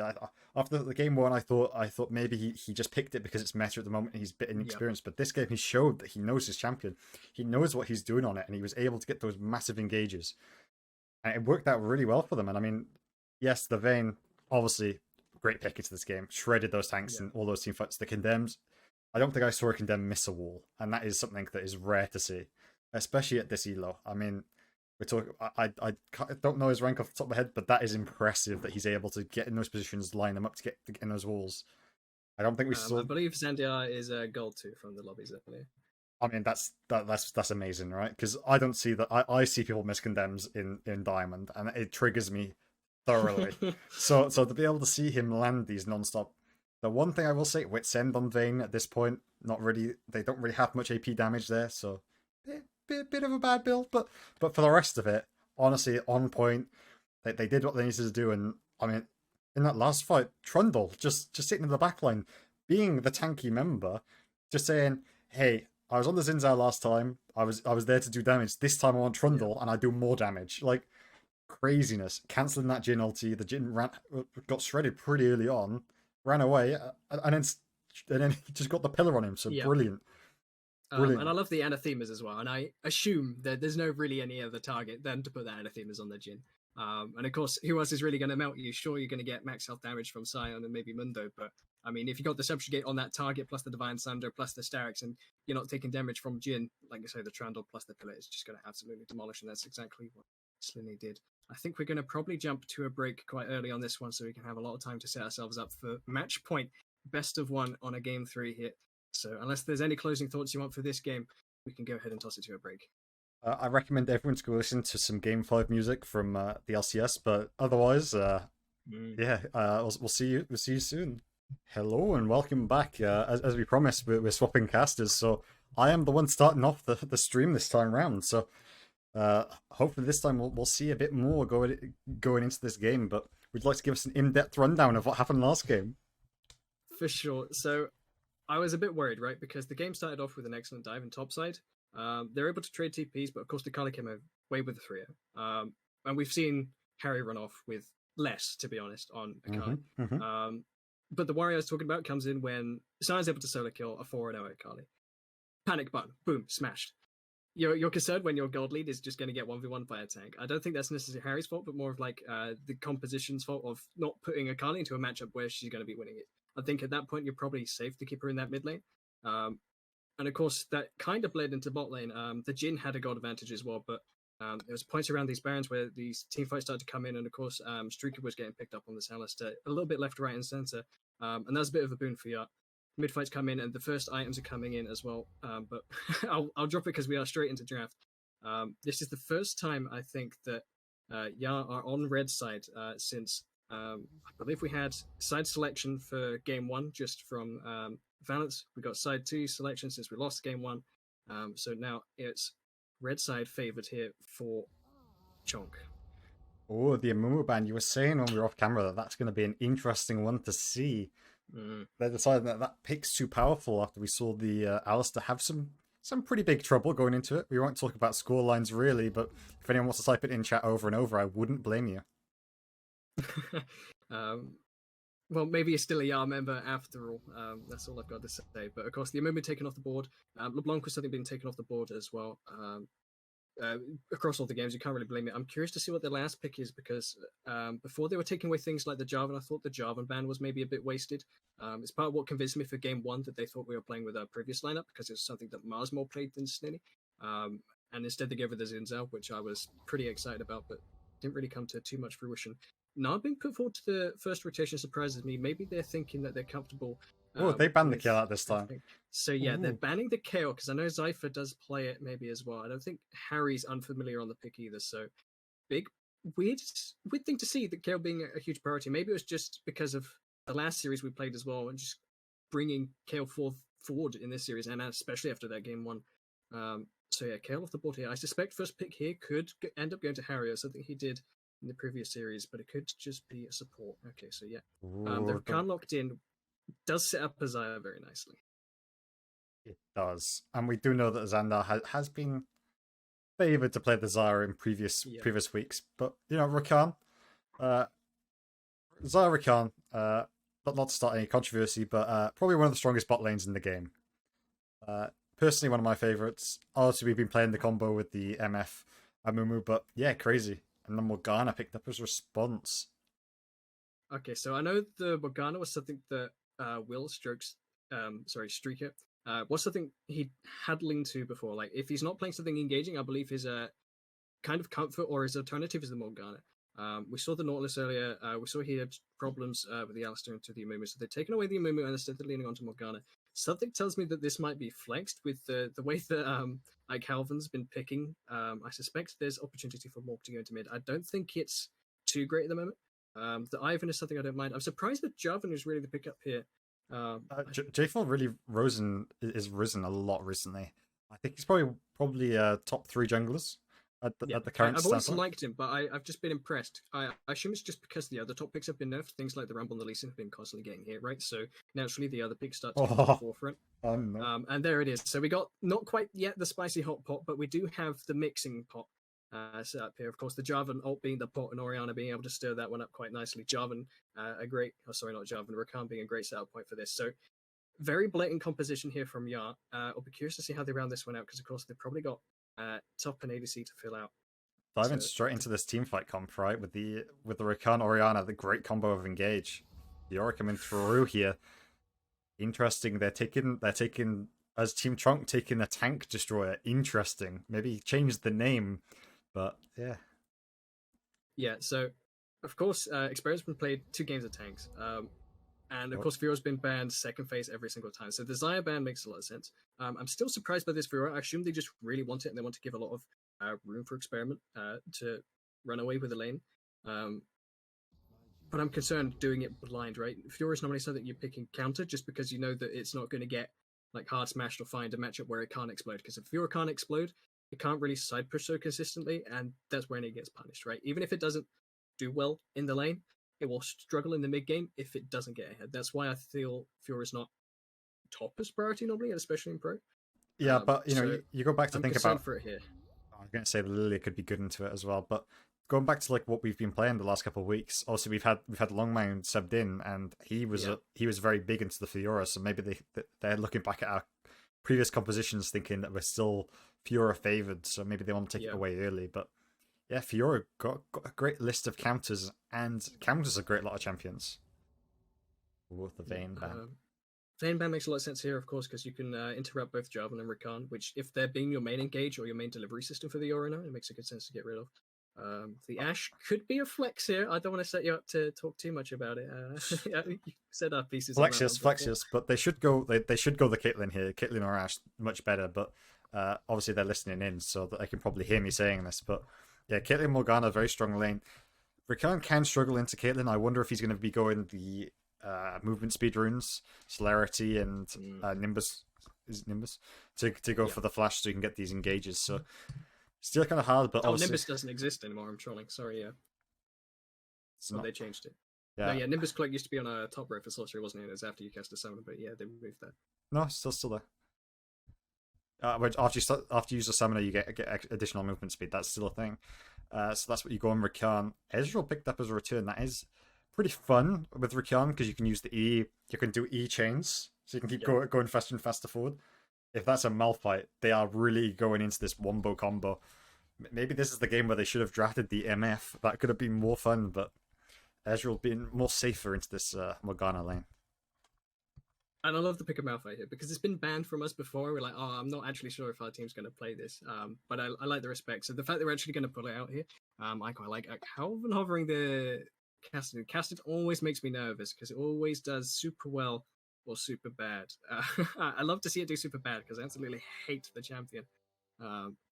after the game 1, I thought maybe he just picked it because it's meta at the moment and he's a bit inexperienced. But this game he showed that he knows his champion. He knows what he's doing on it, and he was able to get those massive engages. And it worked out really well for them. And I mean, yes, the Vayne, obviously, great pick into this game. Shredded those tanks and all those team fights. The Condemned, I don't think I saw a Condemned miss a wall. And that is something that is rare to see, especially at this elo. I mean, we're talking, I don't know his rank off the top of my head, but that is impressive that he's able to get in those positions, line them up to get in those walls. I don't think we saw. I believe Zandia is gold 2 from the lobbies earlier. I mean, that's amazing, right? Because I don't see that. I see people miss condemns in Diamond, and it triggers me thoroughly. so to be able to see him land these non-stop. The one thing I will say, Wit's End on Vayne at this point, not really. They don't really have much AP damage there, so bit of a bad build. But for the rest of it, honestly, on point. They did what they needed to do, and I mean, in that last fight, Trundle just sitting in the backline, being the tanky member, just saying, "Hey, I was on the Zinzao last time. I was there to do damage. This time I want Trundle, and I do more damage." Like, craziness. Cancelling that Jhin ulti. The Jhin got shredded pretty early on, ran away, and then he just got the pillar on him. So brilliant. And I love the anathemas as well. And I assume that there's no really any other target than to put the anathemas on the Jhin. And of course, who else is really going to melt you? Sure, you're going to get max health damage from Scion and maybe Mundo, but I mean, if you got the Subjugate on that target, plus the Divine Sunder, plus the Starix, and you're not taking damage from Jhin, like I say, the Trundle plus the Pillar is just going to absolutely demolish, and that's exactly what Slinny did. I think we're going to probably jump to a break quite early on this one, so we can have a lot of time to set ourselves up for match point, best of 1 on a game 3 hit. So unless there's any closing thoughts you want for this game, we can go ahead and toss it to a break. I recommend everyone to go listen to some Game 5 music from the LCS, but otherwise, we'll see you soon. Hello and welcome back. As we promised, we're swapping casters, so I am the one starting off the stream this time round. So hopefully this time we'll see a bit more going into this game. But would you like to give us an in-depth rundown of what happened last game? For sure. So I was a bit worried, right? Because the game started off with an excellent dive in topside. They're able to trade TPs, but of course the Kali came away with the 3-0. And we've seen Harry run off with less, to be honest, on Mm-hmm, Akali. mm-hmm. But the warrior I was talking about comes in when Sion's able to solo kill a 4-0 Akali. Panic button, boom, smashed. You're concerned when your gold lead is just going to get 1v1 by a tank. I don't think that's necessarily Harry's fault, but more of like the composition's fault of not putting Akali into a matchup where she's going to be winning it. I think at that point you're probably safe to keep her in that mid lane. And of course, that kind of bled into bot lane. The Jhin had a gold advantage as well, but there was points around these barons where these team fights started to come in, and of course, Streaker was getting picked up on this Alistair a little bit left, right, and center. And that was a bit of a boon for Yat. Mid fights come in, and the first items are coming in as well. But I'll drop it because we are straight into draft. This is the first time I think that Yat are on red side since I believe we had side selection for game one just from Valence. We got side 2 selection since we lost game 1. So now it's red side favored here for Choncc. Oh, the Amumu ban. You were saying when we were off camera that that's going to be an interesting one to see. They decided that that pick's too powerful after we saw the Alistair have some pretty big trouble going into it. We won't talk about score lines really, but if anyone wants to type it in chat over and over, I wouldn't blame you. Well, maybe you're still a Yar member after all. That's all I've got to say. But of course, the Amumu taken off the board. LeBlanc was something being taken off the board as well. Across all the games, you can't really blame it. I'm curious to see what the last pick is because before they were taking away things like the Jarvan, I thought the Jarvan ban was maybe a bit wasted. It's part of what convinced me for game 1 that they thought we were playing with our previous lineup because it was something that Mars more played than Snitty. And instead they gave her the Zinzao, which I was pretty excited about, but didn't really come to too much fruition. Now being put forward to the first rotation surprises me. Maybe they're thinking that they're comfortable. Oh, they banned the kill out this time. So yeah, Ooh. they're banning the KO because I know Zypher does play it maybe as well. I don't think Harry's unfamiliar on the pick either. So big, weird thing to see that KO being a huge priority. Maybe it was just because of the last series we played as well and just bringing KO forward in this series and especially after that game 1. So yeah, KO off the board here. I suspect first pick here could end up going to Harry or something he did in the previous series, but it could just be a support. Okay, so yeah. The Rakan locked in does set up Azaya very nicely. It does. And we do know that Xandar has been favoured to play the Zaya in previous weeks. But, you know, Rakan, Zaya Rakan, not to start any controversy, but probably one of the strongest bot lanes in the game. Personally, one of my favourites. Obviously, we've been playing the combo with the MF Amumu, but yeah, crazy. And then Morgana picked up his response. Okay, so I know the Morgana was something that Streaker, was something he had leaned to before. Like, if he's not playing something engaging, I believe his kind of comfort or his alternative is the Morgana. We saw the Nautilus earlier. We saw he had problems with the Alistair into the Amumu, so they've taken away the Amumu and instead they're leaning onto Morgana. Something tells me that this might be flexed with the way that like Calvin's been picking. I suspect there's opportunity for Morg to go into mid. I don't think it's too great at the moment. The Ivan is something I don't mind. I'm surprised that Jarvan is really the pickup here. J4 really is risen a lot recently. I think he's probably top 3 junglers at the current I've always standpoint. liked him, but I've just been impressed. I assume it's just because the other top picks have been nerfed. Things like the Rumble and the Lee Sin have been constantly getting hit, right? So naturally the other picks start to come to the forefront. No. And there it is. So we got not quite yet the spicy hot pot, but we do have the mixing pot set up here. Of course, the Jarvan ult being the pot and Orianna being able to stir that one up quite nicely. Rakan being a great setup point for this. So very blatant composition here from Yar. I'll be curious to see how they round this one out because, of course, they've probably got top and ADC to fill out. Diving straight into this team fight comp, right? With the Rakan Orianna, the great combo of engage. Fiora coming through here. Interesting. They're taking as Team Choncc taking a tank destroyer. Interesting. Maybe change the name, but yeah. Yeah. So, of course, Experience been played 2 games of tanks. And of course, Fiora's been banned second phase every single time. So the Xayah ban makes a lot of sense. I'm still surprised by this Fiora. I assume they just really want it and they want to give a lot of room for experiment to run away with the lane. But I'm concerned doing it blind, right? Fiora is normally something you're picking counter just because you know that it's not going to get like hard smashed or find a matchup where it can't explode. Because if Fiora can't explode, it can't really side push so consistently, and that's when it gets punished, right? Even if it doesn't do well in the lane, it will struggle in the mid game if it doesn't get ahead. That's why I feel Fiora is not top as priority normally, especially in pro. Yeah, but you know, you go back to think about. For it here. I'm going to say Lilia could be good into it as well, but going back to like what we've been playing the last couple of weeks. Also, we've had Longmine subbed in, and he was he was very big into the Fiora. So maybe they're looking back at our previous compositions, thinking that we're still Fiora favored. So maybe they want to take it away early. But yeah, Fiora got a great list of counters, and counters a great lot of champions. With the Vayne ban. Vayne ban makes a lot of sense here, of course, because you can interrupt both Jarvan and Rakan, which, if they're being your main engage or your main delivery system for the Aura now, it makes a good sense to get rid of. The Ashe could be a flex here. I don't want to set you up to talk too much about it. You said our pieces. Flexius, but they should go. They should go the Caitlyn here. Caitlyn or Ashe, much better. But obviously they're listening in, so that they can probably hear me saying this. But yeah, Caitlyn Morgana, very strong lane. Rakan can struggle into Caitlyn. I wonder if he's going to be going the movement speed runes, Celerity, and Nimbus. Is it Nimbus? To go for the flash so you can get these engages. So still kind of hard, but Nimbus doesn't exist anymore. I'm trolling. Sorry, they changed it. Yeah, no, Nimbus Cloak used to be on a top row for sorcery, wasn't it? It was after you cast a summon, but yeah, they removed that. No, still there. After you use a summoner, you get additional movement speed. That's still a thing. So that's what you go on Rakan. Ezreal picked up as a return. That is pretty fun with Rakan because you can use the E. You can do E chains, so you can keep going faster and faster forward. If that's a Malphite, they are really going into this wombo combo. Maybe this is the game where they should have drafted the MF. That could have been more fun, but Ezreal being more safer into this Morgana lane. And I love the pick of Malphite here because it's been banned from us before. We're like, I'm not actually sure if our team's going to play this. But I like the respect. So the fact that we're actually going to pull it out here, I quite like. How often hovering the Casted? Casted always makes me nervous because it always does super well or super bad. I love to see it do super bad because I absolutely hate the champion.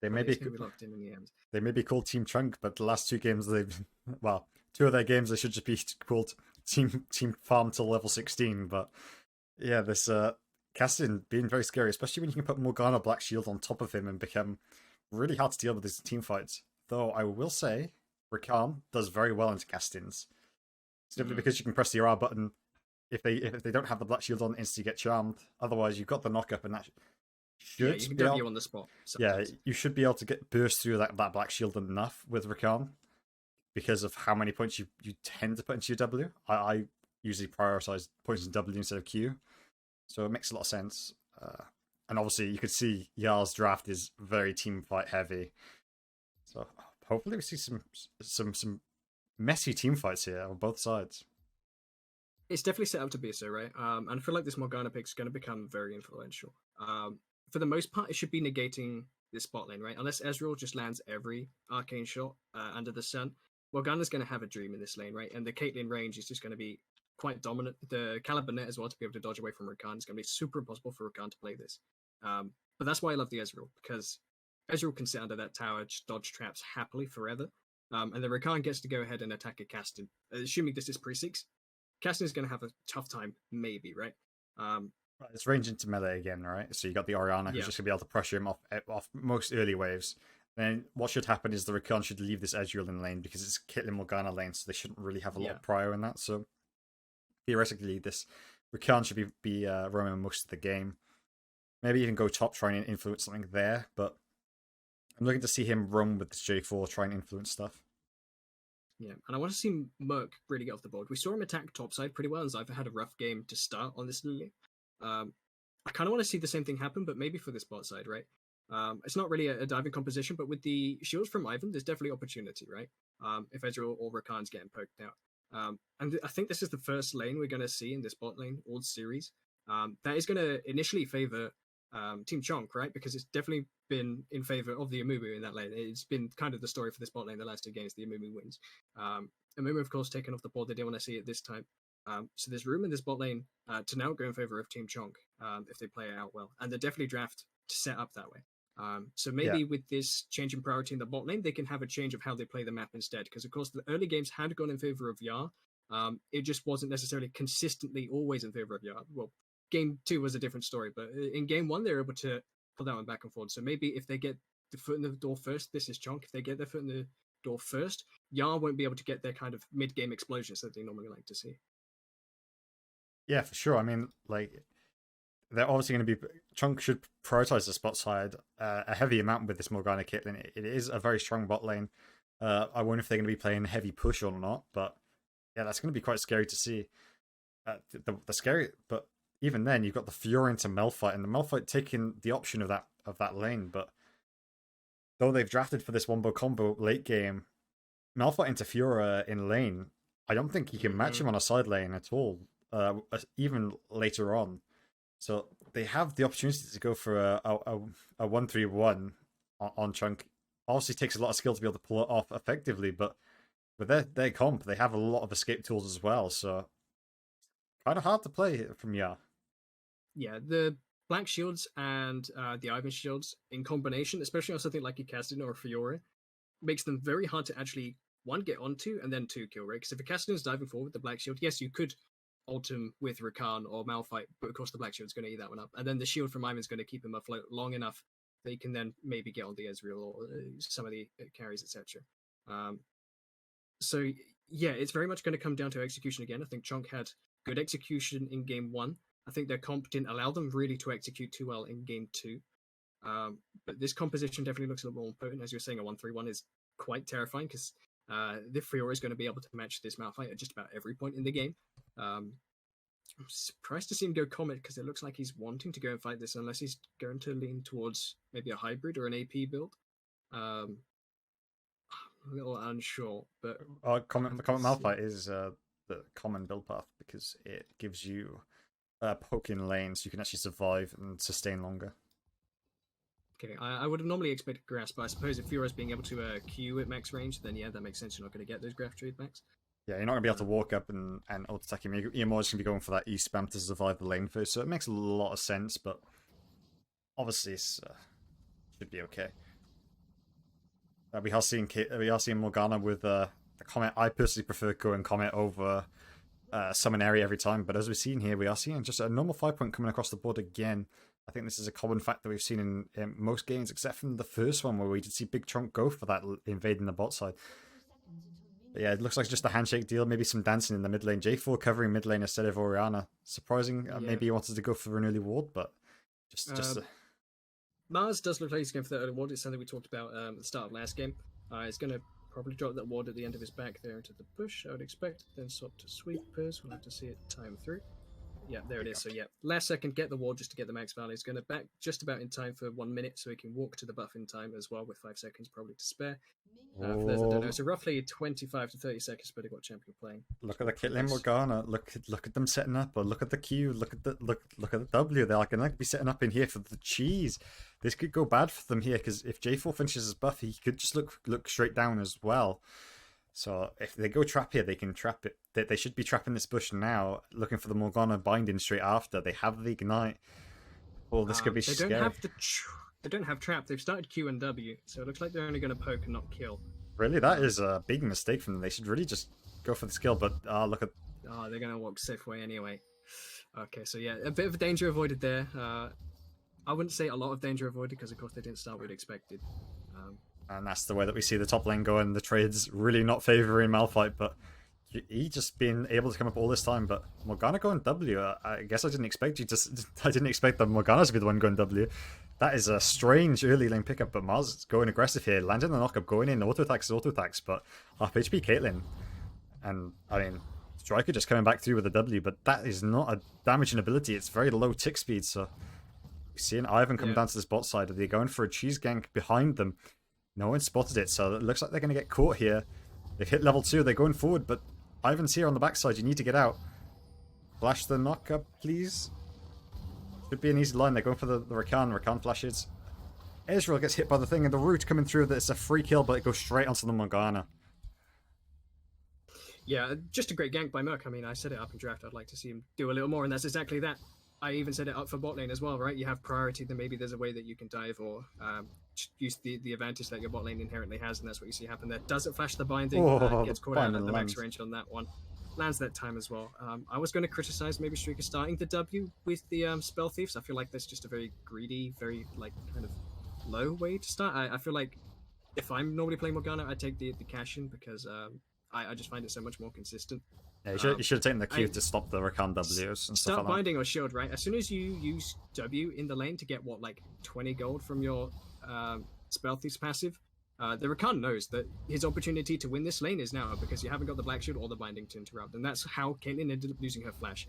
They may be locked in the end. They may be called Team Choncc, but the last two games two of their games they should just be called Team Farm till level 16. But yeah, this Castin being very scary, especially when you can put Morgana Black Shield on top of him and become really hard to deal with his team fights. Though I will say, Rakan does very well into Castins. Simply because you can press the R button. If they don't have the Black Shield on, instantly get charmed. Otherwise, you've got the knock up, and that should you can W on the spot. Sometimes. Yeah, you should be able to get burst through that Black Shield enough with Rakan because of how many points you tend to put into your W. I usually prioritize points in W instead of Q, so it makes a lot of sense. And obviously, you could see Yar's draft is very team fight heavy. So hopefully, we see some messy team fights here on both sides. It's definitely set up to be so, right? And I feel like this Morgana pick is going to become very influential. For the most part, it should be negating this bot lane, right? Unless Ezreal just lands every arcane shot under the sun, Morgana's going to have a dream in this lane, right? And the Caitlyn range is just going to be quite dominant. The Caliber net as well to be able to dodge away from Rakan is going to be super impossible for Rakan to play this. But that's why I love the Ezreal, because Ezreal can sit under that tower, just dodge traps happily forever. And then Rakan gets to go ahead and attack a Castin. Assuming this is pre-6, Castin is going to have a tough time, maybe, right? It's range into melee again, right? So you got the Orianna who's just going to be able to pressure him off most early waves. Then what should happen is the Rakan should leave this Ezreal in lane because it's Caitlyn Morgana lane, so they shouldn't really have a lot of prio in that. So theoretically, this Rakan should be roaming most of the game. Maybe even go top, trying to influence something there. But I'm looking to see him roam with this J4, try and influence stuff. Yeah, and I want to see Merc really get off the board. We saw him attack topside pretty well, and Zypher had a rough game to start on this Lily. I kind of want to see the same thing happen, but maybe for this bot side, right? It's not really a diving composition, but with the shields from Ivan, there's definitely opportunity, right? If Ezreal or Rakan's getting poked out. And I think this is the first lane we're going to see in this bot lane all series. That is going to initially favor Team Choncc, right? Because it's definitely been in favor of the Amumu in that lane. It's been kind of the story for this bot lane the last two games. The Amumu wins. Amumu, of course, taken off the board. They didn't want to see it this time. So there's room in this bot lane to now go in favor of Team Choncc if they play it out well. And they definitely draft to set up that way. So maybe with this change in priority in the bot lane, they can have a change of how they play the map instead. Because, of course, the early games had gone in favor of Yar. It just wasn't necessarily consistently always in favor of Yar. Well, game 2 was a different story. But in game 1, they were able to pull that one back and forth. So maybe if they get the foot in the door first, this is Choncc. If they get their foot in the door first, Yar won't be able to get their kind of mid-game explosions that they normally like to see. Yeah, for sure. I mean, like, they're obviously going to be... Choncc should prioritize the spot side a heavy amount with this Morgana Caitlyn. It is a very strong bot lane. I wonder if they're going to be playing heavy push or not, but yeah, that's going to be quite scary to see. The scary, but even then, you've got the Fiora into Malphite, and the Malphite taking the option of that lane. But though they've drafted for this wombo combo late game, Malphite into Fiora in lane, I don't think you can match him on a side lane at all, even later on. So they have the opportunity to go for a 1-3-1 on Choncc. Obviously, it takes a lot of skill to be able to pull it off effectively, but with their comp, they have a lot of escape tools as well. So kind of hard to play from Ya. Yeah, the Black Shields and the Ivan Shields in combination, especially on something like a Kassadin or a Fiora, makes them very hard to actually, one, get onto, and then two, kill, right? Because if a Kassadin is diving forward with the Black Shield, yes, you could ult him with Rakan or Malphite, but of course the Black Shield's going to eat that one up. And then the shield from Ivan's going to keep him afloat long enough that he can then maybe get on the Ezreal or some of the carries, etc. So, yeah, it's very much going to come down to execution again. I think Choncc had good execution in game 1. I think their comp didn't allow them really to execute too well in game 2. But this composition definitely looks a little more potent. As you were saying, a 1-3-1 is quite terrifying because the Fiora is going to be able to match this Malphite at just about every point in the game. I'm surprised to see him go Comet because it looks like he's wanting to go and fight this unless he's going to lean towards maybe a hybrid or an AP build. I'm a little unsure, but Comet Malphite is the common build path because it gives you poke in lane so you can actually survive and sustain longer. Okay, I would have normally expected Grasp, but I suppose if Fiora's being able to Q at max range, then yeah, that makes sense. You're not going to get those Graph Trade max. Yeah, you're not going to be able to walk up and ult attack him. You're more just going to be going for that E spam to survive the lane first, so it makes a lot of sense, but obviously it should be okay. We are seeing Morgana with the Comet. I personally prefer going Comet over Summon Area every time, but as we've seen here, we are seeing just a normal 5-point coming across the board again. I think this is a common fact that we've seen in most games, except from the first one where we did see Big Choncc go for that invading the bot side. But yeah, it looks like just a handshake deal, maybe some dancing in the mid lane. J4 covering mid lane instead of Orianna. Surprising, yeah. Maybe he wanted to go for an early ward, but just Mars does look like he's going for that early ward. It's something we talked about at the start of last game. He's going to probably drop that ward at the end of his back there into the bush, I would expect. Then swap to sweepers. We'll have to see it time through. Yeah, there it is. So yeah, last second, get the ward just to get the max value. He's going to back just about in time for 1 minute, so he can walk to the buff in time as well with 5 seconds probably to spare. For those that don't know, so roughly 25 to 30 seconds, but what champion playing. Look at the kit lane Morgana. Look at them setting up. Or look at the Q. Look at the W. They're like going to be setting up in here for the cheese. This could go bad for them here because if J4 finishes his buff, he could just look straight down as well. So if they go trap here, they can trap it. They should be trapping this bush now, looking for the Morgana binding straight after. They have the ignite. Oh, this could be scary. They don't have trap. They've started Q and W, so it looks like they're only going to poke and not kill. Really, that is a big mistake from them. They should really just go for the skill. But look at. Oh, they're going to walk safe way anyway. Okay, so yeah, a bit of danger avoided there. I wouldn't say a lot of danger avoided because, of course, they didn't start what we'd expected. And that's the way that we see the top lane going. The trade's really not favouring Malphite, but he just been able to come up all this time. But Morgana going W, I guess I didn't expect I didn't expect the Morgana to be the one going W. That is a strange early lane pickup, but Mars is going aggressive here, landing the knockup, going in, auto attacks, but half HP Caitlyn. And, I mean, Striker just coming back through with a W, but that is not a damaging ability. It's very low tick speed, so we're seeing Ivan come down to this bot side. Are they going for a cheese gank behind them? No one spotted it, so it looks like they're going to get caught here. They've hit level 2, they're going forward, but Ivan's here on the backside. You need to get out. Flash the knockup, please. Should be an easy line. They're going for the Rakan. Rakan flashes. Ezreal gets hit by the thing, and the root coming through. It's a free kill, but it goes straight onto the Morgana. Yeah, just a great gank by Merc. I mean, I set it up in draft. I'd like to see him do a little more, and that's exactly that. I even set it up for bot lane as well, right? You have priority, then maybe there's a way that you can dive or use the advantage that your bot lane inherently has, and that's what you see happen there. Doesn't flash the binding, gets caught out at the max range on that one. Lands that time as well. I was going to criticize maybe Streaker starting the W with the Spell Thieves. I feel like that's just a very greedy, very like kind of low way to start. I feel like if I'm normally playing Morgana, I take the cash in because I just find it so much more consistent. Yeah, you should have taken the Q to stop the Rakan Ws and stuff like that. Start binding or shield, right? As soon as you use W in the lane to get, what, like 20 gold from your Spell Thieves passive, the Rakan knows that his opportunity to win this lane is now, because you haven't got the Black Shield or the Binding to interrupt, and that's how Caitlyn ended up losing her flash.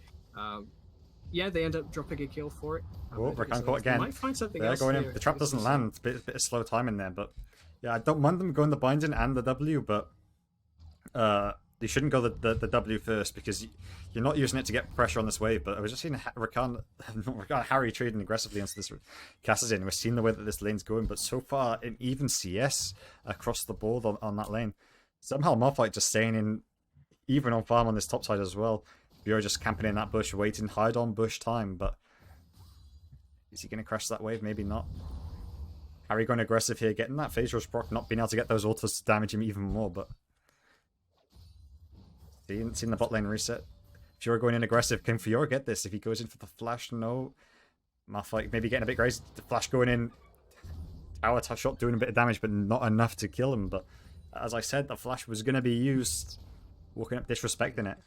Yeah, they end up dropping a kill for it. Oh, Rakan caught again. Might find something They're else going here. in. The trap doesn't land. Bit of slow time in there, but yeah, I don't mind them going the Binding and the W, but you shouldn't go the W first, because you're not using it to get pressure on this wave. But I was just seeing Rakan, Harry trading aggressively onto this Kassadin. We're seeing the way that this lane's going, but so far in even CS across the board on that lane, somehow Malphite just staying in even on farm on this top side as well. Bureau just camping in that bush, waiting, hide on bush time, but is he going to crash that wave? Maybe not. Harry going aggressive here, getting that phase rush proc, not being able to get those autos to damage him even more, but seeing the bot lane reset. Fiora going in aggressive. Can Fiora get this? If he goes in for the flash, no. Malphite maybe getting a bit crazy. The flash going in. Tower shot doing a bit of damage, but not enough to kill him. But as I said, the flash was going to be used. Walking up, disrespecting it.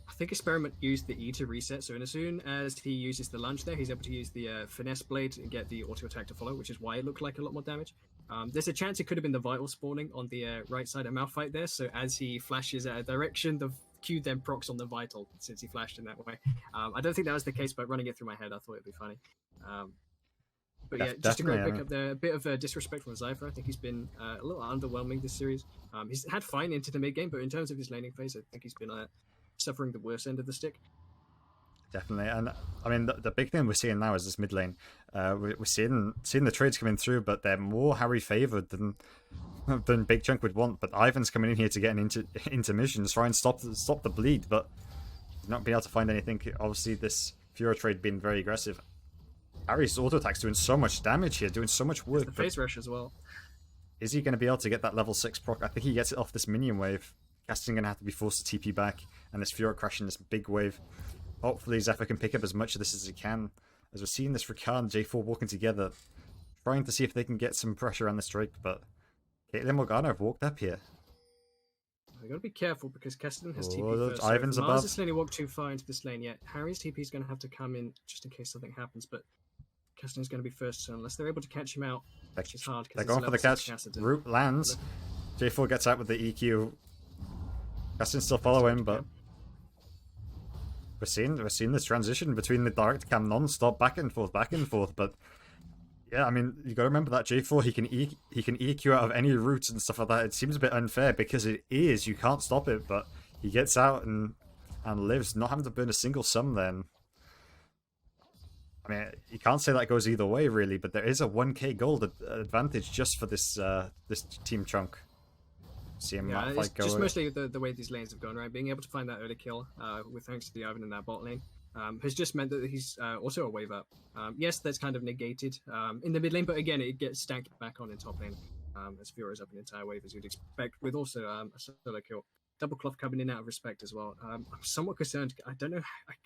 I think Experiment used the E to reset, so as soon as he uses the lunge there, he's able to use the Finesse Blade and get the auto attack to follow, which is why it looked like a lot more damage. There's a chance it could have been the Vital spawning on the right side of Malphite there, so as he flashes at a direction, the Q then procs on the Vital, since he flashed in that way. I don't think that was the case, but running it through my head, I thought it'd be funny. But yeah, just to go pick up there, a bit of disrespect from Zypher. I think he's been a little underwhelming this series. He's had fine into the mid game, but in terms of his laning phase, I think he's been suffering the worst end of the stick. Definitely, and I mean the big thing we're seeing now is this mid lane. We're seeing the trades coming through, but they're more Harry favoured than Big Choncc would want. But Ivan's coming in here to get an intermission, try and stop the bleed, but he's not being able to find anything. Obviously, this Fiora trade being very aggressive. Harry's auto attack's doing so much damage here, doing so much work. It's the phase rush as well. Is he going to be able to get that level 6 proc? I think he gets it off this minion wave. Casting going to have to be forced to TP back, and this Fiora crashing this big wave. Hopefully Zephyr can pick up as much of this as he can. As we're seeing this Rakan and J4 walking together, trying to see if they can get some pressure on this Drake, but Caitlyn and Morgana have walked up here. We've got to be careful because Keston has TP first. Ivan's so above. Mars has walked too far into this lane yet. Harry's TP is going to have to come in just in case something happens, but Keston is going to be first, so unless they're able to catch him out, which is hard. They're going for the catch. Root lands. J4 gets out with the EQ. Keston's still following, but we're seeing this transition between the direct cam non-stop, back and forth. But yeah, I mean, you got to remember that J4 he can EQ out of any routes and stuff like that. It seems a bit unfair because it is, you can't stop it, but he gets out and lives, not having to burn a single sum. Then I mean, you can't say that goes either way really, but there is a 1k gold advantage just for this team Choncc. See him it's just mostly the way these lanes have gone, right? Being able to find that early kill with thanks to the Ivan in that bot lane has just meant that he's also a wave up. Yes, that's kind of negated in the mid lane, but again, it gets stacked back on in top lane as Fiora's up an entire wave as you'd expect, with also a solo kill. Double cloth coming in out of respect as well. I'm somewhat concerned. I don't know.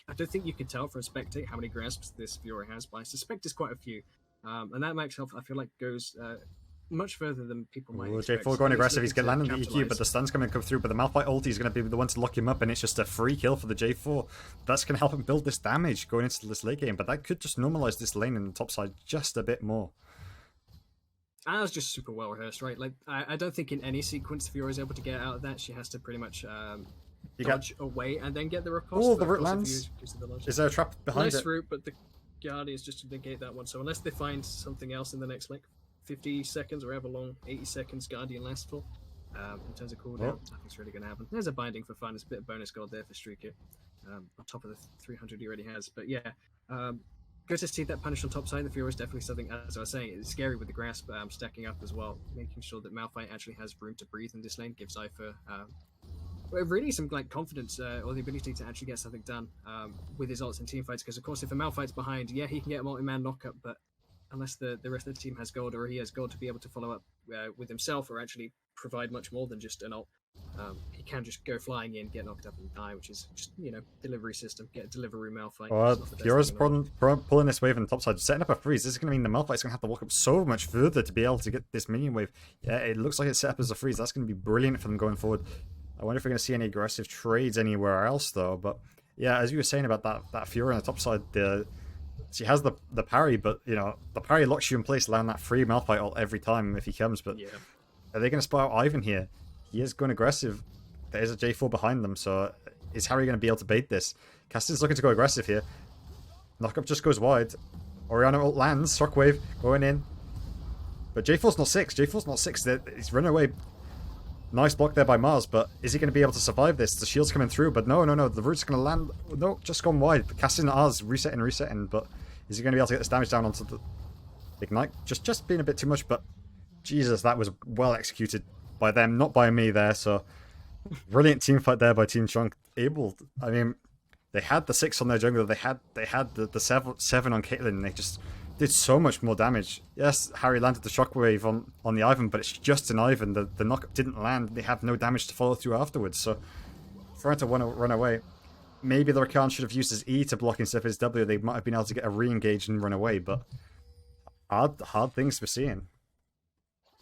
I don't think you can tell from spectate how many grasps this Fiora has, but I suspect it's quite a few. And that max health, I feel like, goes much further than people might expect. J4 going aggressive, he's getting landing the EQ, but the stun's going to come through, but the Malphite ulti is going to be the one to lock him up, and it's just a free kill for the J4. That's going to help him build this damage going into this late game, but that could just normalize this lane in the top side just a bit more. And that's just super well rehearsed, right? Like, I don't think in any sequence Fiora is able to get out of that. She has to pretty much dodge away and then get the riposte. Oh, the root lands. Is there a trap behind nice it? Root, but the Guardians just to negate that one. So unless they find something else in the next, like, 50 seconds or however long 80 seconds Guardian lasts for in terms of cooldown, nothing's really going to happen. There's a binding for fun. It's a bit of bonus gold there for Streaker on top of the 300 he already has. But yeah, good to see that punish on top side. The Fiora is definitely something, as I was saying, it's scary with the grasp stacking up as well, making sure that Malphite actually has room to breathe in this lane gives Zypher really some like confidence or the ability to actually get something done with his ults and team fights, because of course if a Malphite's behind, yeah, he can get a multi-man knockup, but unless the rest of the team has gold or he has gold to be able to follow up with himself or actually provide much more than just an ult, he can just go flying in, get knocked up and die, which is just, delivery system, get a delivery Malphite. Fiora's pulling this wave on the top side, setting up a freeze. This is going to mean the Malphite's going to have to walk up so much further to be able to get this minion wave. Yeah, it looks like it's set up as a freeze. That's going to be brilliant for them going forward. I wonder if we're going to see any aggressive trades anywhere else though. But yeah, as you were saying about that Fiora on the top side, she has the parry, but the parry locks you in place, allowing that free Malphite ult every time if he comes. But Are they going to spot out Ivan here? He is going aggressive. There is a J4 behind them, so is Harry going to be able to bait this? Caston's looking to go aggressive here. Knockup just goes wide. Oriana ult lands. Shockwave going in. But J4's not 6. J4's not 6. He's running away. Nice block there by Mars, but is he going to be able to survive this? The shield's coming through, but no. The root's going to land. No, just gone wide. Casting R's, resetting, but is he going to be able to get this damage down onto the Ignite? Just being a bit too much, but Jesus, that was well executed by them, not by me there, so brilliant team fight there by Team Choncc. I mean, they had the 6 on their jungler, they had the 7 on Caitlyn, and they just did so much more damage. Yes, Harry landed the shockwave on the Ivan, but it's just an Ivan. The knockup didn't land. They have no damage to follow through afterwards, so for him to run away, maybe the Rakan should have used his E to block instead of his W. They might have been able to get a re-engage and run away, but hard things we're seeing.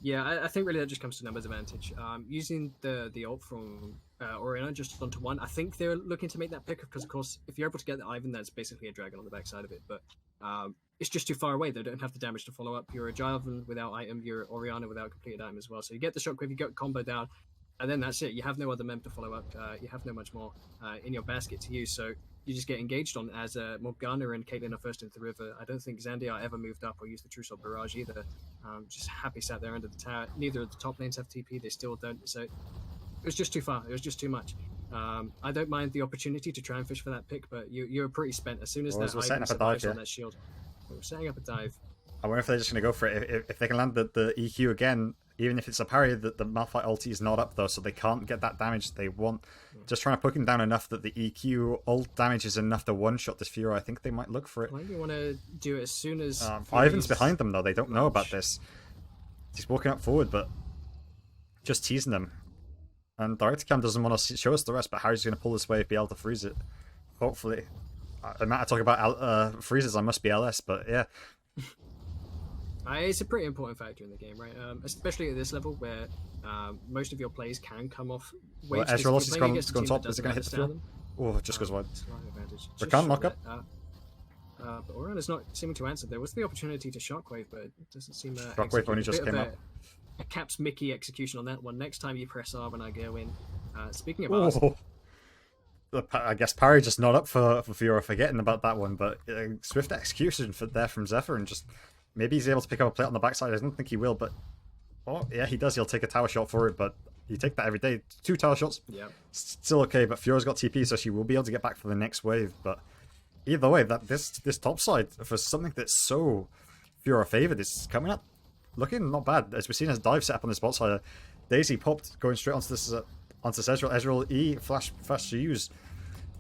Yeah, I think really that just comes to numbers advantage. Using the ult from Oriana just onto 1, I think they're looking to make that pick because, of course, if you're able to get the Ivan, that's basically a dragon on the backside of it. But it's just too far away. They don't have the damage to follow up. You're a Jarvan without item. You're Oriana without completed item as well. So you get the shockwave, you get combo down, and then that's it. You have no other mem to follow up. You have no much more in your basket to use. So you just get engaged on as Morgana and Caitlyn are first into the river. I don't think Xandia ever moved up or used the True Soul Barrage either. Just happy sat there under the tower. Neither of the top lanes have TP. They still don't. So it was just too far. It was just too much. I don't mind the opportunity to try and fish for that pick, but you're pretty spent. As soon as that Ivan survives on that shield, we're setting up a dive. I wonder if they're just going to go for it. If they can land the EQ again, even if it's a parry, the Malphite ulti is not up though, so they can't get that damage they want. Just trying to poke him down enough that the EQ ult damage is enough to one-shot this Fiora. I think they might look for it. Why do you want to do it as soon as... Ivan's behind them though, they don't know about this. He's walking up forward, but just teasing them. And Directcam doesn't want to show us the rest, but Harry's going to pull this wave, be able to freeze it. Hopefully. The amount of talk about freezes, I must be LS, but yeah. It's a pretty important factor in the game, right? Especially at this level where most of your plays can come off waves. Ezreal lost his gone top. Is it going to hit the floor? Oh, it just goes wide. They can't knock up. But Oriana's not seeming to answer. There was the opportunity to shockwave, but it doesn't seem... Shockwave only just came up. A Caps Mickey execution on that one. Next time you press R when I go in. Speaking of I guess parry just not up for Fiora, forgetting about that one, but swift execution there from Zephyr, and just maybe he's able to pick up a plate on the backside. I don't think he will, but oh yeah, he does. He'll take a tower shot for it, but you take that every day. 2 tower shots, yeah, still okay. But Fiora's got TP, so she will be able to get back for the next wave. But either way, that this top side for something that's so Fiora favored is coming up looking not bad. As we've seen as dive set up on the spot side, Daisy popped going straight onto this onto Ezreal. Ezreal E flash to use.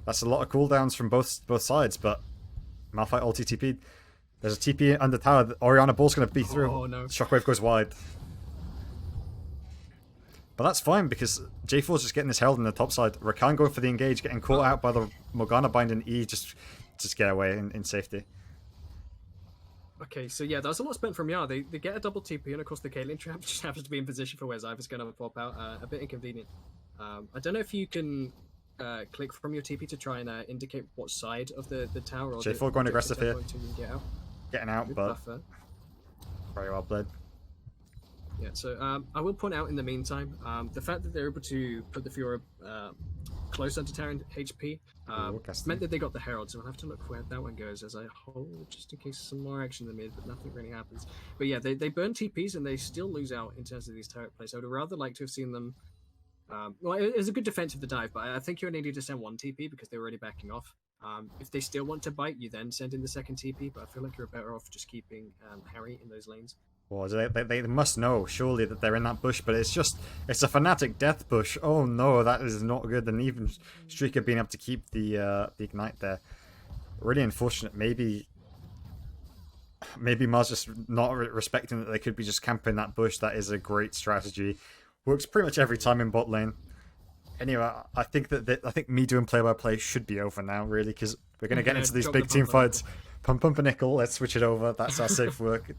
That's a lot of cooldowns from both sides, but Malphite ulti TP. There's a TP under tower. Oriana ball's going to be through. Oh no! Shockwave goes wide. But that's fine because J4's just getting this held in the top side. Rakan going for the engage, getting caught out by the Morgana binding E. Just get away in safety. Okay, so yeah, that's a lot spent from Yar. They get a double TP, and of course the Caitlyn trap just happens to be in position for where Zyver's going to pop out. A bit inconvenient. I don't know if you can click from your TP to try and indicate what side of the tower. Or J4 going aggressive here. Getting out, but buffer. Very well played. Yeah, so I will point out in the meantime, the fact that they're able to put the Fiora close under tower HP meant that they got the Herald, so I'll have to look where that one goes as I hold, just in case some more action in the mid, but nothing really happens. But yeah, they burn TPs and they still lose out in terms of these turret plays. I would rather like to have seen them... well, it was a good defense of the dive, but I think you only need to send 1 TP because they're already backing off. If they still want to bite, you then send in the second TP, but I feel like you're better off just keeping Harry in those lanes. Well, they must know, surely, that they're in that bush, but it's a Fnatic death bush. Oh no, that is not good. And even Streaker being able to keep the Ignite there. Really unfortunate. Maybe Mars just not respecting that they could be just camping that bush. That is a great strategy. Works pretty much every time in bot lane. Anyway, I think me doing play-by-play should be over now, really, because we're going to get into these big team fights. Pump a nickel, let's switch it over. That's our safe work.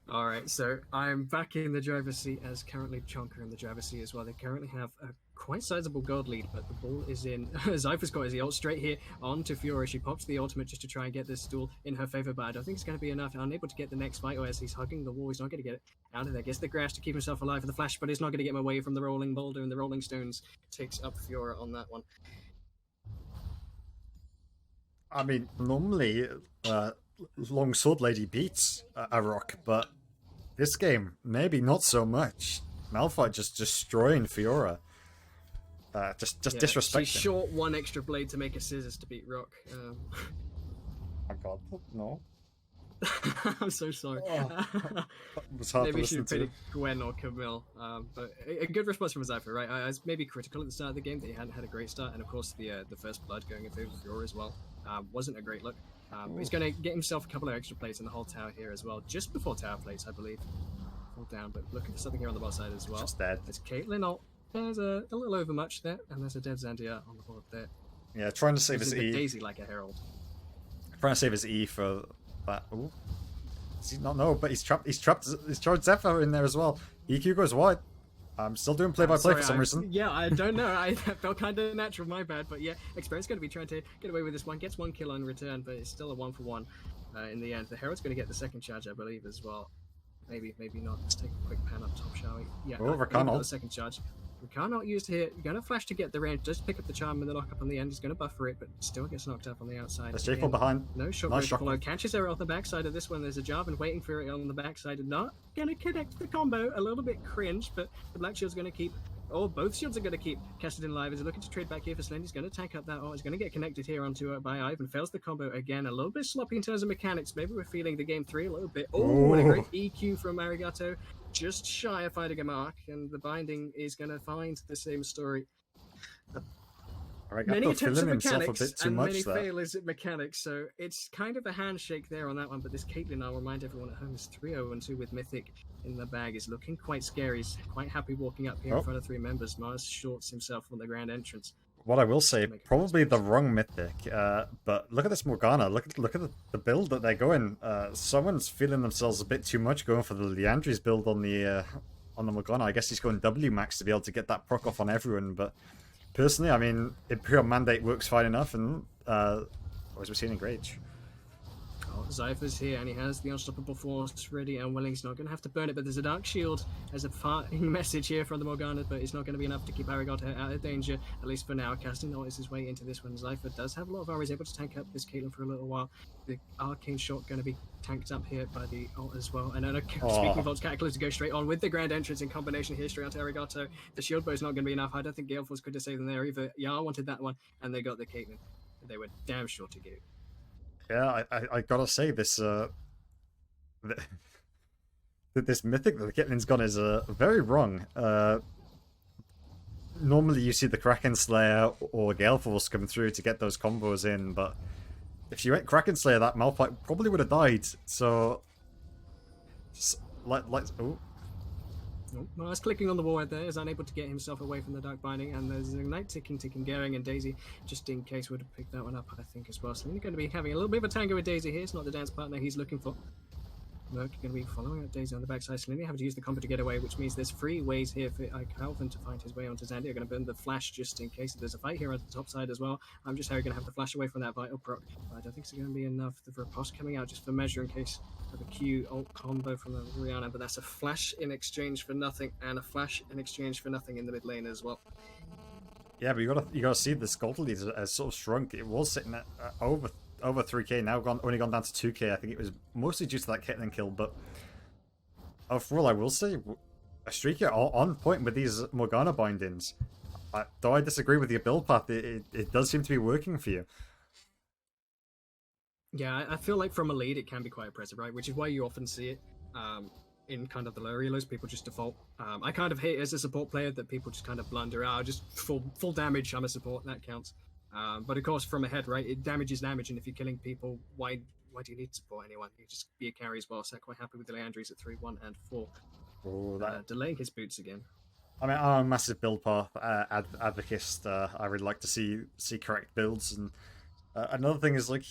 Alright, so I'm back in the driver's seat as currently Choncc in the driver's seat as well. They currently have a quite sizable gold lead, but the ball is in. Zypher's got his ult straight here onto Fiora. She pops the ultimate just to try and get this duel in her favor, but I don't think it's going to be enough. Unable to get the next fight, or as he's hugging the wall, he's not going to get it out of there. Gets the grass to keep himself alive for the flash, but he's not going to get him away from the rolling boulder, and the rolling stones takes up Fiora on that one. I mean, normally, Long Sword Lady beats a rock, but this game, maybe not so much. Malphite just destroying Fiora. Just disrespecting. She short one extra blade to make a scissors to beat Rock. Oh my god, no. I'm so sorry. It was hard Maybe to she should listen have to. pitted Gwen or Camille. But a good response from Zypher, right? I was maybe critical at the start of the game that he hadn't had a great start, and of course the first blood going in favor of Fiora as well wasn't a great look. He's going to get himself a couple of extra plates in the whole tower here as well, just before tower plates, I believe. Fall down, but looking for something here on the bot side as well. Just dead. There's Caitlyn ult. There's a little over much there, and there's a dead Zandia on the board there. Yeah, trying to save his Using E. the Daisy like a herald. Trying to save his E for that. Ooh. Does he not know? But he's trapped Zephyr in there as well. EQ goes wide. I'm still doing play-by-play for some reason. Yeah, I don't know. I felt kind of natural, my bad. But yeah, Experience going to be trying to get away with this one. Gets one kill on return, but it's still a 1-for-1 in the end. The Herald's going to get the second charge, I believe, as well. Maybe not. Let's take a quick pan up top, shall we? Yeah, Rakan the second charge. Rakan not used here. You're going to flash to get the range. Just pick up the charm and the knock up on the end. He's going to buffer it, but still gets knocked up on the outside. There's J4 behind. No shot Nice follow. Catches her on the backside of this one. There's a Jarvan waiting for it on the backside. Not going to connect the combo. A little bit cringe, but the Black Shield's going to keep. Oh, both shields are going to keep Cassidy alive. He's looking to trade back here for Slendy. He's going to tank up that. Oh, he's going to get connected here onto it by Ivan. Fails the combo again. A little bit sloppy in terms of mechanics. Maybe we're feeling the game 3 a little bit. Oh, and a great EQ from Arigato. Just shy of finding a mark, and the binding is going to find the same story. Many attempts at mechanics and many failures at mechanics, so it's kind of a handshake there on that one. But this Caitlyn, I'll remind everyone at home, is 3-0-2 with Mythic in the bag. Is looking quite scary. He's quite happy walking up here in front of 3 members. Mars shorts himself on the grand entrance. What I will say, probably the wrong Mythic, but look at this Morgana. Look at the build that they're going. Someone's feeling themselves a bit too much going for the Liandry's build on the Morgana. I guess he's going W max to be able to get that proc off on everyone, but personally, I mean, Imperial Mandate works fine enough, and as we're seeing in Grage. Oh, Zypher's here, and he has the Unstoppable Force ready and willing. He's not going to have to burn it, but there's a Dark Shield as a parting message here from the Morgana, but it's not going to be enough to keep Arigato out of danger, at least for now. Casting notices his way into this one. Zypher does have a lot of arrows, able to tank up this Caitlyn for a little while. The Arcane Shot going to be tanked up here by the ult as well. And then, speaking of ults, Cataclysm to go straight on with the Grand Entrance in combination here, straight onto Arigato. The shield bow is not going to be enough. I don't think Gale Force could have saved them there either. Yar wanted that one, and they got the Caitlyn. They were damn sure to get. Yeah, I gotta say this this Mythic that the Caitlyn's gone is very wrong. Normally you see the Kraken Slayer or Gale Force come through to get those combos in, but if she went Kraken Slayer, that Malphite probably would have died. So, oh. Mars clicking on the wall right there is unable to get himself away from the Dark Binding, and there's a Ignite ticking, Gehring, and Daisy, just in case, would have picked that one up, I think, as well. So he's going to be having a little bit of a tango with Daisy here. It's not the dance partner he's looking for. Merc going to be following up Daisy on the backside. Selene having to use the combo to get away, which means there's 3 ways here for Calvin to find his way onto Zandy. Going to burn the flash just in case there's a fight here on the top side as well. I'm just Harry going to have the flash away from that vital proc. But I don't think it's going to be enough. The riposte coming out just for measure in case of a Q ult combo from the Rihanna. But that's a flash in exchange for nothing, and a flash in exchange for nothing in the mid lane as well. Yeah, but you gotta see this gold lead has sort of shrunk. It was sitting at over 3k, now only gone down to 2k. I think it was mostly due to that Caitlyn kill, but overall I will say a streaker on point with these Morgana bindings. Though I disagree with your build path, it does seem to be working for you. Yeah, I feel like from a lead it can be quite impressive, right? Which is why you often see it in kind of the lower elos. People just default. I kind of hate as a support player that people just kind of blunder out. Just full damage, I'm a support, that counts. But of course, from ahead, right, it damages damage, and if you're killing people, why do you need to support anyone? You just be a carry as well. So I'm quite happy with the Leandries at 3, 1, and 4. Oh, delaying his boots again. I mean, I'm a massive build path advocate. I really like to see correct builds, and another thing is like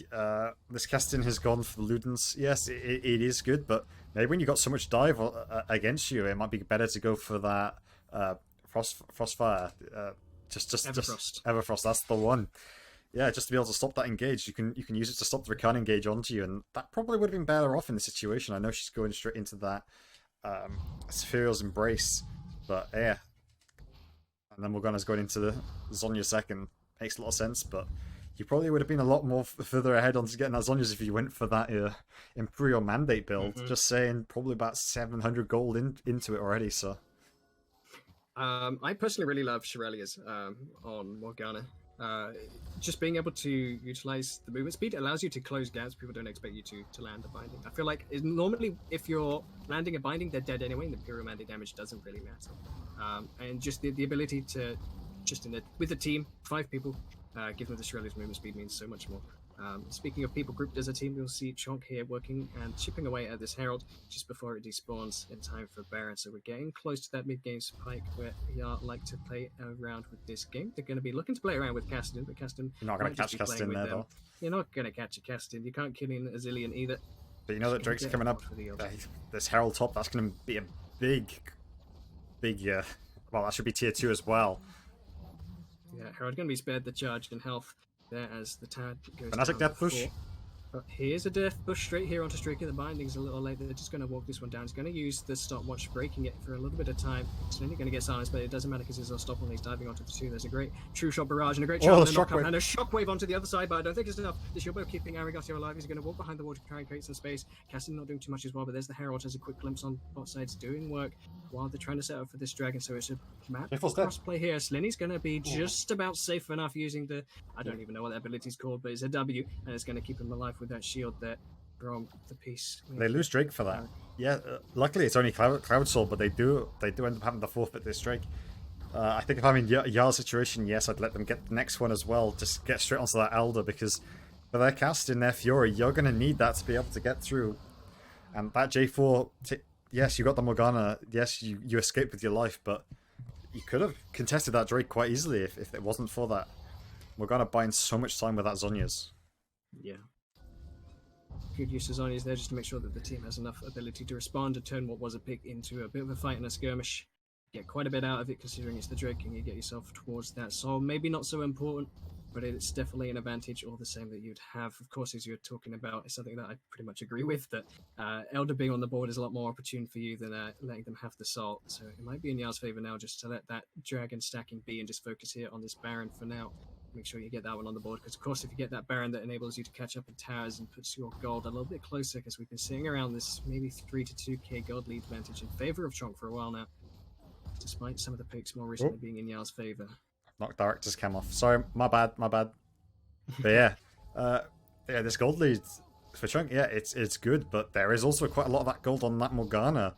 this casting has gone for the Ludens. Yes, it is good, but maybe when you got so much dive against you, it might be better to go for that Frostfire. Just Everfrost. Everfrost. That's the one. Yeah, just to be able to stop that engage, you can use it to stop the Rakan engage onto you, and that probably would have been better off in the situation. I know she's going straight into that Sephiroth's Embrace, but yeah. And then Morgana's going into the Zhonya second. Makes a lot of sense, but you probably would have been a lot more further ahead onto getting that Zhonya's if you went for that Imperial Mandate build. Just saying, probably about 700 gold into it already, so... I personally really love Shirelia's on Morgana. Just being able to utilize the movement speed allows you to close gaps. People don't expect you to land a binding. I feel like normally if you're landing a binding, they're dead anyway, and the Imperial Mandate damage doesn't really matter. And just the ability to, just with a team, 5 people, give them the Shirelia's movement speed means so much more. Speaking of people grouped as a team, you'll see Choncc here working and chipping away at this Herald just before it despawns in time for Baron. So we're getting close to that mid-game spike where Yar like to play around with this game. They're going to be looking to play around with Caston, but Caston... You're not going to catch Caston there, though. You're not going to catch a Caston. You can't kill in a Zillion either. But you know that Drake's coming up. This Herald top, that's going to be a big... well, that should be tier 2 as well. Yeah, Herald going to be spared the charge and health there as the Tad goes Fanatic death push. But here's a death push straight here onto Streaker. The binding's a little late. They're just going to walk this one down. He's going to use the stopwatch, breaking it for a little bit of time. It's only going to get silenced, but it doesn't matter because he's unstoppable. He's diving onto the 2. There's a great true shot barrage and a great shot and a shockwave onto the other side, but I don't think it's enough. The Shiobo keeping Arigato alive. He's going to walk behind the wall to try and create some space. Caston not doing too much as well, but there's the Herald. Has a quick glimpse on bot sides doing work while they're trying to set up for this dragon. So it's a map crossplay here. Slenny's going to be just about safe enough using the, I don't even know what that ability's called, but it's a W, and it's going to keep him alive with that shield there from the piece. They lose Drake for that. Yeah, luckily it's only Cloud Soul, but they do end up having to forfeit this Drake. I think if I'm in Yar's situation, yes, I'd let them get the next one as well. Just get straight onto that Elder, because for their cast in their Fury, you're going to need that to be able to get through. And that J4, yes, you got the Morgana, yes, you escaped with your life, but you could have contested that Drake quite easily if it wasn't for that. Morgana buying so much time with that Zhonya's. Yeah. Good use of Zhonya's there just to make sure that the team has enough ability to respond to turn what was a pick into a bit of a fight and a skirmish. Get quite a bit out of it considering it's the Drake and you get yourself towards that soul. Maybe not so important, but it's definitely an advantage all the same that you'd have. Of course, as you're talking about, it's something that I pretty much agree with, that Elder being on the board is a lot more opportune for you than letting them have the salt. So it might be in Yar's favor now just to let that dragon stacking be and just focus here on this Baron for now. Make sure you get that one on the board, because of course if you get that Baron, that enables you to catch up in towers and puts your gold a little bit closer, because we've been seeing around this maybe 3 to 2k gold lead advantage in favor of Choncc for a while now, despite some of the picks more recently being in Yar's favor. Knocked Director's cam off. Sorry, my bad. But yeah, this gold lead for Choncc, yeah, it's good, but there is also quite a lot of that gold on that Morgana.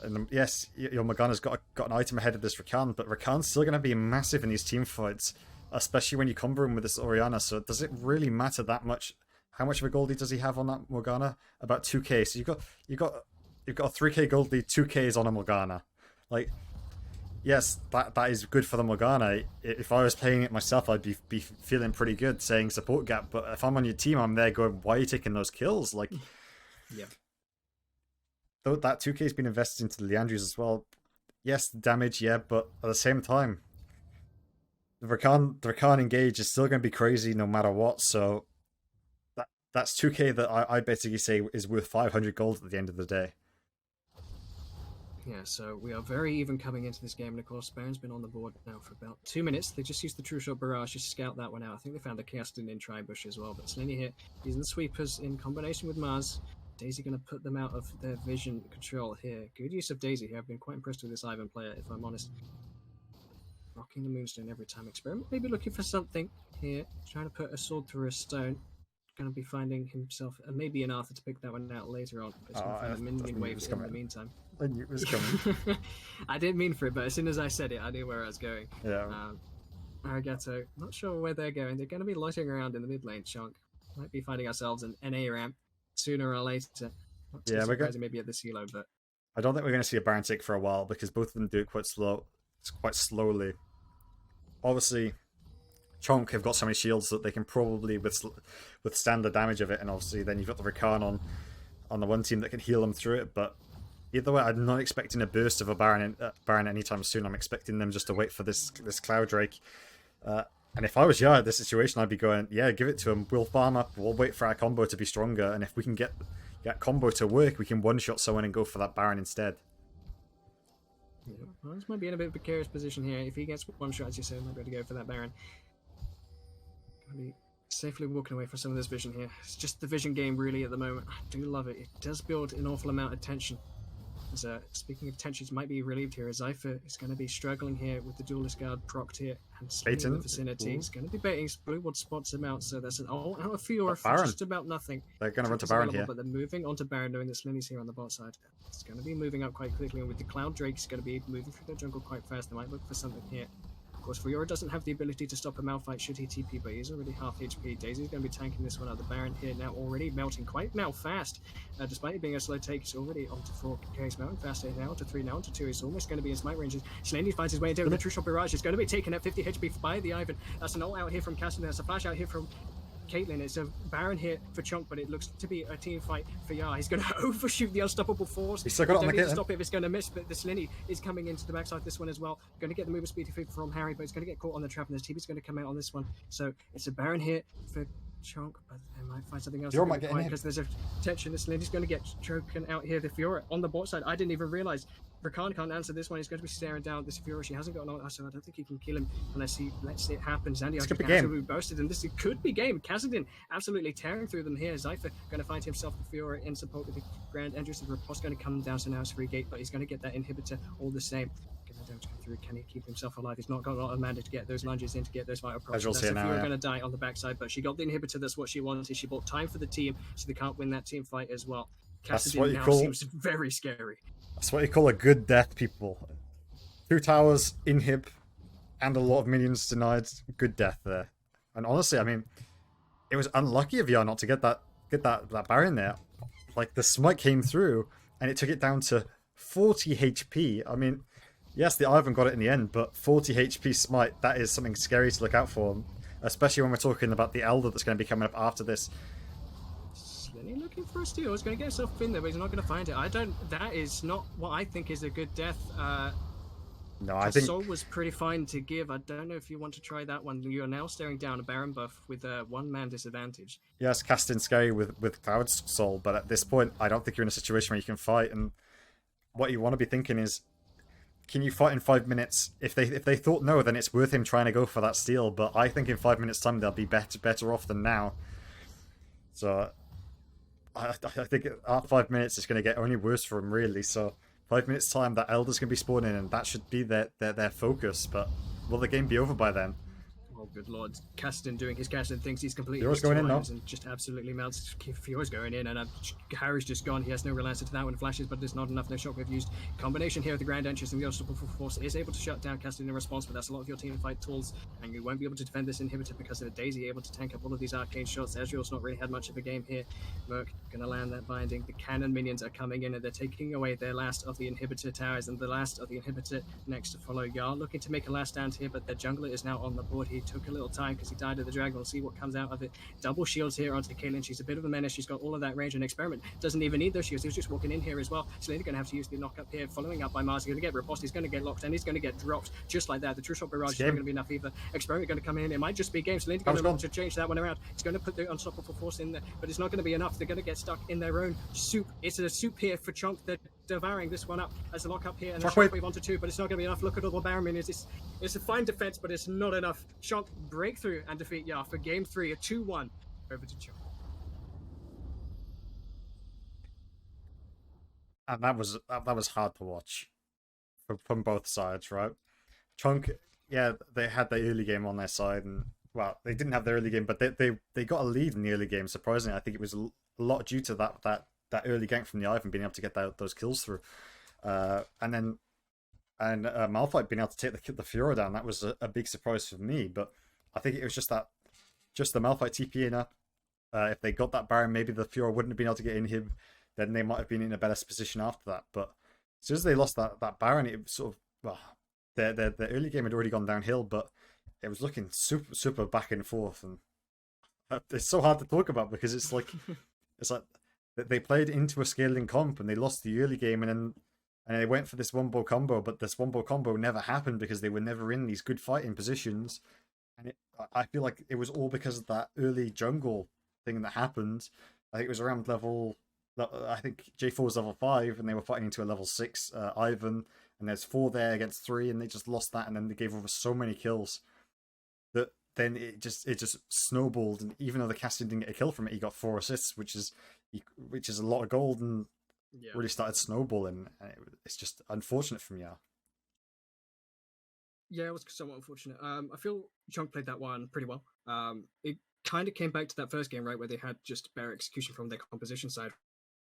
And yes, your Morgana's got an item ahead of this Rakan, but Rakan's still going to be massive in these team fights, especially when you combo him with this Orianna. So does it really matter that much? How much of a gold lead does he have on that Morgana? About 2k. So you've got a 3k gold lead, 2k is on a Morgana. Like, yes, that is good for the Morgana. If I was playing it myself, I'd be feeling pretty good saying support gap. But if I'm on your team, I'm there going, why are you taking those kills? Like, yeah. Though that 2k has been invested into the Leandries as well. Yes, damage, yeah, but at the same time, the Rakan engage is still going to be crazy no matter what. So that's 2k that I basically say is worth 500 gold at the end of the day. Yeah, so we are very even coming into this game, and of course Baron's been on the board now for about 2 minutes. They just used the True Shot Barrage to scout that one out. I think they found a Caston in Tribush as well, but Slenny here using the sweepers in combination with Mars. Daisy going to put them out of their vision control here. Good use of Daisy here. I've been quite impressed with this Ivan player, if I'm honest. Rocking the Moonstone every time. Experiment, maybe looking for something here. Trying to put a sword through a stone. Going to be finding himself maybe an Arthur to pick that one out later on. But a minion wave in the meantime. I knew it was coming. I didn't mean for it, but as soon as I said it, I knew where I was going. Yeah. Arigato, not sure where they're going. They're going to be loitering around in the mid lane. Choncc might be finding ourselves an NA ramp sooner or later. Not too surprising, maybe at the silo, but I don't think we're going to see a Baron tick for a while because both of them do it quite slowly. Obviously, Choncc have got so many shields that they can probably withstand the damage of it, and obviously then you've got the Rakan on the one team that can heal them through it. But either way, I'm not expecting a burst of a Baron anytime soon. I'm expecting them just to wait for this Cloud Drake. And if I was Yar in this situation, I'd be going, yeah, give it to him. We'll farm up. We'll wait for our combo to be stronger. And if we can get combo to work, we can one-shot someone and go for that Baron instead. Yeah, well, this might be in a bit of a precarious position here. If he gets one shot, as you said, might be able to go for that Baron. Gonna be safely walking away from some of this vision here. It's just the vision game, really, at the moment. I do love it. It does build an awful amount of tension. As, speaking of tensions, might be relieved here as Zypher is going to be struggling here with the duelist guard procced here and in the vicinity. He's going to be baiting. Blue would spots him out, so that's an out of Fiora for just about nothing. They're going to run to Baron here, but they're moving on to Baron, knowing that Slinny's here on the bot side. It's going to be moving up quite quickly, and with the Cloud Drake, he's going to be moving through the jungle quite fast. They might look for something here. Of course, Fiora doesn't have the ability to stop a Malphite should he TP, but he's already half HP. Daisy's going to be tanking this one out. The Baron here now already melting quite now fast. Despite it being a slow take, he's already onto 4. He's melting fast here now onto 3, now onto 2. He's almost going to be in smite ranges. Slendy finds his way into the True Shot Barrage. He's going to be taken at 50 HP by the Ivan. That's an ult out here from Cassidy. That's a flash out here from Caitlyn. It's a Baron here for Choncc, but it looks to be a team fight for Yar. He's going to overshoot the unstoppable force. He's still got it on the Caitlyn. Stop it if it's going to miss, but the Slinny is coming into the backside of this one as well. Going to get the movement speed from Harry, but he's going to get caught on the trap, and the TP's going to come out on this one. So it's a Baron here for Choncc, but they might find something else. Fiora might get in because there's a tension. The Slinny's going to get choken out here. The Fiora on the bot side. I didn't even realize. Rakan can't answer this one. He's going to be staring down this Fiora. She hasn't got an ult, so I don't think he can kill him unless he lets it happen. Zandy absolutely boasted, and this could be game. Kassadin absolutely tearing through them here. Zypher going to find himself the Fiora in support with the Grand Entrance. The Riposte going to come down, so now it's free gate, but he's going to get that inhibitor all the same. Come through. Can he keep himself alive? He's not got a lot of mana to get those lunges in, to get those vital procs. That's if you're going to die on the backside, but she got the inhibitor. That's what she wanted. She bought time for the team, so they can't win that team fight as well. Cassidy now seems very scary. That's what you call a good death, people. 2 towers, inhib, and a lot of minions denied. Good death there. And honestly, I mean, it was unlucky of Yar not to get that Baron there. Like, the smite came through, and it took it down to 40 HP. I mean, yes, the Ivan got it in the end, but 40 HP smite, that is something scary to look out for. Especially when we're talking about the Elder that's going to be coming up after this. Slinny looking for a steal. He's going to get himself in there, but he's not going to find it. That is not what I think is a good death. No, I think Soul was pretty fine to give. I don't know if you want to try that one. You are now staring down a Baron buff with a 1-man disadvantage. Yes, casting scary with Cloud's Soul, but at this point, I don't think you're in a situation where you can fight. And what you want to be thinking is, can you fight in 5 minutes? If they thought no, then it's worth him trying to go for that steal. But I think in 5 minutes' time, they'll be better off than now. So I think at 5 minutes, it's going to get only worse for him, really. So 5 minutes' time, that Elder's going to be spawning, and that should be their focus. But will the game be over by then? Oh, good lord. Caston doing his Caston thinks he's completely Fiora's going in now. And just absolutely melts. Fiora's going in, and Harry's just gone. He has no real answer to that one. Flashes, but there's not enough. No shockwave used. Combination here with the Grand Entrance and the Unstoppable Force is able to shut down Caston in response, but that's a lot of your team fight tools, and you won't be able to defend this inhibitor because of Daisy able to tank up all of these arcane shots. Ezreal's not really had much of a game here. Merc gonna land that binding. The cannon minions are coming in, and they're taking away their last of the inhibitor towers, and the last of the inhibitor next to follow. Yar looking to make a last stand here, but their jungler is now on the board. He took a little time because he died of the dragon. We'll see what comes out of it. Double shields here onto Caitlyn. She's a bit of a menace. She's got all of that range, and Experiment doesn't even need those shields. He was just walking in here as well. So they're going to have to use the knock up here, following up by Mars. He's going to get riposte. He's going to get locked, and he's going to get dropped just like that. The True Shot Barrage is not going to be enough either. Experiment going to come in. It might just be game. So Lindy's going to want to change that one around. He's going to put the Unstoppable Force in there, but it's not going to be enough. They're going to get stuck in their own soup. It's a soup here for Choncc. They're devouring this one up as a lock up here, and a shockwave onto 2, but it's not going to be enough. Look at all the Baron minions. It's a fine defense, but it's not enough. Choncc breakthrough and defeat Yar for game 3, a 2-1 over to Choncc. And that was hard to watch from both sides, right? Choncc, yeah, they had the early game on their side, and well, they didn't have the early game, but they got a lead in the early game. Surprisingly, I think it was a lot due to that early gank from the Ivan being able to get those kills through, and Malphite being able to take the Fiora down. That was a big surprise for me, but I think it was just the Malphite TPing up. If they got that Baron, maybe the Fiora wouldn't have been able to get in him. Then they might have been in a better position after that. But as soon as they lost that Baron, it sort of, well, the early game had already gone downhill, but it was looking super back and forth, and it's so hard to talk about because it's like they played into a scaling comp and they lost the early game, and they went for this one ball combo, but this one ball combo never happened because they were never in these good fighting positions. And I feel like it was all because of that early jungle thing that happened. I think it was around level. I think J4 was level 5, and they were fighting into a level 6 Ivan, and there's 4 there against 3, and they just lost that, and then they gave over so many kills that then it just snowballed. And even though the casting didn't get a kill from it, he got 4 assists, which is a lot of gold, and really started snowballing. And it's just unfortunate from Yar. Yeah, it was somewhat unfortunate. I feel Choncc played that one pretty well. It kind of came back to that first game, right, where they had just better execution from their composition side,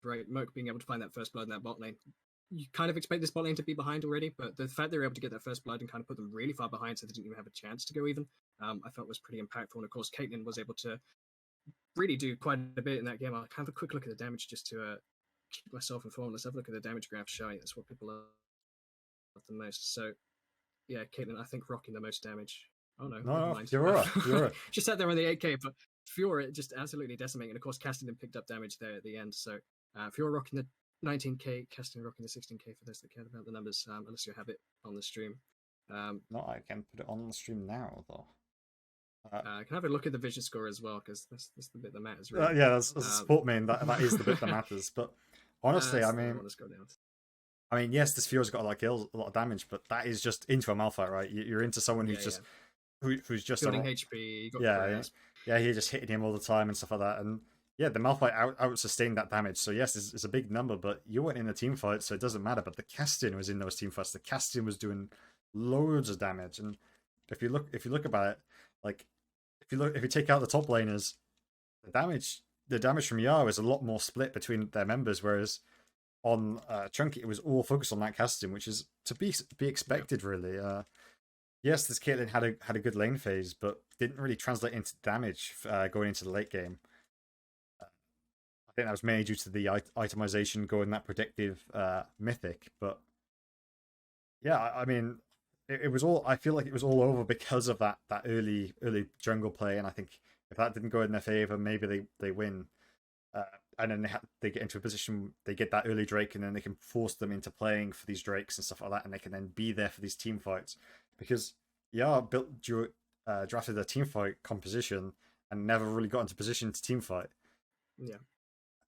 right? Merc being able to find that first blood in that bot lane. You kind of expect this bot lane to be behind already, but the fact they were able to get that first blood and kind of put them really far behind so they didn't even have a chance to go even, I felt was pretty impactful. And of course, Caitlyn was able to really do quite a bit in that game. I'll have a quick look at the damage just to keep myself informed. Let's have a look at the damage graph showing. That's what people love the most. So, yeah, Caitlyn, I think, rocking the most damage. Oh no, no, you're right. You're right. She sat there on the 8k, but Fiora just absolutely decimating. And of course, Cassidy picked up damage there at the end. So, Fiora rocking the 19k, Cassidy rocking the 16k for those that cared about the numbers, unless you have it on the stream. No, I can put it on the stream now, though. Can I have a look at the vision score as well, because that's the bit that matters. Really. Yeah, as a support main, that is the bit that matters. But honestly, I mean, yes, this Fiora's got a lot of kills, a lot of damage, but that is just into a Malphite, right? You're into someone who's who's just building HP. You're just hitting him all the time and stuff like that. And yeah, the Malphite out sustained that damage. So yes, it's a big number, but you weren't in the team fight, so it doesn't matter. But the Castin was in those team fights. The Castin was doing loads of damage. And if you look about it, like if you take out the top laners, the damage from Yar is a lot more split between their members, whereas on Choncc it was all focused on that Castin, which is to be expected, really. Yes, this Caitlyn had a good lane phase, but didn't really translate into damage going into the late game. I think that was mainly due to the itemization going that predictive mythic. But yeah, I mean, it was all. I feel like it was all over because of that early jungle play, and I think if that didn't go in their favor, maybe they win. And then they get into a position, they get that early Drake, and then they can force them into playing for these Drakes and stuff like that, and they can then be there for these team fights. Because drafted a team fight composition and never really got into position to team fight. Yeah.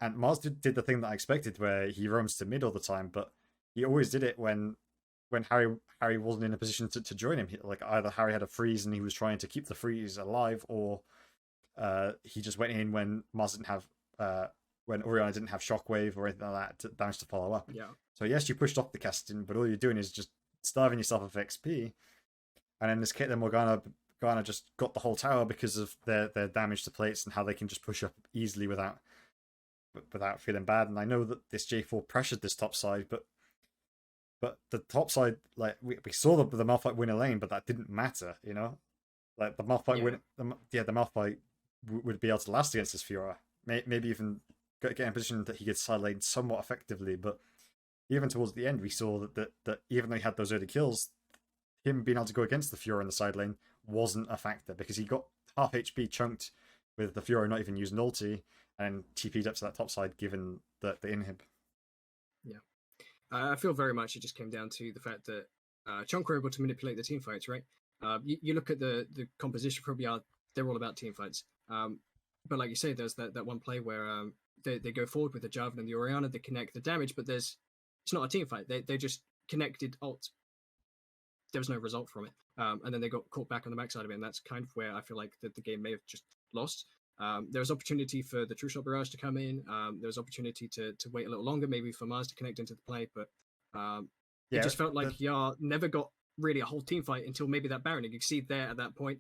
And Mars did the thing that I expected, where he roams to mid all the time, but he always did it when Harry wasn't in a position to join him. Like either Harry had a freeze and he was trying to keep the freeze alive, or he just went in when Mars didn't have when Orianna didn't have Shockwave or anything like that to damage to follow up. Yeah. So yes, you pushed off the casting, but all you're doing is just starving yourself of XP. And then this Caitlyn Morgana just got the whole tower because of their damage to plates and how they can just push up easily without feeling bad. And I know that this J4 pressured this top side, but the top side, like we saw the Malphite win a lane, but that didn't matter, you know. Like the Malphite the Malphite would be able to last against this Fiora. Maybe even get in a position that he could side lane somewhat effectively. But even towards the end, we saw that even though he had those early kills, him being able to go against the Fiora in the side lane wasn't a factor, because he got half HP chunked with the Fiora not even using ulti, and TP'd up to that top side given the inhib. Yeah. I feel very much it just came down to the fact that Choncc were able to manipulate the team fights, right? You look at the composition probably they're all about team fights. But like you say, there's that one play where they go forward with the Jarvan and the Orianna, they connect the damage, but it's not a team fight. They just connected ult. There was no result from it. And then they got caught back on the backside of it, and that's kind of where I feel like the game may have just lost. There was opportunity for the True Shot Barrage to come in. There was opportunity to wait a little longer, maybe for Mars to connect into the play, but it just felt like Yar never got really a whole team fight until maybe that Baron. You can see there at that point,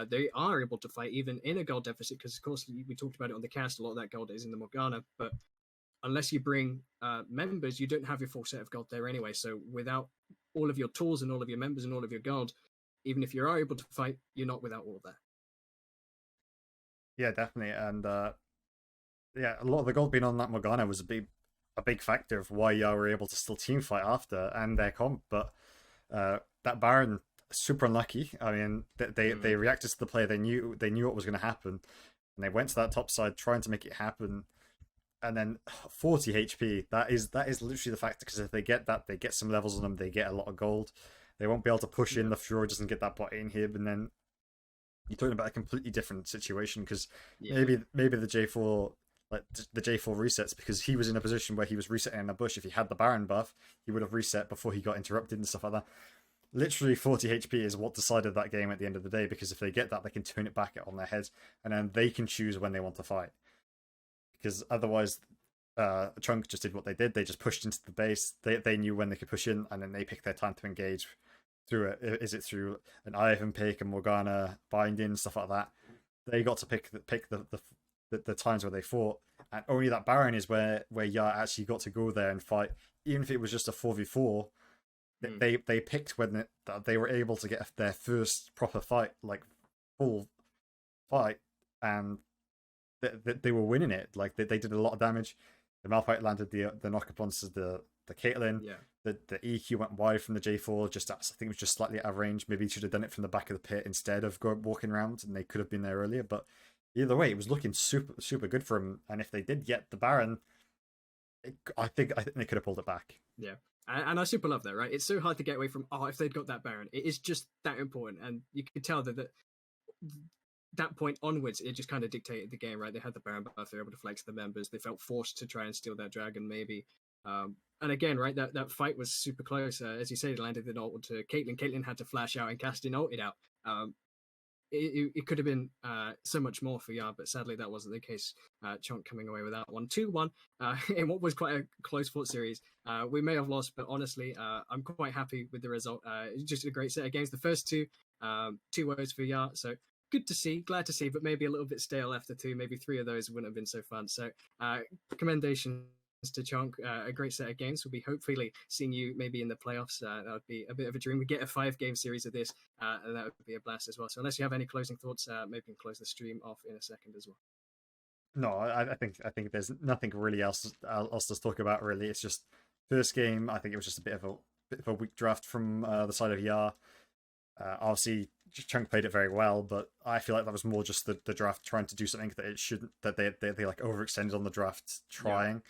they are able to fight even in a gold deficit, because of course we talked about it on the cast, a lot of that gold is in the Morgana, but unless you bring members, you don't have your full set of gold there anyway. So without all of your tools and all of your members and all of your gold, even if you are able to fight, you're not without all of that. Yeah, definitely. And a lot of the gold being on that Morgana was a big factor of why Yar were able to still team fight after and their comp. But that Baron, super unlucky. I mean, they reacted to the play. They knew what was going to happen, and they went to that top side trying to make it happen. and then 40 HP. That is literally the fact, because if they get that, they get some levels on them, they get a lot of gold. They won't be able to push in. The Fury doesn't get that bot in here, and then you're talking about a completely different situation, because maybe the J4, like the J4 resets, because he was in a position where he was resetting in a bush. If he had the Baron buff, he would have reset before he got interrupted and stuff like that. Literally 40 HP is what decided that game at the end of the day, because if they get that, they can turn it back on their heads, and then they can choose when they want to fight. Because otherwise, Choncc just did what they did. They just pushed into the base. They knew when they could push in, and then they picked their time to engage through it. Is it through an Ivan pick, a Morgana binding, stuff like that? They got to pick the times where they fought, and only that Baron is where Ya actually got to go there and fight, even if it was just a 4v4. They picked when they were able to get their first proper fight, like full fight, and they were winning it. Like they did a lot of damage. The Malphite landed the knock-up onto the Caitlyn. The EQ went wide from the J4. I think it was just slightly out of range. Maybe he should have done it from the back of the pit instead of walking around, and they could have been there earlier. But either way, it was looking super good for him. And if they did get the Baron, I think they could have pulled it back. Yeah. And I super love that, right? It's so hard to get away from, if they'd got that Baron. It is just that important. And you could tell that point onwards, it just kind of dictated the game, right? They had the Baron buff, they were able to flex the members, they felt forced to try and steal that dragon, maybe. And again, right, that fight was super close. As you say, they landed the ult to Caitlyn. Caitlyn had to flash out and cast an ulted out. It could have been so much more for Ya, but sadly that wasn't the case. Choncc coming away with that one. 2-1 in what was quite a close fought series. We may have lost, but honestly, I'm quite happy with the result. Just a great set of games. The first two woes for Ya, so good to see, glad to see, but maybe a little bit stale after two. Maybe three of those wouldn't have been so fun. So commendations to Choncc. A great set of games. We'll be hopefully seeing you maybe in the playoffs. That would be a bit of a dream. We get a 5-game series of this, and that would be a blast as well. So unless you have any closing thoughts, maybe we can close the stream off in a second as well. No, I think there's nothing really else to talk about. Really, it's just first game. I think it was just a bit of a weak draft from the side of Ya. Obviously, Choncc played it very well, but I feel like that was more just the draft trying to do something that it shouldn't. That they like overextended on the draft, trying.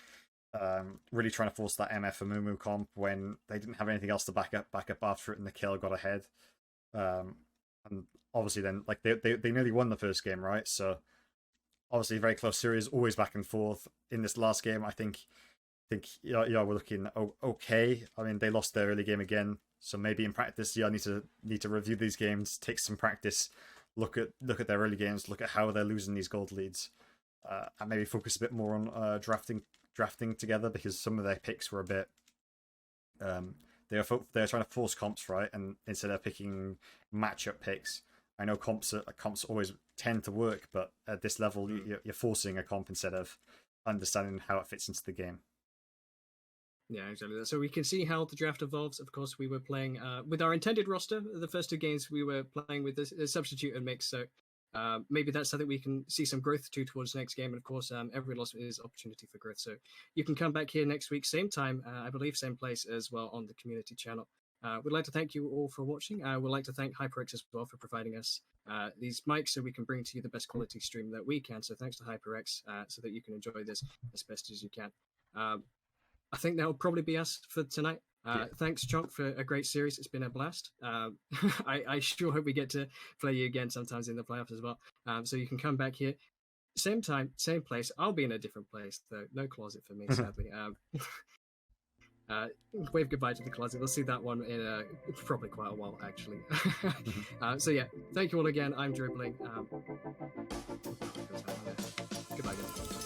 Really trying to force that MF and Mumu comp when they didn't have anything else to back up after it, and the kill got ahead. And obviously then, like, they nearly won the first game, right? So obviously very close series, always back and forth. In this last game, I think we're looking okay. I mean, they lost their early game again, so maybe in practice, need to review these games, take some practice, look at their early games, look at how they're losing these gold leads, and maybe focus a bit more on drafting together, because some of their picks were a bit they're trying to force comps, right, and instead of picking matchup picks. I know comps always tend to work, but at this level you're forcing a comp instead of understanding how it fits into the game. Yeah, exactly. So we can see how the draft evolves. Of course, we were playing with our intended roster. The first two games we were playing with a substitute and mix, so maybe that's something we can see some growth towards the next game. And of course, every loss is opportunity for growth. So you can come back here next week, same time, I believe, same place as well on the community channel. We'd like to thank you all for watching. We'd like to thank HyperX as well for providing us these mics so we can bring to you the best quality stream that we can. So thanks to HyperX so that you can enjoy this as best as you can. I think that'll probably be us for tonight. Thanks, Choncc, for a great series. It's been a blast. I sure hope we get to play you again sometimes in the playoffs as well. So you can come back here. Same time, same place. I'll be in a different place, though. No closet for me, sadly. Wave goodbye to the closet. We'll see that one in probably quite a while, actually. So yeah, thank you all again. I'm Dribbling. Goodbye, guys.